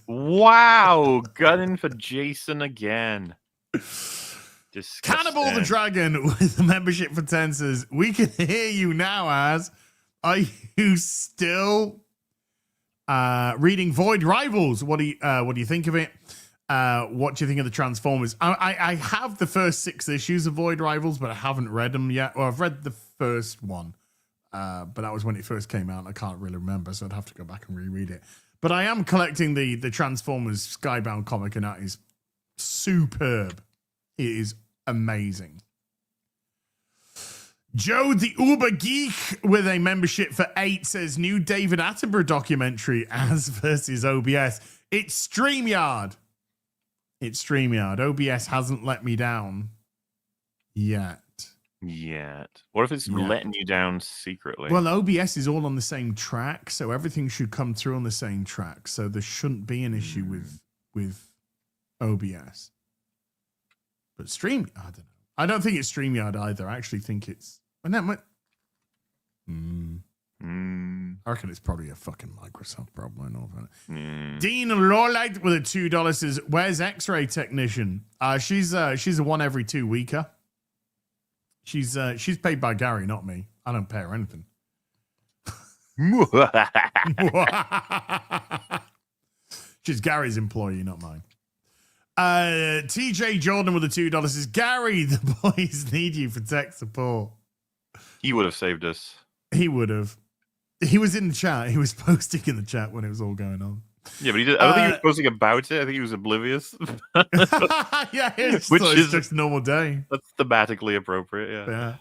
Speaker 2: Wow, gunning for Jason again. Disgusting.
Speaker 3: Cannibal the Dragon with a membership for 10 says, we can hear you now, are you still reading Void Rivals? What do you think of it? What do you think of the Transformers? I have the first 6 issues of Void Rivals, but I haven't read them yet. Well, I've read the first one, but that was when it first came out. I can't really remember, so I'd have to go back and reread it. But I am collecting the Transformers Skybound comic, and that is superb. It is amazing. Joe the Uber Geek with a membership for 8 says, new David Attenborough documentary, As versus OBS. It's StreamYard. OBS hasn't let me down yet.
Speaker 2: What if it's letting you down secretly?
Speaker 3: Well, OBS is all on the same track, so everything should come through on the same track. So there shouldn't be an issue with OBS. But I don't know. I don't think it's StreamYard either. I actually think it's... I reckon it's probably a fucking Microsoft problem and all that. Dean Lorlight with a $2 says, where's X-Ray Technician? She's a one every 2 weeker. She's paid by Gary, not me. I don't pay her anything. She's Gary's employee, not mine. TJ Jordan with the $2 says, Gary, the boys need you for tech support.
Speaker 2: He would have saved us.
Speaker 3: He would have. He was in the chat. He was posting in the chat when it was all going on.
Speaker 2: Yeah, but he did. I don't think he was posting about it. I think he was oblivious.
Speaker 3: Yeah, it's just a normal day.
Speaker 2: That's thematically appropriate. Yeah.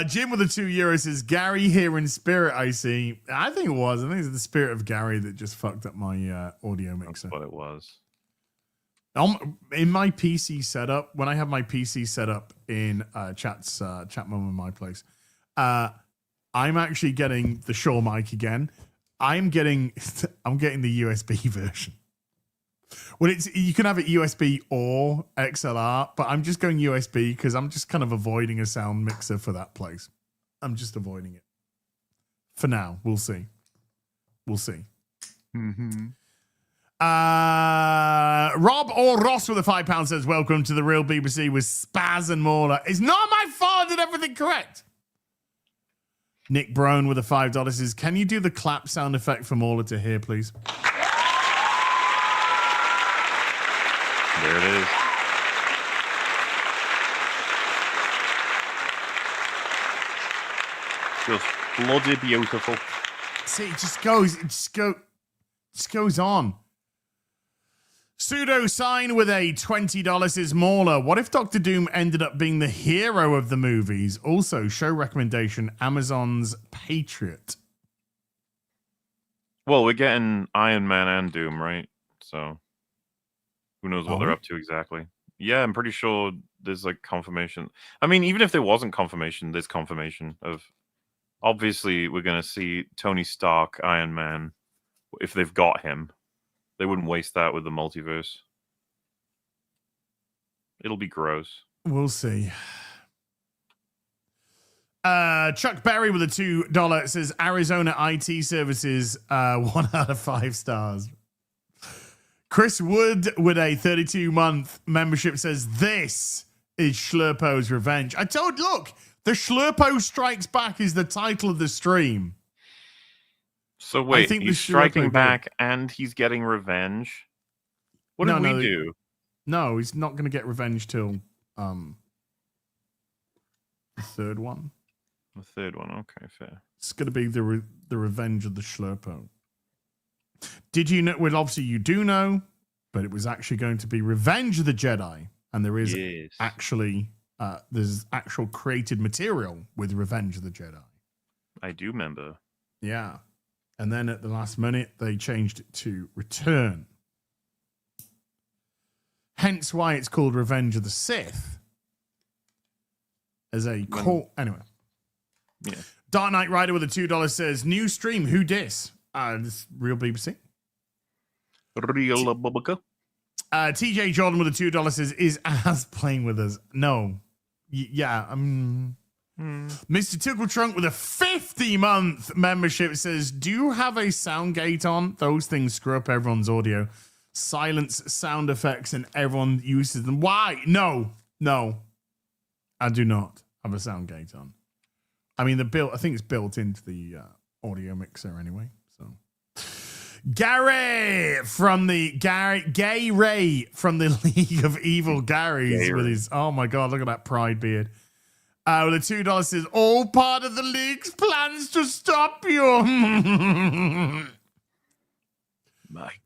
Speaker 3: Jim with the €2 says, Gary here in spirit, I see. I think it was. I think it's the spirit of Gary that just fucked up my audio mixer.
Speaker 2: That's what it was.
Speaker 3: In my PC setup, when I have my PC set up in chat moment in my place, I'm actually getting the Shure mic again. I'm getting the USB version. Well, you can have it USB or XLR, but I'm just going USB because I'm just kind of avoiding a sound mixer for that place. I'm just avoiding it for now. We'll see.
Speaker 2: Mm-hmm.
Speaker 3: Rob or Ross with a £5 says, "Welcome to the Real BBC with Spaz and MauLer. It's not my fault. I did everything correct." Nick Brown with a $5 says, "Can you do the clap sound effect for MauLer to hear, please?"
Speaker 2: There it is. Just bloody beautiful.
Speaker 3: See, it just goes on. Pseudo sign with a $20 is MauLer. What if Dr. Doom ended up being the hero of the movies? Also, show recommendation, Amazon's Patriot.
Speaker 2: Well, we're getting Iron Man and Doom, right? So who knows what they're up to exactly. Yeah, I'm pretty sure there's like confirmation. I mean, even if there wasn't confirmation, there's confirmation of obviously we're going to see Tony Stark, Iron Man, if they've got him. They wouldn't waste that with the multiverse. It'll be gross.
Speaker 3: We'll see. Chuck Berry with a $2 says Arizona IT services, 1 out of 5 stars. Chris Wood with a 32-month membership says this is Schlurpo's revenge. Look, the Schlurpo Strikes Back is the title of the stream.
Speaker 2: So wait, he's striking back and he's getting revenge? What did we do?
Speaker 3: No, he's not going to get revenge till the third one.
Speaker 2: The third one, okay, fair.
Speaker 3: It's going to be the revenge of the Schlurpo. Did you know? Well, obviously you do know, but it was actually going to be Revenge of the Jedi, and there is actually there's actual created material with Revenge of the Jedi.
Speaker 2: I do remember.
Speaker 3: Yeah, and then at the last minute they changed it to Return. Hence why it's called Revenge of the Sith. As a call, anyway.
Speaker 2: Yeah.
Speaker 3: Dark Knight Rider with a $2 says, "New stream, who dis?" This Real BBC.
Speaker 2: Real Bubba.
Speaker 3: TJ Jordan with a $2 says, "Is Az playing with us?" No. Yeah. Mr. Tickle Trunk with a 50-month membership says, "Do you have a sound gate on? Those things screw up everyone's audio. Silence sound effects and everyone uses them. Why? No. I do not have a sound gate on. I mean, I think it's built into the audio mixer anyway. So, Gay Ray from the League of Evil Garys with his, oh my God, look at that pride beard. With a $2 says, "All part of the League's plans to stop you."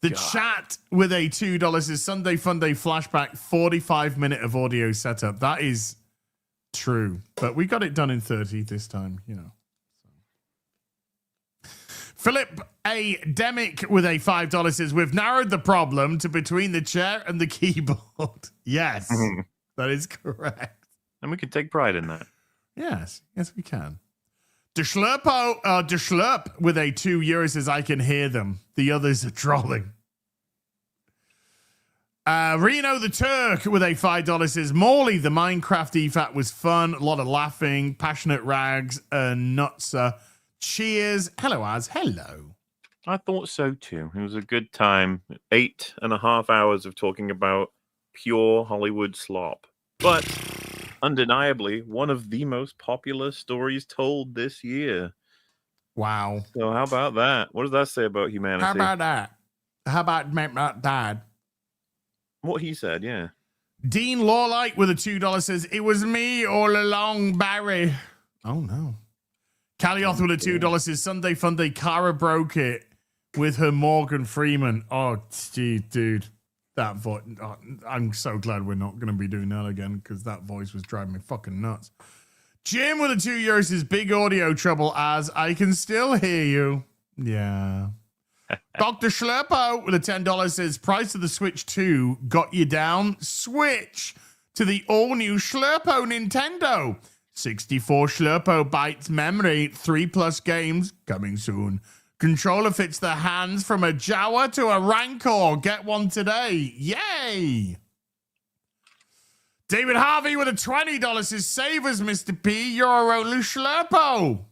Speaker 3: The chat with a $2 is Sunday Funday flashback, 45-minute of audio setup. That is true, but we got it done in 30 this time, you know. Philip A. Demick with a $5 says, "We've narrowed the problem to between the chair and the keyboard." Yes, that is correct.
Speaker 2: And we can take pride in that.
Speaker 3: Yes, we can. Deschlurp with a €2 says, "I can hear them. The others are trolling." Reno the Turk with a $5 says, "Morley, the Minecraft EFAT was fun. A lot of laughing, passionate rags, and nutser. Cheers." Hello, Az. Hello.
Speaker 2: I thought so too. It was a good time. 8.5 hours of talking about pure Hollywood slop. But undeniably, one of the most popular stories told this year.
Speaker 3: Wow.
Speaker 2: So how about that? What does that say about humanity?
Speaker 3: How about that? How about not Dad?
Speaker 2: What he said, yeah.
Speaker 3: Dean Lawlight with a $2 says, "It was me all along, Barry." Oh, no. Calioth with a $2 says, "Sunday Funday, Cara broke it with her Morgan Freeman." Oh, gee, dude. That voice. Oh, I'm so glad we're not going to be doing that again because that voice was driving me fucking nuts. Jim with a €2 says, "Big audio trouble, as I can still hear you." Yeah. Dr. Schlurpo with a $10 says, "Price of the Switch 2 got you down. Switch to the all-new Schlurpo Nintendo. 64 Schlurpo bytes memory, 3+ games coming soon. Controller fits the hands from a Jawa to a Rancor. Get one today. Yay! David Harvey with a $20 says, save us, Mr. P. You're a Schlurpo.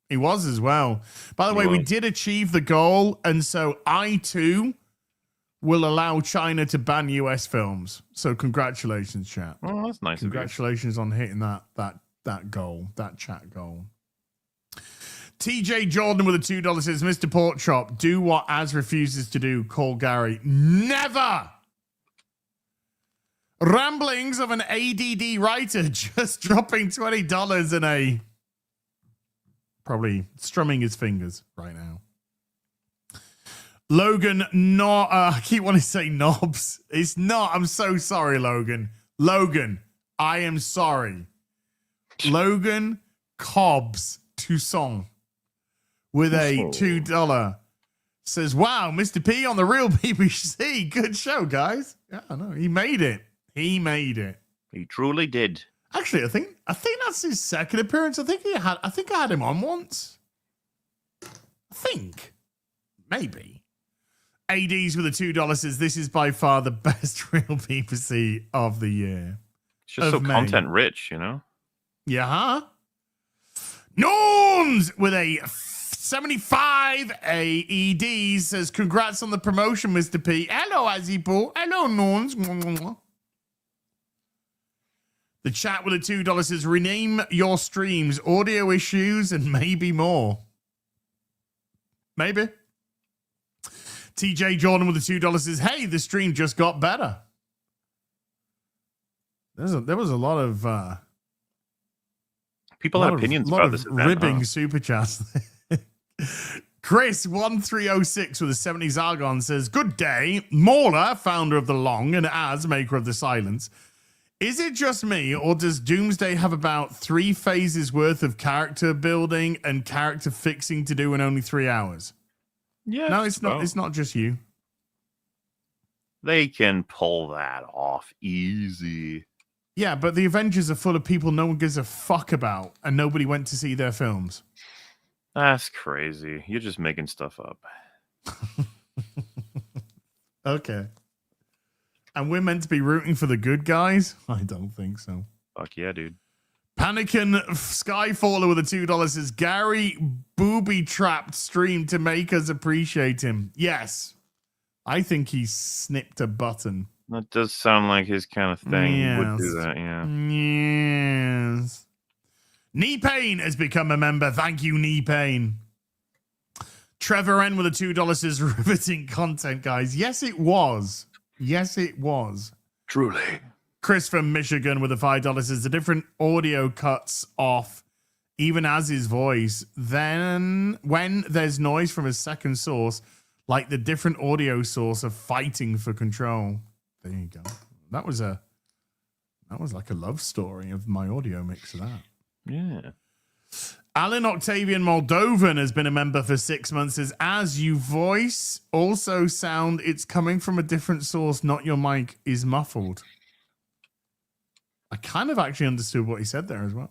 Speaker 3: He was as well. By the way, we did achieve the goal, and so I too will allow China to ban US films. So congratulations, chat.
Speaker 2: Oh, that's nice.
Speaker 3: Congratulations on hitting that goal, that chat goal. TJ Jordan with a $2 says, Mr. Porkchop, do what Az refuses to do. Call Gary. Never. Ramblings of an ADD writer just dropping $20 in a probably strumming his fingers right now. Logan, I keep wanting to say knobs. It's not. I'm so sorry, Logan. Logan, I am sorry. Logan Cobbs Toussaint with a $2 says, wow, Mr. P on the real BBC. Good show, guys. Yeah, I know. He made it. He made it.
Speaker 2: He truly did.
Speaker 3: Actually, I think that's his second appearance. I think I had him on once. I think. Maybe. ADs with a $2 says, this is by far the best real BBC of the year.
Speaker 2: It's just so content rich, you know?
Speaker 3: Yeah, huh? Norns with a 75 AED says, congrats on the promotion, Mr. P. Hello, Azipo. Hello, Norns. The chat with a $2 says, rename your streams, audio issues, and maybe more. Maybe. TJ Jordan with the $2 says, hey, the stream just got better. There was a lot of
Speaker 2: people have opinions about this event,
Speaker 3: ribbing super chats. Chris 1306 with a 70s Argon says, good day, MauLer, founder of the Long and Az, maker of the Silence. Is it just me, or does Doomsday have about 3 phases worth of character building and character fixing to do in only 3 hours?
Speaker 2: Yeah.
Speaker 3: No, it's not. It's not just you.
Speaker 2: They can pull that off easy.
Speaker 3: Yeah, but the Avengers are full of people no one gives a fuck about, and nobody went to see their films.
Speaker 2: That's crazy. You're just making stuff up.
Speaker 3: Okay. And we're meant to be rooting for the good guys? I don't think so.
Speaker 2: Fuck yeah, dude.
Speaker 3: Panicking Skyfaller with a $2 says, Gary booby-trapped stream to make us appreciate him. Yes. I think he snipped a button.
Speaker 2: That does sound like his kind of thing. Yes. He would do that, yeah.
Speaker 3: Yes. Knee Pain has become a member. Thank you, Knee Pain. Trevor N with a $2 says, riveting content, guys. Yes, it was. Yes, it was.
Speaker 2: Truly.
Speaker 3: Chris from Michigan with a $5 says, the different audio cuts off, even as his voice. Then when there's noise from a second source, like the different audio source are fighting for control. There you go. That was like a love story of my audio mix of that.
Speaker 2: Yeah.
Speaker 3: Alan Octavian Moldovan has been a member for 6 months. Says, as you voice also sound, it's coming from a different source, not your mic is muffled. I kind of actually understood what he said there as well.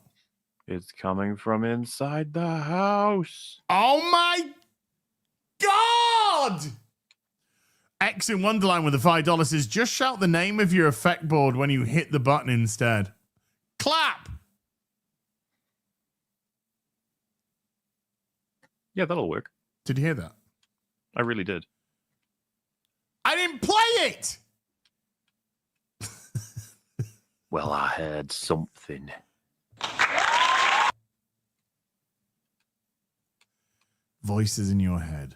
Speaker 2: It's coming from inside the house.
Speaker 3: Oh my God! X in Wonderland with the $5 says, just shout the name of your effect board when you hit the button instead. Clap!
Speaker 2: Yeah, that'll work.
Speaker 3: Did you hear that?
Speaker 2: I really did.
Speaker 3: I didn't play it!
Speaker 2: Well, I heard something.
Speaker 3: Voices in your head.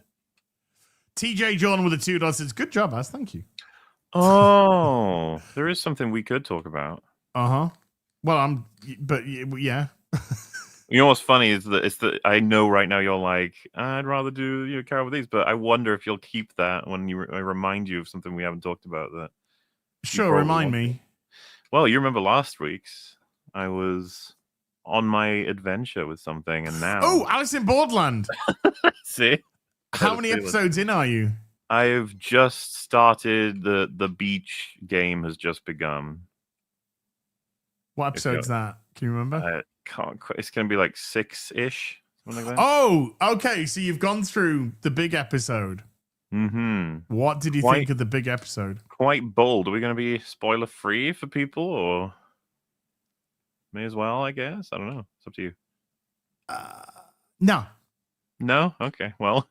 Speaker 3: TJ Jordan with a $2 says, good job, Az. Thank you.
Speaker 2: Oh, there is something we could talk about.
Speaker 3: Uh-huh. Well, yeah.
Speaker 2: You know what's funny is that I know right now you're like, I'd rather do carry with these, but I wonder if you'll keep that when I remind you of something we haven't talked about. That
Speaker 3: sure, remind me.
Speaker 2: Well, you remember last week's? I was on my adventure with something, and now
Speaker 3: Alice in Borderland.
Speaker 2: See,
Speaker 3: how many episodes in are you?
Speaker 2: I've just started. The beach game has just begun.
Speaker 3: What episode's that? Can you remember?
Speaker 2: It's going to be like 6-ish, Something like that.
Speaker 3: Oh, okay. So you've gone through the big episode.
Speaker 2: Mm-hmm.
Speaker 3: What did you think of the big episode?
Speaker 2: Quite bold. Are we going to be spoiler free for people, or may as well? I guess. I don't know. It's up to you.
Speaker 3: No.
Speaker 2: No. Okay. Well.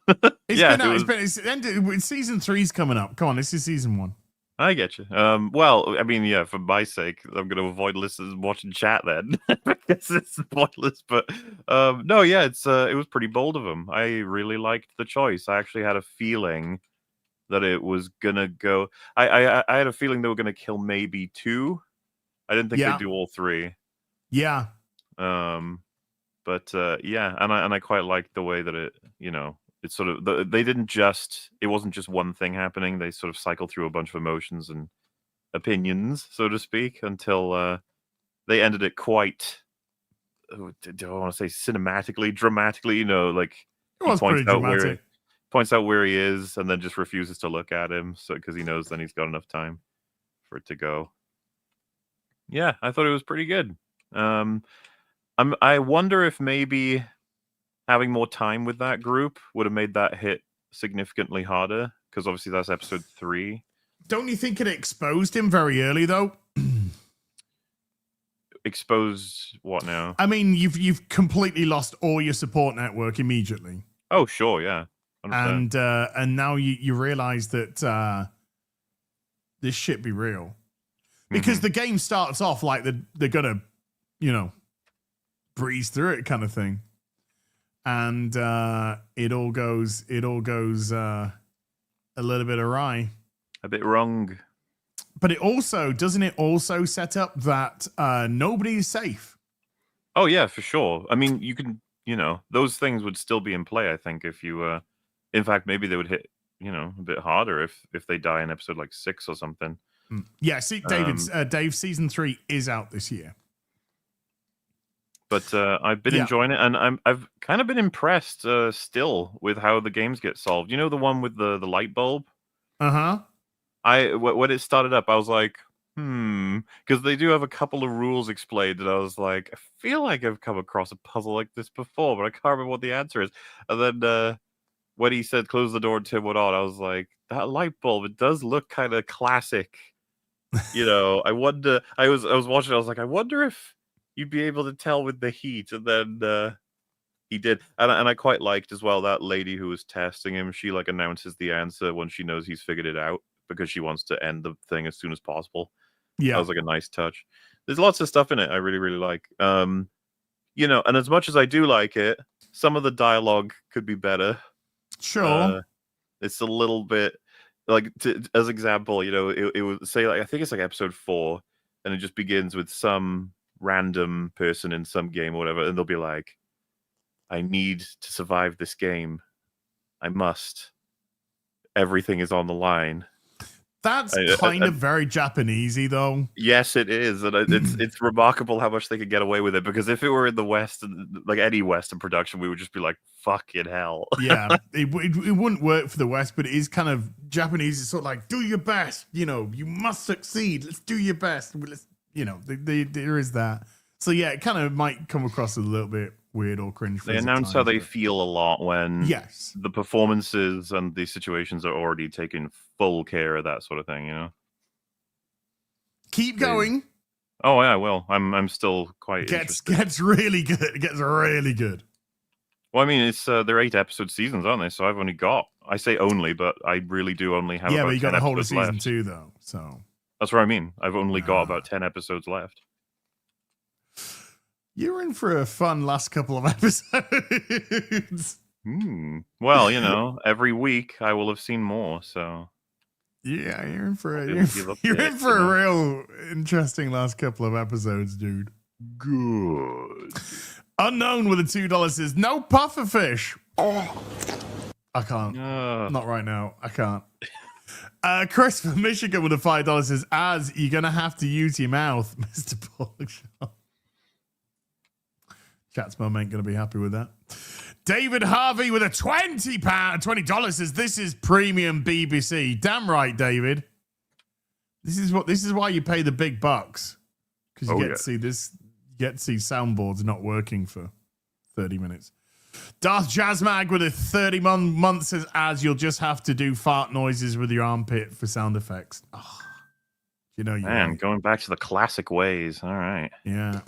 Speaker 3: It's ended. Season 3's coming up. Come on, this is season 1.
Speaker 2: I get you. Well, I mean, yeah. For my sake, I'm going to avoid listeners watching chat then, because it's pointless. But no, yeah, it was pretty bold of them. I really liked the choice. I actually had a feeling that it was gonna go. I had a feeling they were gonna kill maybe 2. I didn't think they'd do all 3.
Speaker 3: Yeah.
Speaker 2: But yeah, and I quite liked the way that it's sort of they didn't just, it wasn't just one thing happening. They sort of cycle through a bunch of emotions and opinions, so to speak, until they ended it quite. Do I want to say cinematically, dramatically? Like
Speaker 3: it was pretty dramatic.
Speaker 2: Points out where he is, and then just refuses to look at him, so because he knows then he's got enough time for it to go. Yeah, I thought it was pretty good. I wonder if maybe having more time with that group would have made that hit significantly harder, because obviously that's episode 3.
Speaker 3: Don't you think it exposed him very early though?
Speaker 2: Exposed what now?
Speaker 3: I mean, you've completely lost all your support network immediately.
Speaker 2: Oh sure, yeah. 100%.
Speaker 3: And now you realize that this shit be real, because the game starts off like they're gonna, breeze through it kind of thing, and it all goes a little bit awry,
Speaker 2: a bit wrong.
Speaker 3: But doesn't it also set up that nobody's safe?
Speaker 2: Oh yeah, for sure. I mean, you can, those things would still be in play. I think if you in fact, maybe they would hit, a bit harder if they die in episode like 6 or something.
Speaker 3: Yeah, see, Dave, season 3 is out this year.
Speaker 2: But I've been enjoying it, and I've kind of been impressed still with how the games get solved. You know, the one with the light bulb?
Speaker 3: Uh-huh.
Speaker 2: When it started up, I was like, because they do have a couple of rules explained, and I was like, I feel like I've come across a puzzle like this before, but I can't remember what the answer is. And then when he said close the door and turn one on, I was like, that light bulb, it does look kind of classic. I wonder, I was watching, I was like, I wonder if you'd be able to tell with the heat. And then he did. And I quite liked as well that lady who was testing him. She like announces the answer when she knows he's figured it out, because she wants to end the thing as soon as possible.
Speaker 3: Yeah.
Speaker 2: That was like a nice touch. There's lots of stuff in it I really, really like. And as much as I do like it, some of the dialogue could be better.
Speaker 3: Sure.
Speaker 2: It's a little bit like, as example, it would say, like, I think it's like episode 4, and it just begins with some random person in some game or whatever, and they'll be like, I need to survive this game. I must. Everything is on the line.
Speaker 3: That's kind of very Japanesey, though.
Speaker 2: Yes, it is, and it's remarkable how much they could get away with it. Because if it were in the West, like any Western production, we would just be like, "Fucking hell!"
Speaker 3: Yeah, it wouldn't work for the West, but it is kind of Japanese. It's sort of like, do your best. You must succeed. Let's do your best. Let's, there is that. So yeah, it kind of might come across a little bit weird or cringe.
Speaker 2: They announce how they feel a lot when
Speaker 3: the
Speaker 2: performances and the situations are already taking full care of that sort of thing.
Speaker 3: Keep going.
Speaker 2: Oh yeah, I will. I'm still quite interested.
Speaker 3: Gets really good. It gets really good.
Speaker 2: Well, I mean, it's they're 8-episode seasons, aren't they? So I've only got, I say only, but I really do only have.
Speaker 3: Yeah,
Speaker 2: about
Speaker 3: but you got
Speaker 2: 10
Speaker 3: a whole of season
Speaker 2: left.
Speaker 3: 2 though. So
Speaker 2: that's what I mean. I've only got about 10 episodes left.
Speaker 3: You're in for a fun last couple of episodes.
Speaker 2: Well, every week I will have seen more. So
Speaker 3: yeah, you're in for a real interesting last couple of episodes, dude.
Speaker 2: Good.
Speaker 3: Unknown with a $2 says no pufferfish. Oh, I can't. Not right now. I can't. Chris from Michigan with a $5 says, "Az, you're gonna have to use your mouth, Mr. Porkshaw." Chat's mum ain't going to be happy with that. David Harvey with a $20 says, "This is premium BBC." Damn right, David. This is why you pay the big bucks, because you get to see this. You get to see soundboards not working for 30 minutes. Darth Jazzmag with a 30 month says, as you'll just have to do fart noises with your armpit for sound effects. Oh, you know,
Speaker 2: Man, going back to the classic ways. All right.
Speaker 3: Yeah.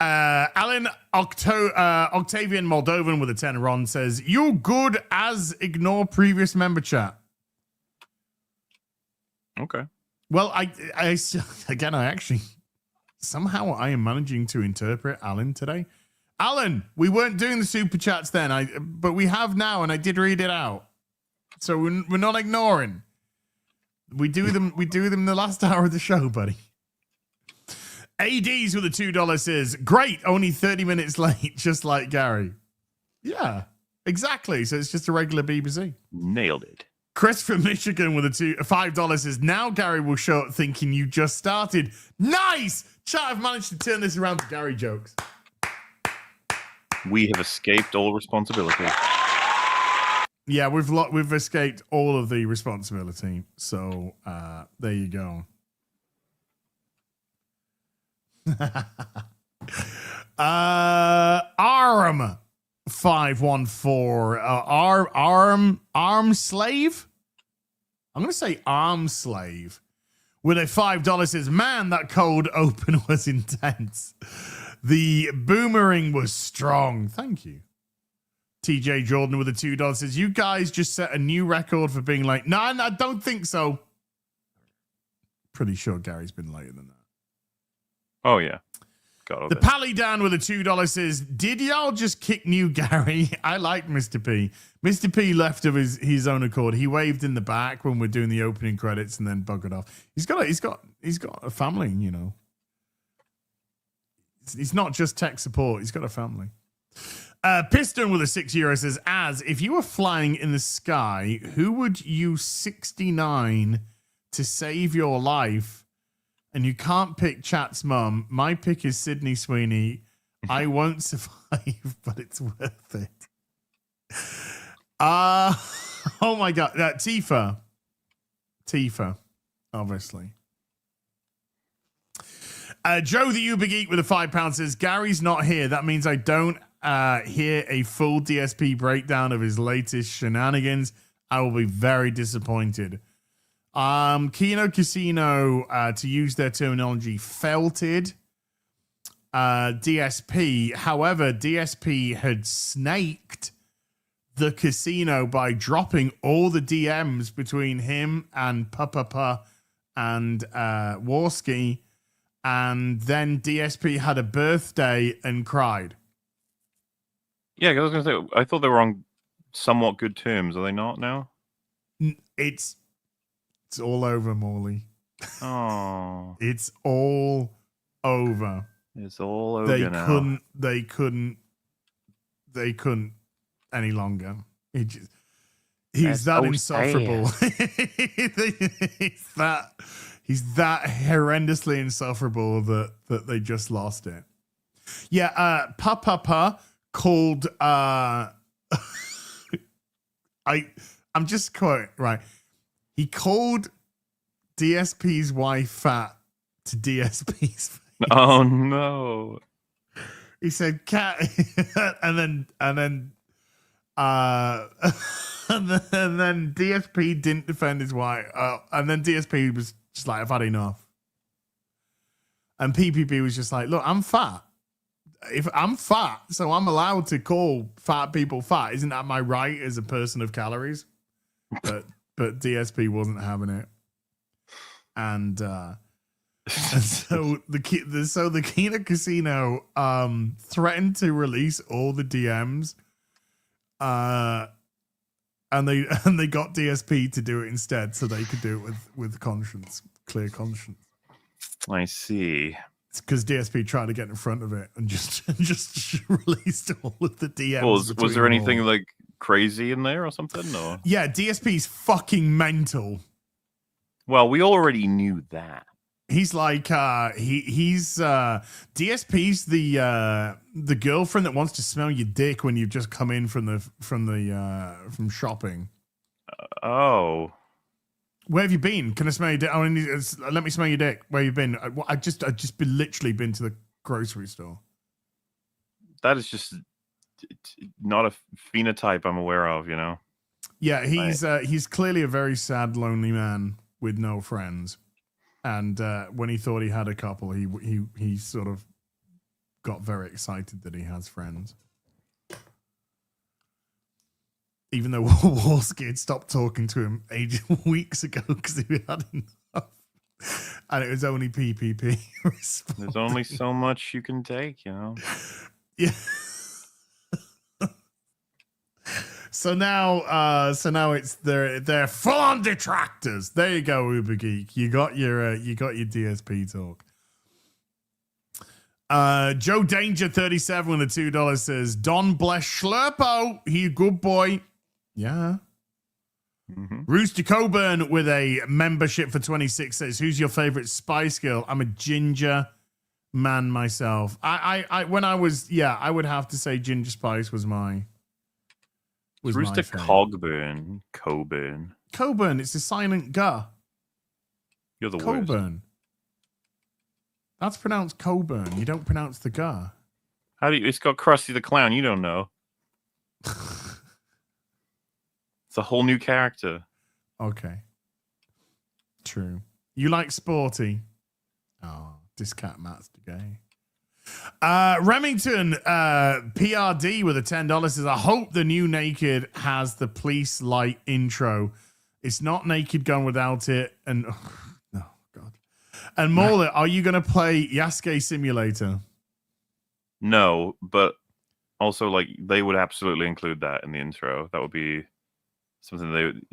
Speaker 3: Alan Octavian Moldovan with a 10 Ron says, you good as ignore previous member chat.
Speaker 2: Okay.
Speaker 3: Well, I actually somehow I am managing to interpret Alan today. Alan, we weren't doing the super chats then, but we have now, and I did read it out. So we're not ignoring. We do them the last hour of the show, buddy. ADs with a $2 says, great, only 30 minutes late, just like Gary. Yeah, exactly. So it's just a regular BBC.
Speaker 2: Nailed it.
Speaker 3: Chris from Michigan with a $5 says, now Gary will show up thinking you just started. Nice! Chat, I've managed to turn this around to Gary jokes.
Speaker 2: We have escaped all responsibility.
Speaker 3: Yeah, we've escaped all of the responsibility. So there you go. Arm 514 arm slave. I'm gonna say arm slave with a $5 says, man, that cold open was intense. The boomerang was strong. Thank you. TJ Jordan with a $2 says, you guys just set a new record for being late. No, I don't think so. Pretty sure Gary's been later than that.
Speaker 2: Oh, yeah. Got
Speaker 3: The Pally down with a $2 says, did y'all just kick new Gary? I like Mr. P. Mr. P left of his own accord. He waved in the back when we're doing the opening credits and then buggered off. He's got a family, you know. He's not just tech support. He's got a family. Piston with a €6 says, as if you were flying in the sky, who would you 69 to save your life? And you can't pick Chat's mum. My pick is Sydney Sweeney. I won't survive, but it's worth it. Oh my God. Tifa, obviously. Joe the Uber Geek with a £5 says, Gary's not here. That means I don't hear a full DSP breakdown of his latest shenanigans. I will be very disappointed. Kino Casino, to use their terminology, felted DSP. However, DSP had snaked the casino by dropping all the DMs between him and Papa and Warski. And then DSP had a birthday and cried.
Speaker 2: Yeah, I was going to say, I thought they were on somewhat good terms. Are they not now?
Speaker 3: It's all over, Morley.
Speaker 2: Oh.
Speaker 3: It's all over.
Speaker 2: It's all over now.
Speaker 3: They couldn't any longer. He's that insufferable. He's that horrendously insufferable that they just lost it. Yeah, Papa called I'm just quoting, right. He called DSP's wife fat to DSP's face.
Speaker 2: Oh no.
Speaker 3: He said cat and then DSP didn't defend his wife. And then DSP was just like, I've had enough. And PPP was just like, look, I'm fat. If I'm fat, so I'm allowed to call fat people fat. Isn't that my right as a person of calories? But DSP wasn't having it. And so the Kina Casino threatened to release all the DMs. And they got DSP to do it instead, so they could do it with conscience, clear conscience.
Speaker 2: I see.
Speaker 3: It's because DSP tried to get in front of it and just released all of the DMs.
Speaker 2: Was there anything like crazy in there or something? No.
Speaker 3: Yeah, DSP's fucking mental.
Speaker 2: Well, we already knew that.
Speaker 3: He's like he's DSP's the girlfriend that wants to smell your dick when you've just come in from shopping.
Speaker 2: Oh.
Speaker 3: Where have you been? Can I smell your dick? Oh, let me smell your dick. Where you been? I just literally been to the grocery store.
Speaker 2: that is just not a phenotype I'm aware of, you know.
Speaker 3: Yeah, he's clearly a very sad, lonely man with no friends. And when he thought he had a couple, he sort of got very excited that he has friends. Even though Walski had stopped talking to him weeks ago because he had enough. And it was only PPP.
Speaker 2: There's only so much you can take, you know.
Speaker 3: Yeah. So now it's they're full on detractors. There you go, Uber Geek. You got your DSP talk. Joe Danger 37 with the $2 says Don bless Schlurpo. He a good boy. Yeah. Rooster Coburn with a membership for 26 says, "Who's your favorite Spice Girl?" I'm a ginger man myself. I when I was I would have to say Ginger Spice was my.
Speaker 2: Rooster Coburn.
Speaker 3: Coburn. It's a silent G.
Speaker 2: You're the
Speaker 3: Coburn.
Speaker 2: worst.
Speaker 3: That's pronounced Coburn. You don't pronounce the G.
Speaker 2: How do you? It's got Krusty the Clown. You don't know. It's a whole new character.
Speaker 3: Okay. True. You like Sporty? Oh, Discat Master Gay. Remington PRD with a $10 says, "I hope the new Naked has the police light intro. It's not Naked Gun without it." And oh god. And MauLer, are you going to play Yasuke Simulator?
Speaker 2: No, but also like they would absolutely include that in the intro. That would be something they would.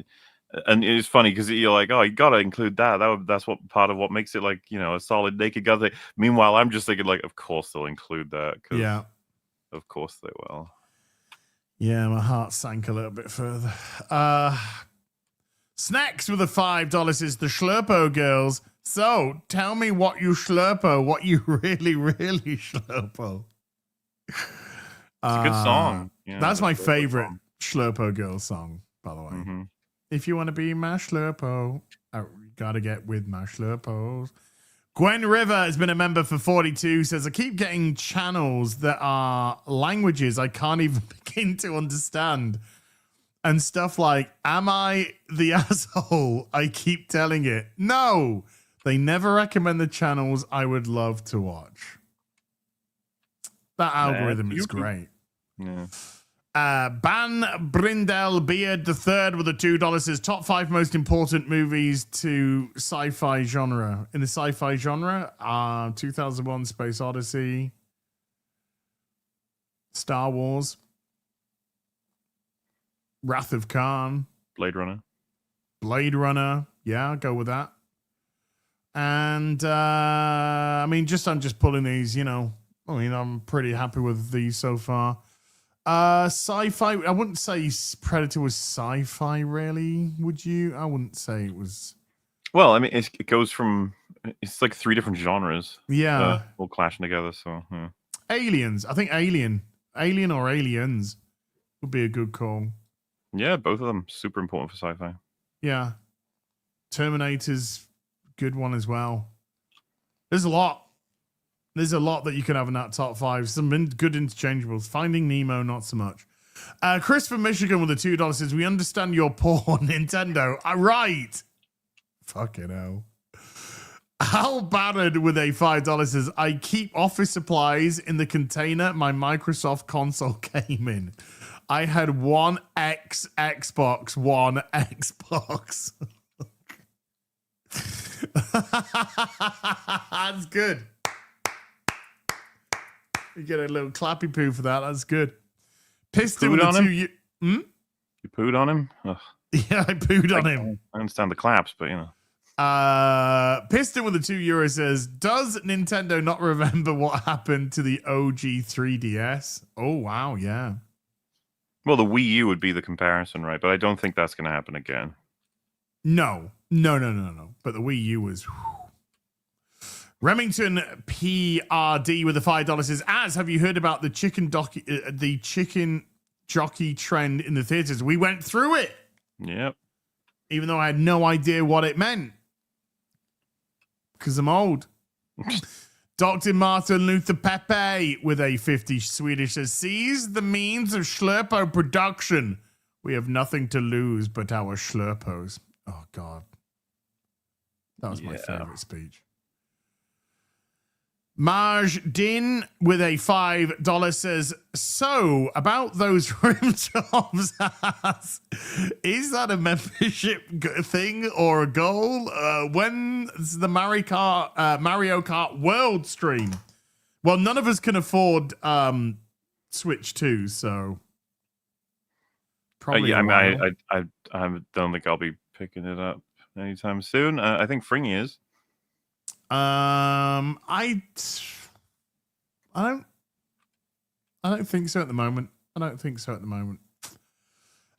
Speaker 2: And it's funny because you're like, oh, you gotta include that. That's what part of what makes it like, you know, a solid Naked Gun thing. Meanwhile, I'm just thinking like, of course they'll include that.
Speaker 3: Yeah,
Speaker 2: of course they will.
Speaker 3: Yeah, my heart sank a little bit further. Snacks with a $5 is the Schlurpo girls. So tell me what you Schlurpo, what you really Schlurpo.
Speaker 2: It's a good song. Yeah,
Speaker 3: that's my favorite Schlurpo girl song, by the way.
Speaker 2: Mm-hmm.
Speaker 3: If you want to be my Schlurpo, you gotta get with my Schlurpos. Gwen River has been a member for 42, says, "I keep getting channels that are languages I can't even begin to understand. And stuff like, am I the asshole I keep telling it? No, they never recommend the channels I would love to watch." That algorithm is great.
Speaker 2: Yeah.
Speaker 3: Ban Brindel Beard the Third with a $2 says, "Top 5 most important movies to sci-fi genre." In the sci-fi genre, 2001 Space Odyssey, Star Wars, Wrath of Khan,
Speaker 2: Blade Runner.
Speaker 3: Yeah, I'll go with that. And I'm just pulling these, you know. I'm pretty happy with these so far. Sci-fi, I wouldn't say Predator was sci-fi, really, would you? I wouldn't say it was.
Speaker 2: Well, I mean, it goes from, it's like 3 different genres.
Speaker 3: Yeah.
Speaker 2: All clashing together, so, yeah.
Speaker 3: Aliens. I think Alien or Aliens would be a good call.
Speaker 2: Yeah, both of them super important for sci-fi.
Speaker 3: Yeah. Terminator's good one as well. There's a lot that you can have in that top 5. Some good interchangeables. Finding Nemo, not so much. Chris from Michigan with a $2 says, "We understand you're poor, Nintendo." Right. Fucking hell. Al Bannard with a $5 says, "I keep office supplies in the container my Microsoft console came in. I had one Xbox One Xbox." That's good. You get a little clappy poo for that. That's good. Piston with a 2. You
Speaker 2: pooed on him? Ugh.
Speaker 3: Yeah, I pooed on him.
Speaker 2: I understand the claps, but you know.
Speaker 3: Piston with a €2 says, "Does Nintendo not remember what happened to the OG 3DS?" Oh, wow, yeah.
Speaker 2: Well, the Wii U would be the comparison, right? But I don't think that's going to happen again.
Speaker 3: No. But the Wii U was... Remington PRD with the $5 says, have you heard about the chicken jockey trend in the theaters? We went through it.
Speaker 2: Yep.
Speaker 3: Even though I had no idea what it meant. Because I'm old. Dr. Martin Luther Pepe with a 50 Swedish says, seize the means of Schlurpo production. We have nothing to lose but our Schlurpos. Oh, God. That was my favorite speech. Maj Din with a $5 says, so about those rim jobs, is that a membership thing or a goal? When's the Mario Kart World stream? Well, none of us can afford Switch 2, so probably.
Speaker 2: I don't think I'll be picking it up anytime soon. I think Fringy is.
Speaker 3: I don't think so at the moment.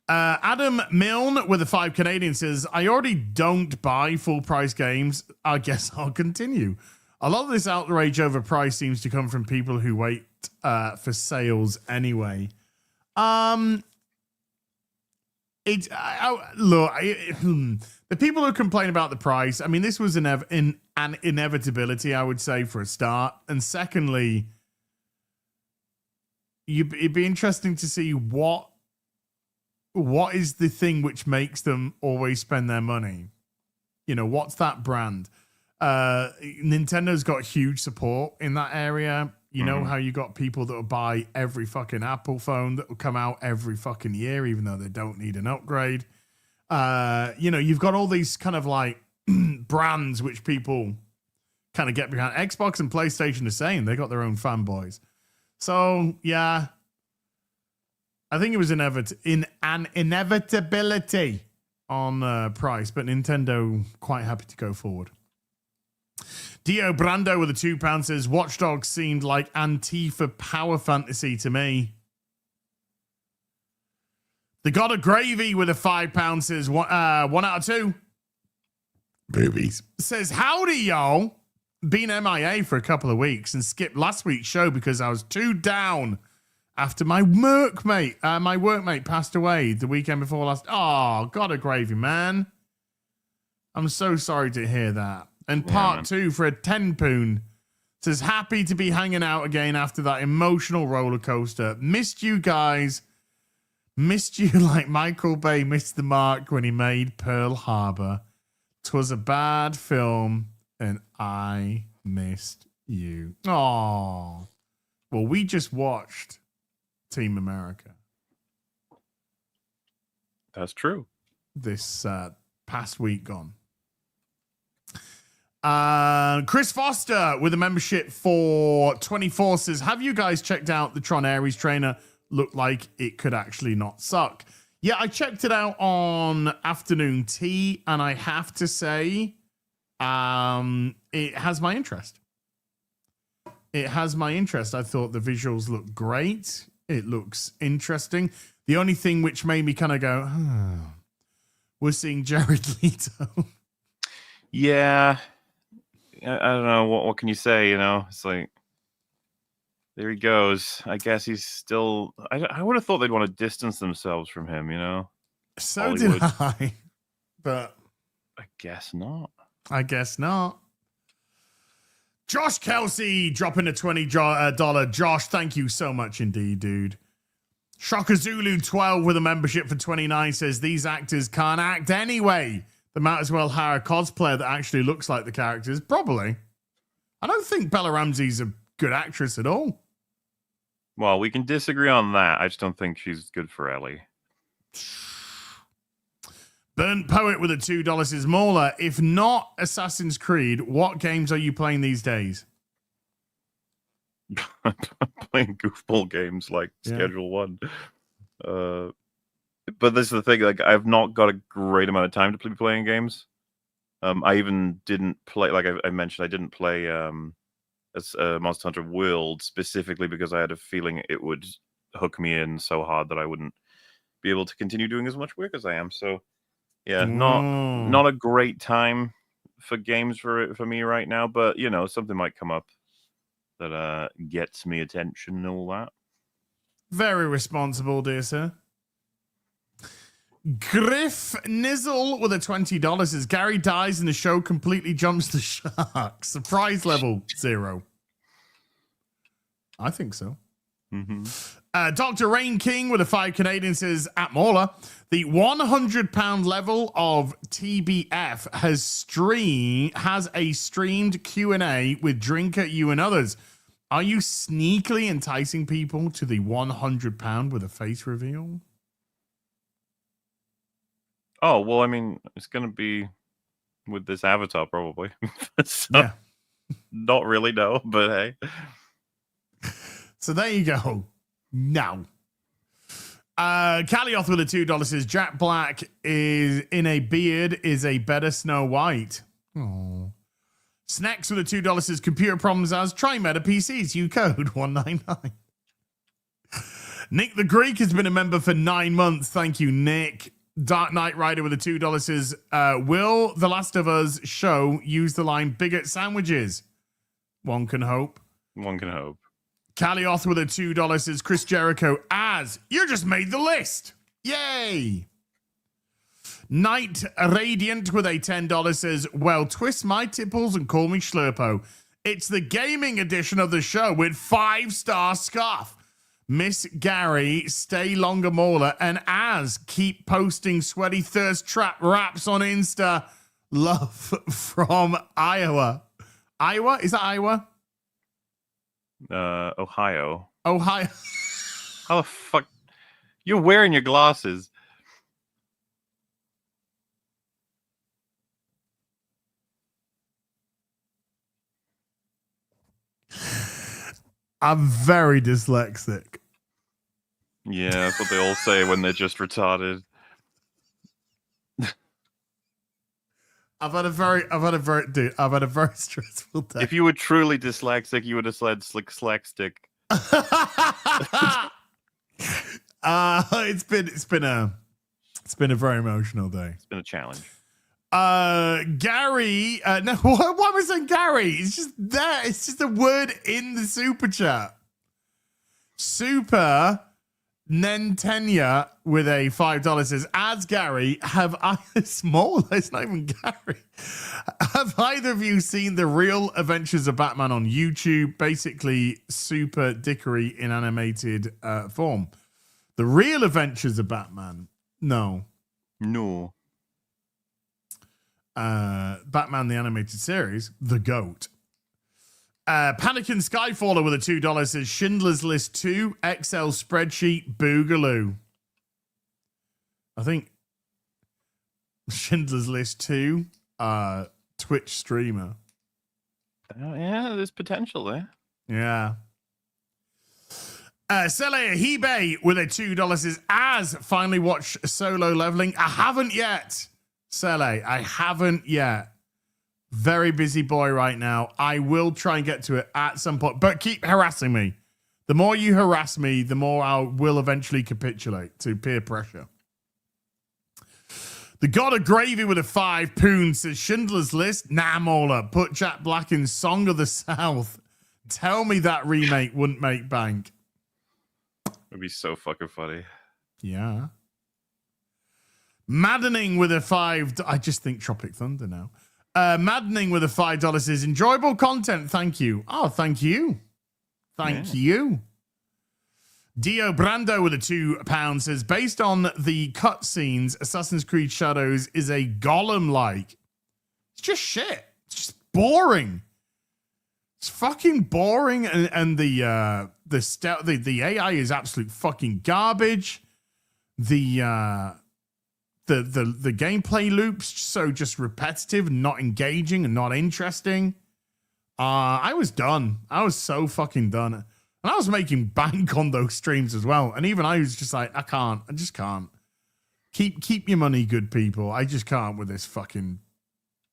Speaker 3: Adam Milne with a 5 Canadian says, I already don't buy full price games. I guess I'll continue. A lot of this outrage over price seems to come from people who wait for sales anyway. The people who complain about the price, I mean, this was an inevitability, I would say, for a start. And secondly, it'd be interesting to see what is the thing which makes them always spend their money. You know, what's that brand? Nintendo's got huge support in that area. You know how you got people that will buy every fucking Apple phone that will come out every fucking year, even though they don't need an upgrade. You know, you've got all these kind of like brands which people kind of get behind. Xbox and PlayStation the same. They got their own fanboys. So, yeah. I think it was an inevitability on price, but Nintendo quite happy to go forward. Dio Brando with a £2 says, Watch Dogs seemed like Antifa power fantasy to me. The God of Gravy with a £5 says, 1 out of 2. Boobies. Says, howdy, y'all. Been MIA for a couple of weeks and skipped last week's show because I was too down after my workmate passed away the weekend before last. Oh, God of Gravy, man. I'm so sorry to hear that. And part 2 for a 10 poon says, happy to be hanging out again after that emotional roller coaster. Missed you guys. Missed you like Michael Bay missed the mark when he made Pearl Harbor. 'Twas a bad film and I missed you. Oh, well, we just watched Team America.
Speaker 2: That's true.
Speaker 3: This past week gone. Chris Foster with a membership for 24 says, have you guys checked out the Tron Ares trainer? Looked like it could actually not suck. Yeah, I checked it out on Afternoon Tea, and I have to say, it has my interest. I thought the visuals look great. It looks interesting. The only thing which made me kind of go, we're seeing Jared Leto.
Speaker 2: Yeah. I don't know. What can you say? You know, it's like, there he goes. I guess he's still... I would have thought they'd want to distance themselves from him, you know?
Speaker 3: So
Speaker 2: Hollywood.
Speaker 3: did I. But...
Speaker 2: I guess not.
Speaker 3: Josh Kelsey dropping a $20. Josh, thank you so much indeed, dude. Shocker Zulu 12 with a membership for 29 says, these actors can't act anyway. They might as well hire a cosplayer that actually looks like the characters. Probably. I don't think Bella Ramsey's a good actress at all.
Speaker 2: Well, we can disagree on that. I just don't think she's good for Ellie.
Speaker 3: Burnt Poet with a $2 says, MauLer, if not Assassin's Creed, what games are you playing these days?
Speaker 2: I'm playing goofball games like Schedule 1. But this is the thing, like, I've not got a great amount of time to be playing games. I even didn't play, like I mentioned, I didn't play as Monster Hunter World specifically because I had a feeling it would hook me in so hard that I wouldn't be able to continue doing as much work as I am. So, yeah, not a great time for games for me right now. But you know, something might come up that gets me attention and all that.
Speaker 3: Very responsible, dear sir. Griff Nizzle with a $20 says, Gary dies and the show completely jumps the shark. Surprise level 0. I think so.
Speaker 2: Mm-hmm.
Speaker 3: Dr. Rain King with a 5 Canadian says, at MauLer, the £100 level of TBF has a streamed Q&A with Drinker, You, and others. Are you sneakily enticing people to the £100 with a face reveal?
Speaker 2: Oh, well, I mean, it's going to be with this avatar, probably. So,
Speaker 3: Yeah.
Speaker 2: not really, no, but hey.
Speaker 3: So there you go. No. Calioth with a $2 says, Jack Black is in a beard is a better Snow White. Oh. Snacks with a $2 says, computer problems as try Meta PCs. You code 199. Nick the Greek has been a member for 9 months. Thank you, Nick. Dark Knight Rider with a $2 says, will The Last of Us show use the line bigot sandwiches? One can hope.
Speaker 2: One can hope.
Speaker 3: Calioth with a $2 says, Chris Jericho as you just made the list. Yay. Night Radiant with a $10 says, well, twist my tipples and call me Schlurpo. It's the gaming edition of the show with 5-star scarf. Miss Gary, stay longer MauLer, and as keep posting sweaty thirst trap raps on Insta. Love from Iowa. Iowa? Is that Iowa?
Speaker 2: Ohio.
Speaker 3: Ohio.
Speaker 2: How the fuck? You're wearing your glasses.
Speaker 3: I'm very dyslexic.
Speaker 2: Yeah, that's what they all say when they're just retarded.
Speaker 3: I've had a very stressful day.
Speaker 2: If you were truly dyslexic, you would have said slick stick.
Speaker 3: It's been a very emotional day.
Speaker 2: It's been a challenge.
Speaker 3: Gary, no, why am I saying Gary? It's just there. It's just a word in the super chat. Super Nentenya with a $5 says, as Gary, have I small? It's not even Gary. Have either of you seen the Real Adventures of Batman on YouTube? Basically, super dickery in animated form. The Real Adventures of Batman? No.
Speaker 2: No.
Speaker 3: Batman the Animated Series, The GOAT. Panic and Skyfaller with a $2 says, Schindler's List 2, Excel spreadsheet, Boogaloo. I think Schindler's List 2, Twitch streamer.
Speaker 2: Yeah, there's potential there.
Speaker 3: Yeah. Sele Hebe with a $2 says, as finally watched Solo Leveling. I haven't yet. Sele, I haven't yet. Very busy boy right now. I will try and get to it at some point, but keep harassing me. The more you harass me, the more I will eventually capitulate to peer pressure. The God of Gravy with a 5 poon says, Schindler's List. Nah, MauLer. Put Jack Black in Song of the South. Tell me that remake wouldn't make bank.
Speaker 2: It'd be so fucking funny.
Speaker 3: Yeah. Maddening with a 5. I just think Tropic Thunder now. Maddening with a $5 says, enjoyable content. Thank you. Oh, thank you. Thank you. Dio Brando with a £2 says, based on the cutscenes, Assassin's Creed Shadows is a Gollum-like. It's just shit. It's just boring. It's fucking boring, and the AI is absolute fucking garbage. The gameplay loops so just repetitive, not engaging, and not interesting. I was done. I was so fucking done. And I was making bank on those streams as well. And even I was just like, I just can't. Keep your money, good people. I just can't with this fucking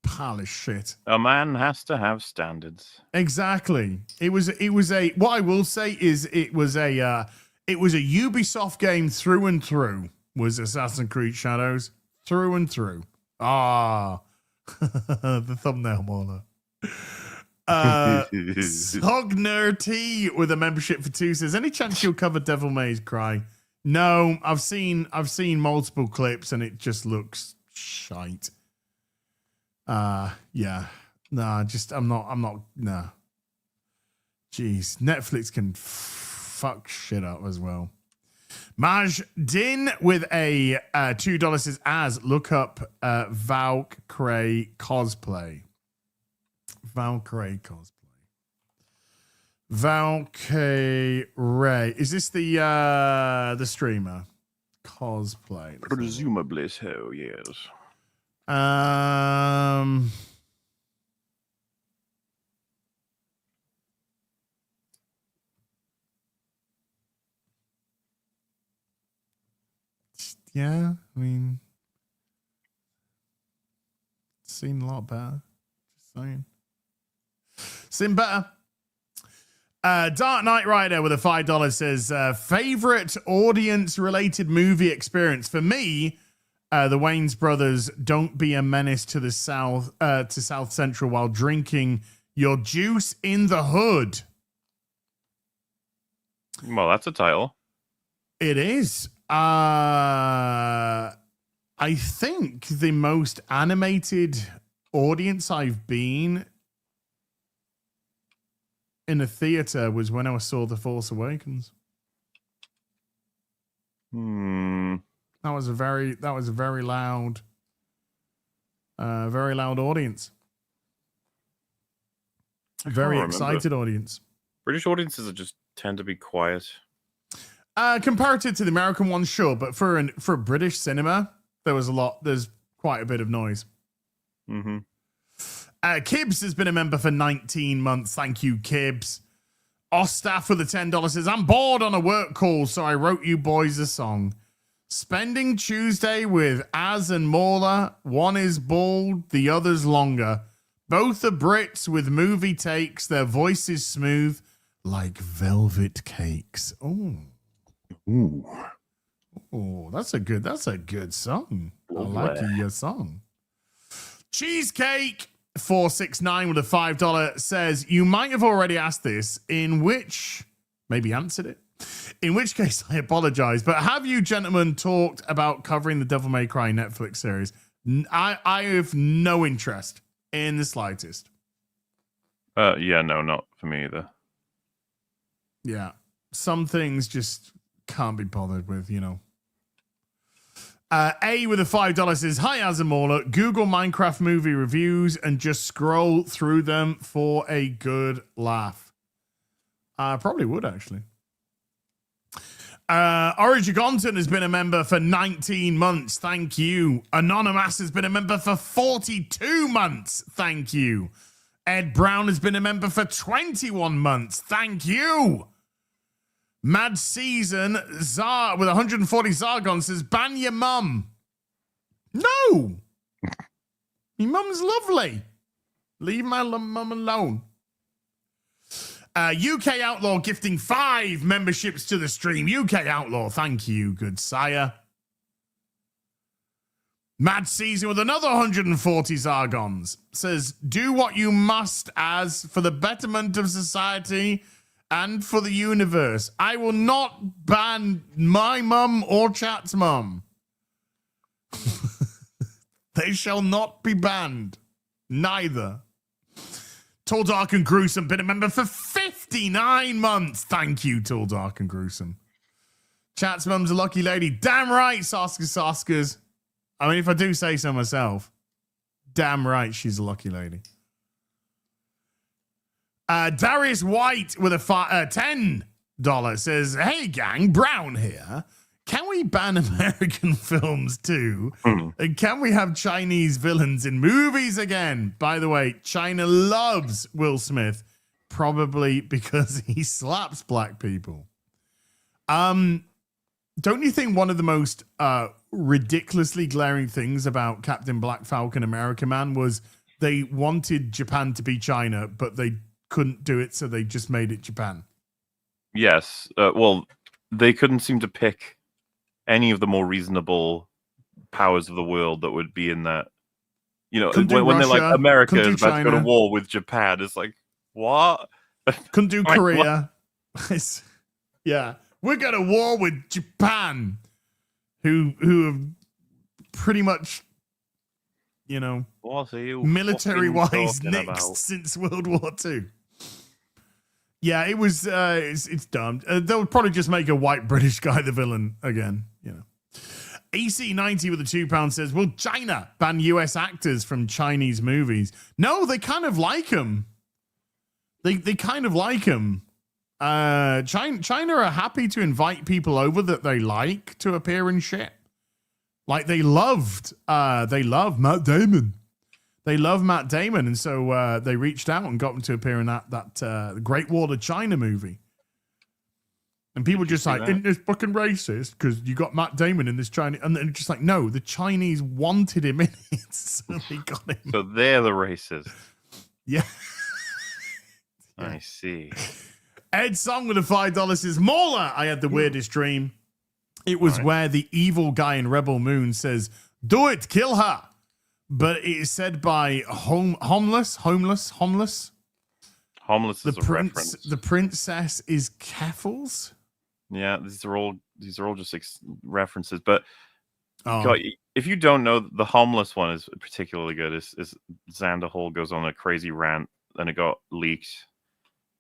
Speaker 3: pile of shit.
Speaker 2: A man has to have standards.
Speaker 3: Exactly. It was a what I will say is it was a Ubisoft game through and through. Was Assassin's Creed Shadows through and through. The thumbnail, MauLer. Sogner T with a membership for 2 says, any chance you'll cover Devil May Cry? No, I've seen multiple clips and it just looks shite. Yeah. No, I'm not, no. Jeez, Netflix can fuck shit up as well. Maj Din with a $2 says, as look up Valkyrae cosplay. Valkyrae cosplay. Valkyrae. Is this the streamer? Cosplay.
Speaker 2: Presumably so, yes.
Speaker 3: Yeah, I mean, seen a lot better. Just saying. Seen better. Dark Knight Rider with a $5 says, favorite audience-related movie experience. For me, the Wayans brothers, don't be a menace to the South, to South Central while drinking your juice in the hood.
Speaker 2: Well, that's a title.
Speaker 3: It is. I think the most animated audience I've been in a theater was when I saw The Force Awakens. That was a very loud audience. Very excited audience.
Speaker 2: British audiences just tend to be quiet.
Speaker 3: Comparative to the American one, sure, but for British cinema, there's quite a bit of noise.
Speaker 2: Mm-hmm.
Speaker 3: Kibbs has been a member for 19 months. Thank you, Kibbs. Ostaff with a $10 says, I'm bored on a work call, so I wrote you boys a song. Spending Tuesday with Az and MauLer. One is bald, the other's longer. Both are Brits with movie takes. Their voices smooth like velvet cakes. Oh, that's a good song.
Speaker 2: Lovely.
Speaker 3: I like your song. Cheesecake 469 with a $5 says, you might have already asked this, maybe answered it. In which case, I apologize. But have you gentlemen talked about covering the Devil May Cry Netflix series? I have no interest in the slightest.
Speaker 2: Yeah, no, not for me either.
Speaker 3: Yeah. Some things just can't be bothered with, you know. A with a $5 says, hi, Azamola. Google Minecraft movie reviews and just scroll through them for a good laugh. I probably would, actually. Origigonton has been a member for 19 months. Thank you. Anonymous has been a member for 42 months. Thank you. Ed Brown has been a member for 21 months. Thank you. Mad Season Zar with 140 Zargon says, ban your mum. No. Your mum's lovely. Leave my mum alone. UK Outlaw gifting 5 memberships to the stream. UK Outlaw, thank you, good sire. Mad Season with another 140 Zargons says, do what you must as for the betterment of society and for the universe. I will not ban my mum or chat's mum. They shall not be banned. Neither. Tall, Dark, and Gruesome been a member for 59 months. Thank you, Tall, Dark, and Gruesome. Chat's mum's a lucky lady. Damn right, Saskers. I mean, if I do say so myself, damn right she's a lucky lady. Darius White with a $10 says, hey, gang, Brown here. Can we ban American films too? And can we have Chinese villains in movies again? By the way, China loves Will Smith, probably because he slaps black people. Don't you think one of the most ridiculously glaring things about Captain Black Falcon America Man was they wanted Japan to be China, but they couldn't do it, so they just made it Japan?
Speaker 2: Yes. Well, they couldn't seem to pick any of the more reasonable powers of the world that would be in that. You know, when they're like, America is about to go to war with Japan, it's like, what?
Speaker 3: Couldn't do Korea. Yeah. We're going to war with Japan, who have pretty much, you know, military-wise nixed since World War II. Yeah, it was. It's dumb. They'll probably just make a white British guy the villain again. You know. AC90 with a £2 says, "Will China ban US actors from Chinese movies?" No, they kind of like them. They kind of like them. China are happy to invite people over that they like to appear in shit. Like they love Matt Damon. They love Matt Damon, and so they reached out and got him to appear in that Great Wall of China movie. And people just like, isn't this fucking racist? Because you got Matt Damon in this Chinese, and then just like, no, the Chinese wanted him in it, so they got him.
Speaker 2: So they're the racists.
Speaker 3: Yeah.
Speaker 2: I see.
Speaker 3: Ed Song with a $5 says, "MauLer, I had the weirdest dream. It was where the evil guy in Rebel Moon says, 'Do it, kill her.' But it is said by homeless.
Speaker 2: Homeless is a reference.
Speaker 3: The princess is Keffels.
Speaker 2: Yeah, these are all just references. But
Speaker 3: Oh.
Speaker 2: God, if you don't know, the homeless one is particularly good. Is Xander Hall goes on a crazy rant, and it got leaked,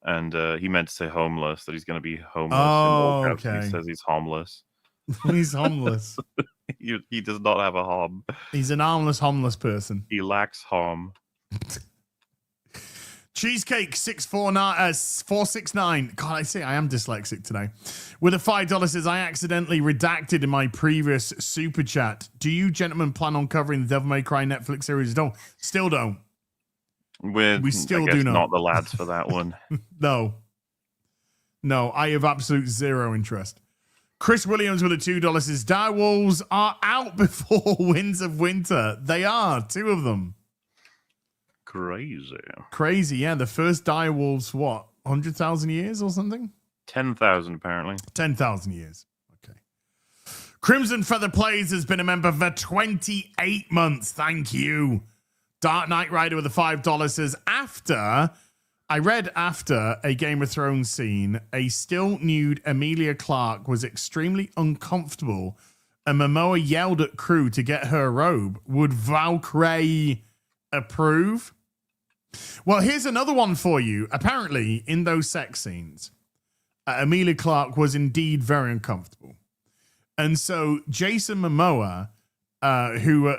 Speaker 2: and he meant to say homeless, that he's going to be homeless.
Speaker 3: Oh,
Speaker 2: in all caps.
Speaker 3: okay.
Speaker 2: He says he's homeless.
Speaker 3: He's homeless.
Speaker 2: He does not have a hom.
Speaker 3: He's an armless homeless person.
Speaker 2: He lacks hom.
Speaker 3: Cheesecake 469. God, I say I am dyslexic today. With a $5 says, "I accidentally redacted in my previous super chat. Do you gentlemen plan on covering the Devil May Cry Netflix series? Don't. Still don't. We still do
Speaker 2: not the lads for that one.
Speaker 3: No, I have absolute zero interest." Chris Williams with a $2 says, "Dire Wolves are out before Winds of Winter." They are, 2 of them. Crazy, yeah. The first Dire Wolves, what, 100,000 years or something?
Speaker 2: 10,000 apparently.
Speaker 3: 10,000 years. Okay. Crimson Feather Plays has been a member for 28 months. Thank you. Dark Knight Rider with a $5 says, I read after a Game of Thrones scene, a still nude Emilia Clarke was extremely uncomfortable, and Momoa yelled at crew to get her robe. Would Valkyrae approve? Well, here's another one for you. Apparently, in those sex scenes, Emilia Clarke was indeed very uncomfortable. And so Jason Momoa, who,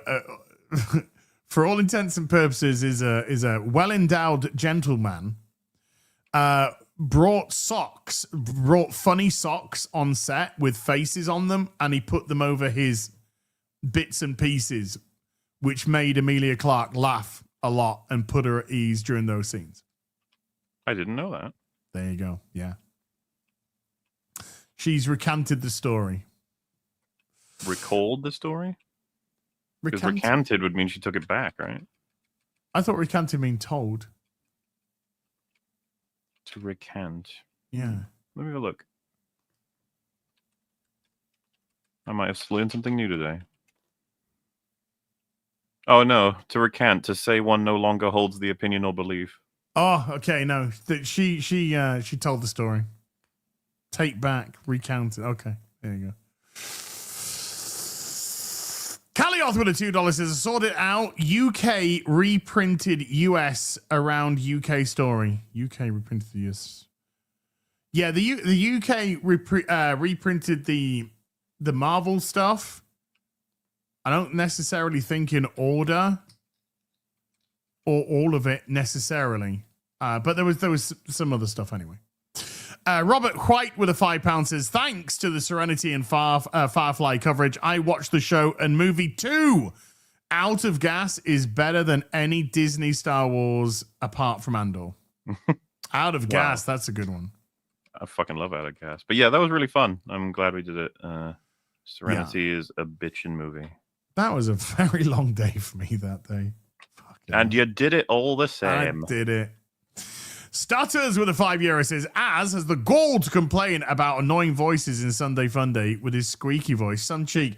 Speaker 3: for all intents and purposes, is a well-endowed gentleman, brought funny socks on set with faces on them, and he put them over his bits and pieces, which made Emilia Clarke laugh a lot and put her at ease during those scenes.
Speaker 2: I didn't know that.
Speaker 3: There you go. Yeah. She's recanted the story.
Speaker 2: Recalled the story? Because recanted would mean she took it back, right?
Speaker 3: I thought recanted mean told.
Speaker 2: To recant.
Speaker 3: Yeah.
Speaker 2: Let me have a look. I might have learned something new today. Oh no, to recant, to say one no longer holds the opinion or belief.
Speaker 3: Oh, okay, no. She told the story. Take back, recounted. Okay, there you go. Calioth with a $2 says, "I sorted out UK reprinted US around UK story." UK reprinted the US. Yeah, the UK reprinted the Marvel stuff. I don't necessarily think in order or all of it necessarily, but there was some other stuff anyway. Robert White with a £5 says, "Thanks to the Serenity and Firefly coverage, I watched the show and movie 2. Out of Gas is better than any Disney Star Wars apart from Andor." Out of Gas, that's a good one.
Speaker 2: I fucking love Out of Gas. But yeah, that was really fun. I'm glad we did it. Serenity is a bitchin' movie.
Speaker 3: That was a very long day for me that day.
Speaker 2: And you did it all the same.
Speaker 3: I did it. Stutters with a €5 says, "Az has the gall to complain about annoying voices in Sunday Funday with his squeaky voice. Suncheek,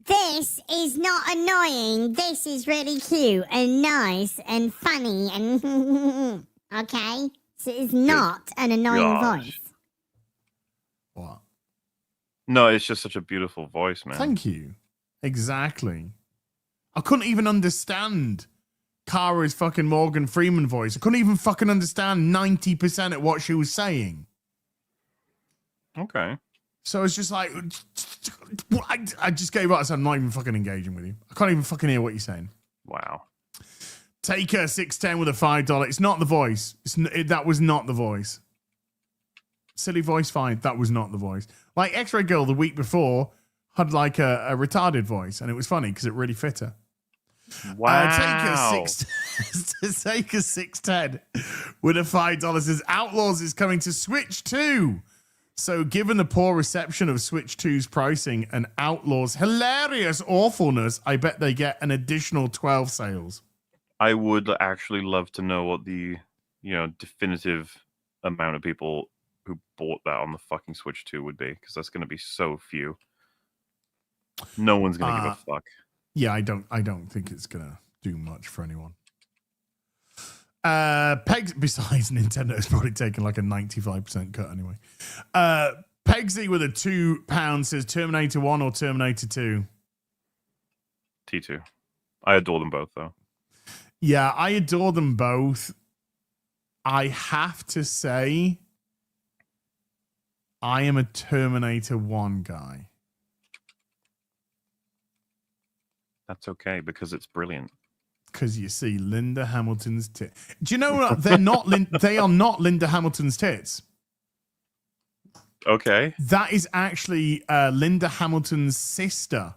Speaker 10: this is not annoying. This is really cute and nice and funny and okay. So it's not an annoying voice."
Speaker 3: What?
Speaker 2: No, it's just such a beautiful voice, man.
Speaker 3: Thank you. Exactly. I couldn't even understand Kara's fucking Morgan Freeman voice. I couldn't even fucking understand 90% of what she was saying.
Speaker 2: Okay.
Speaker 3: So it's just like, I just gave up. I said, I'm not even fucking engaging with you. I can't even fucking hear what you're saying.
Speaker 2: Wow.
Speaker 3: Taker 610 with a $5. It's not the voice. That was not the voice. Silly voice, fine. That was not the voice. Like X-Ray Girl the week before had like a retarded voice, and it was funny because it really fit her.
Speaker 2: Wow.
Speaker 3: Taker 610 with a $5 says Outlaws is coming to Switch 2. So given the poor reception of Switch 2's pricing and Outlaws' hilarious awfulness, I bet they get an additional 12 sales.
Speaker 2: I would actually love to know what the, definitive amount of people who bought that on the fucking Switch 2 would be, because that's going to be so few. No one's going to give a fuck.
Speaker 3: Yeah, I don't think it's going to do much for anyone. Pegs, besides Nintendo's probably taken like a 95% cut anyway. Pegsy with a £2 says Terminator 1 or Terminator 2?
Speaker 2: T2. I adore them both, though.
Speaker 3: Yeah, I adore them both. I have to say, I am a Terminator 1 guy.
Speaker 2: That's okay, because it's brilliant.
Speaker 3: Because you see Linda Hamilton's tits. Do you know what? They're not. They are not Linda Hamilton's tits.
Speaker 2: Okay.
Speaker 3: That is actually Linda Hamilton's sister,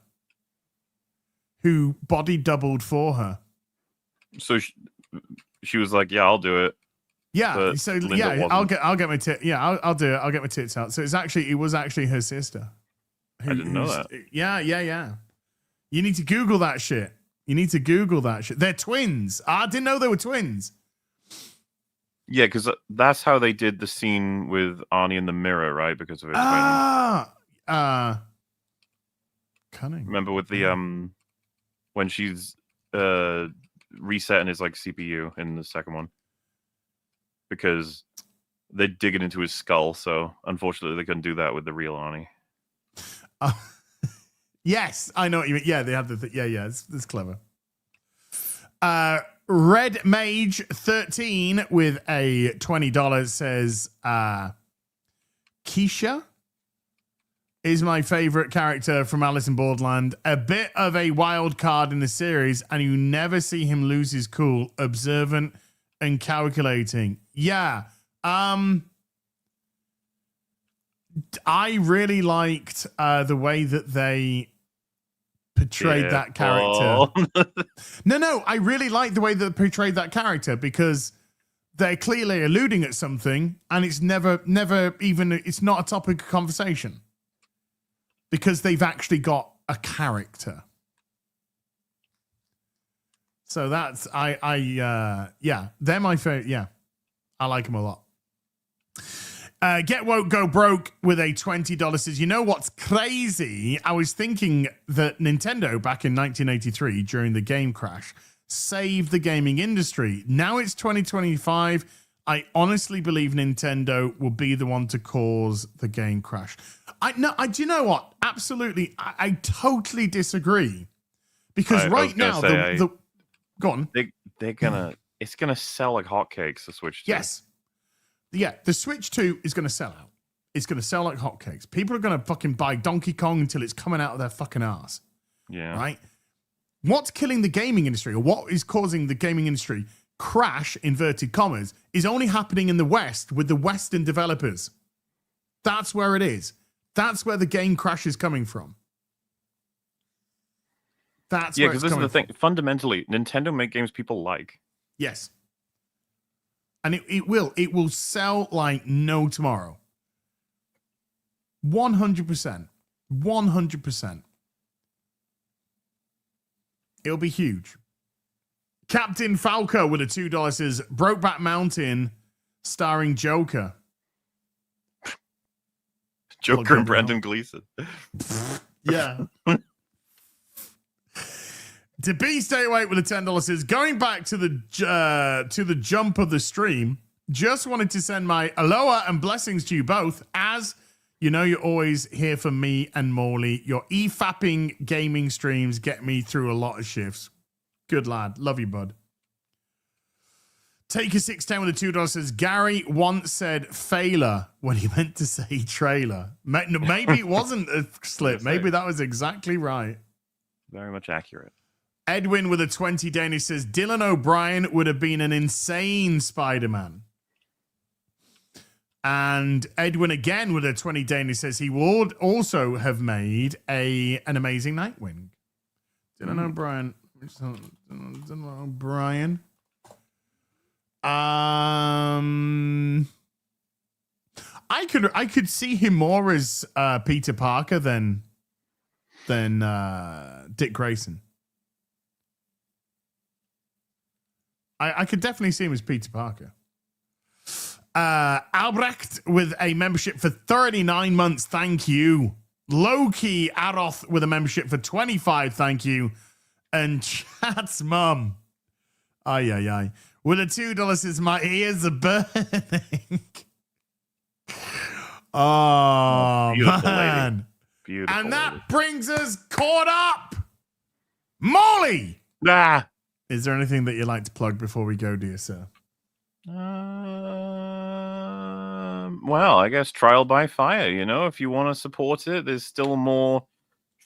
Speaker 3: who body doubled for her.
Speaker 2: So she was like, "Yeah, I'll do it."
Speaker 3: Yeah. So
Speaker 2: Linda
Speaker 3: yeah,
Speaker 2: wasn't.
Speaker 3: I'll get my tits. Yeah, I'll do it. I'll get my tits out. So it was actually her sister.
Speaker 2: I didn't know that.
Speaker 3: Yeah. You need to Google that shit. They're twins. I didn't know they were twins.
Speaker 2: Yeah, because that's how they did the scene with Arnie in the mirror, right? Because of his
Speaker 3: cunning.
Speaker 2: Remember with the when she's resetting his like CPU in the second one, because they dig it into his skull. So unfortunately, they couldn't do that with the real Arnie.
Speaker 3: Yes, I know what you mean. Yeah, they have the yeah. It's clever. Red Mage 13 with a $20 says Keisha is my favorite character from Alice in Borderland. A bit of a wild card in the series, and you never see him lose his cool, observant and calculating. Yeah. I really liked the way that they portrayed that character. No, I really like the way that they portrayed that character, because they're clearly alluding at something, and it's never even, it's not a topic of conversation, because they've actually got a character. So that's yeah, they're my favorite. Yeah, I like them a lot. Get Woke Go Broke with a $20 says, you know what's crazy? I was thinking that Nintendo back in 1983 during the game crash saved the gaming industry. Now it's 2025. I honestly believe Nintendo will be the one to cause the game crash. Do you know what? Absolutely. I totally disagree. Because right now, go on.
Speaker 2: They're gonna, it's gonna sell like hotcakes, the Switch 2.
Speaker 3: Yes. Yeah, the Switch 2 is going to sell out. It's going to sell like hotcakes. People are going to fucking buy Donkey Kong until it's coming out of their fucking ass.
Speaker 2: Yeah.
Speaker 3: Right? What's killing the gaming industry, or what is causing the gaming industry crash, inverted commas, is only happening in the West with the Western developers. That's where it is. That's where the game crash is coming from. That's where
Speaker 2: because this is the thing. Fundamentally, Nintendo make games people like.
Speaker 3: Yes. And it will sell like no tomorrow. 100%. 100%. It'll be huge. Captain Falco with a $2 says Brokeback Mountain starring Joker.
Speaker 2: Joker and Brendan Gleeson.
Speaker 3: Yeah. To be stay awake with a $10 says, going back to the jump of the stream, just wanted to send my aloha and blessings to you both, as you know you're always here for me and Morley. Your e-fapping gaming streams get me through a lot of shifts. Good lad. Love you, bud. Take a 610 with a $2 says Gary once said "failer" when he meant to say trailer. Maybe it wasn't a slip. Maybe that was exactly right.
Speaker 2: Very much accurate.
Speaker 3: Edwin with a 20 Danish says Dylan O'Brien would have been an insane Spider-Man. And Edwin again with a 20 Danish says he would also have made an amazing Nightwing. Dylan O'Brien. Dylan O'Brien. I could see him more as Peter Parker than Dick Grayson. I could definitely see him as Peter Parker. Albrecht with a membership for 39 months. Thank you. Loki Aroth with a membership for 25. Thank you. And Chat's mum. Ay. With a $2 says my ears are burning. Oh,
Speaker 2: beautiful
Speaker 3: man.
Speaker 2: lady. Beautiful.
Speaker 3: And that brings us caught up. Molly.
Speaker 2: Ah.
Speaker 3: Is there anything that you'd like to plug before we go, dear sir?
Speaker 2: Well, I guess Trial by Fire, if you want to support it, there's still more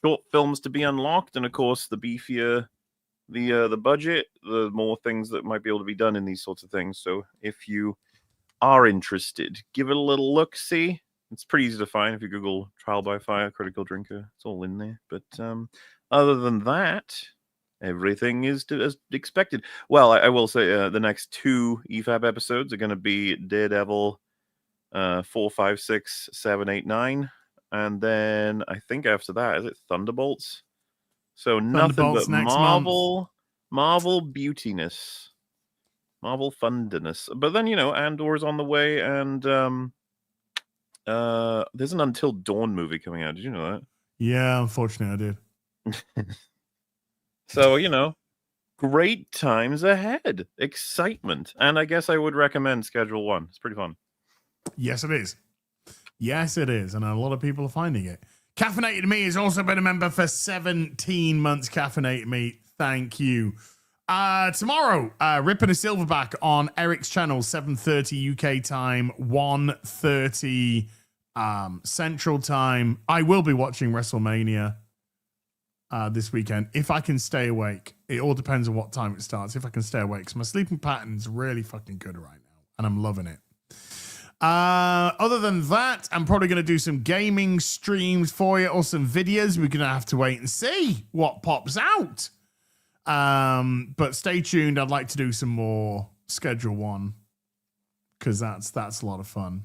Speaker 2: short films to be unlocked. And of course, the beefier the budget, the more things that might be able to be done in these sorts of things. So if you are interested, give it a little look-see. It's pretty easy to find if you Google Trial by Fire, Critical Drinker. It's all in there. But other than that, everything is as expected. Well, I will say the next 2 EFAB episodes are going to be Daredevil 4, 5, 6, 7, 8, 9. And then I think after that, is it Thunderbolts? So nothing but Marvel beautiness. Marvel fundiness. But then, Andor's on the way, and there's an Until Dawn movie coming out. Did you know that?
Speaker 3: Yeah, unfortunately I did.
Speaker 2: So, great times ahead. Excitement. And I guess I would recommend Schedule 1. It's pretty fun.
Speaker 3: Yes, it is. Yes, it is. And a lot of people are finding it. Caffeinated Me has also been a member for 17 months. Caffeinated Me. Thank you. Tomorrow, Ripping a Silverback on Eric's channel, 7:30 UK time, 1:30 Central time. I will be watching WrestleMania this weekend if I can stay awake. It all depends on what time it starts. If I can stay awake, because my sleeping pattern's really fucking good right now, and I'm loving it. Other than that, I'm probably going to do some gaming streams for you or some videos. We're going to have to wait and see what pops out. But stay tuned. I'd like to do some more Schedule 1 because that's a lot of fun.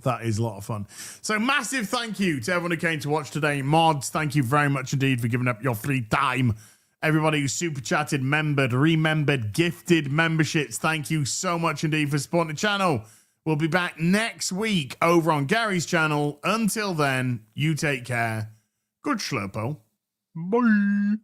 Speaker 3: That is a lot of fun. So massive thank you to everyone who came to watch today. Mods, thank you very much indeed for giving up your free time. Everybody who super chatted, membered, remembered, gifted memberships, thank you so much indeed for supporting the channel. We'll be back next week over on Gary's channel. Until then, you take care. Good Schlurpo. Bye.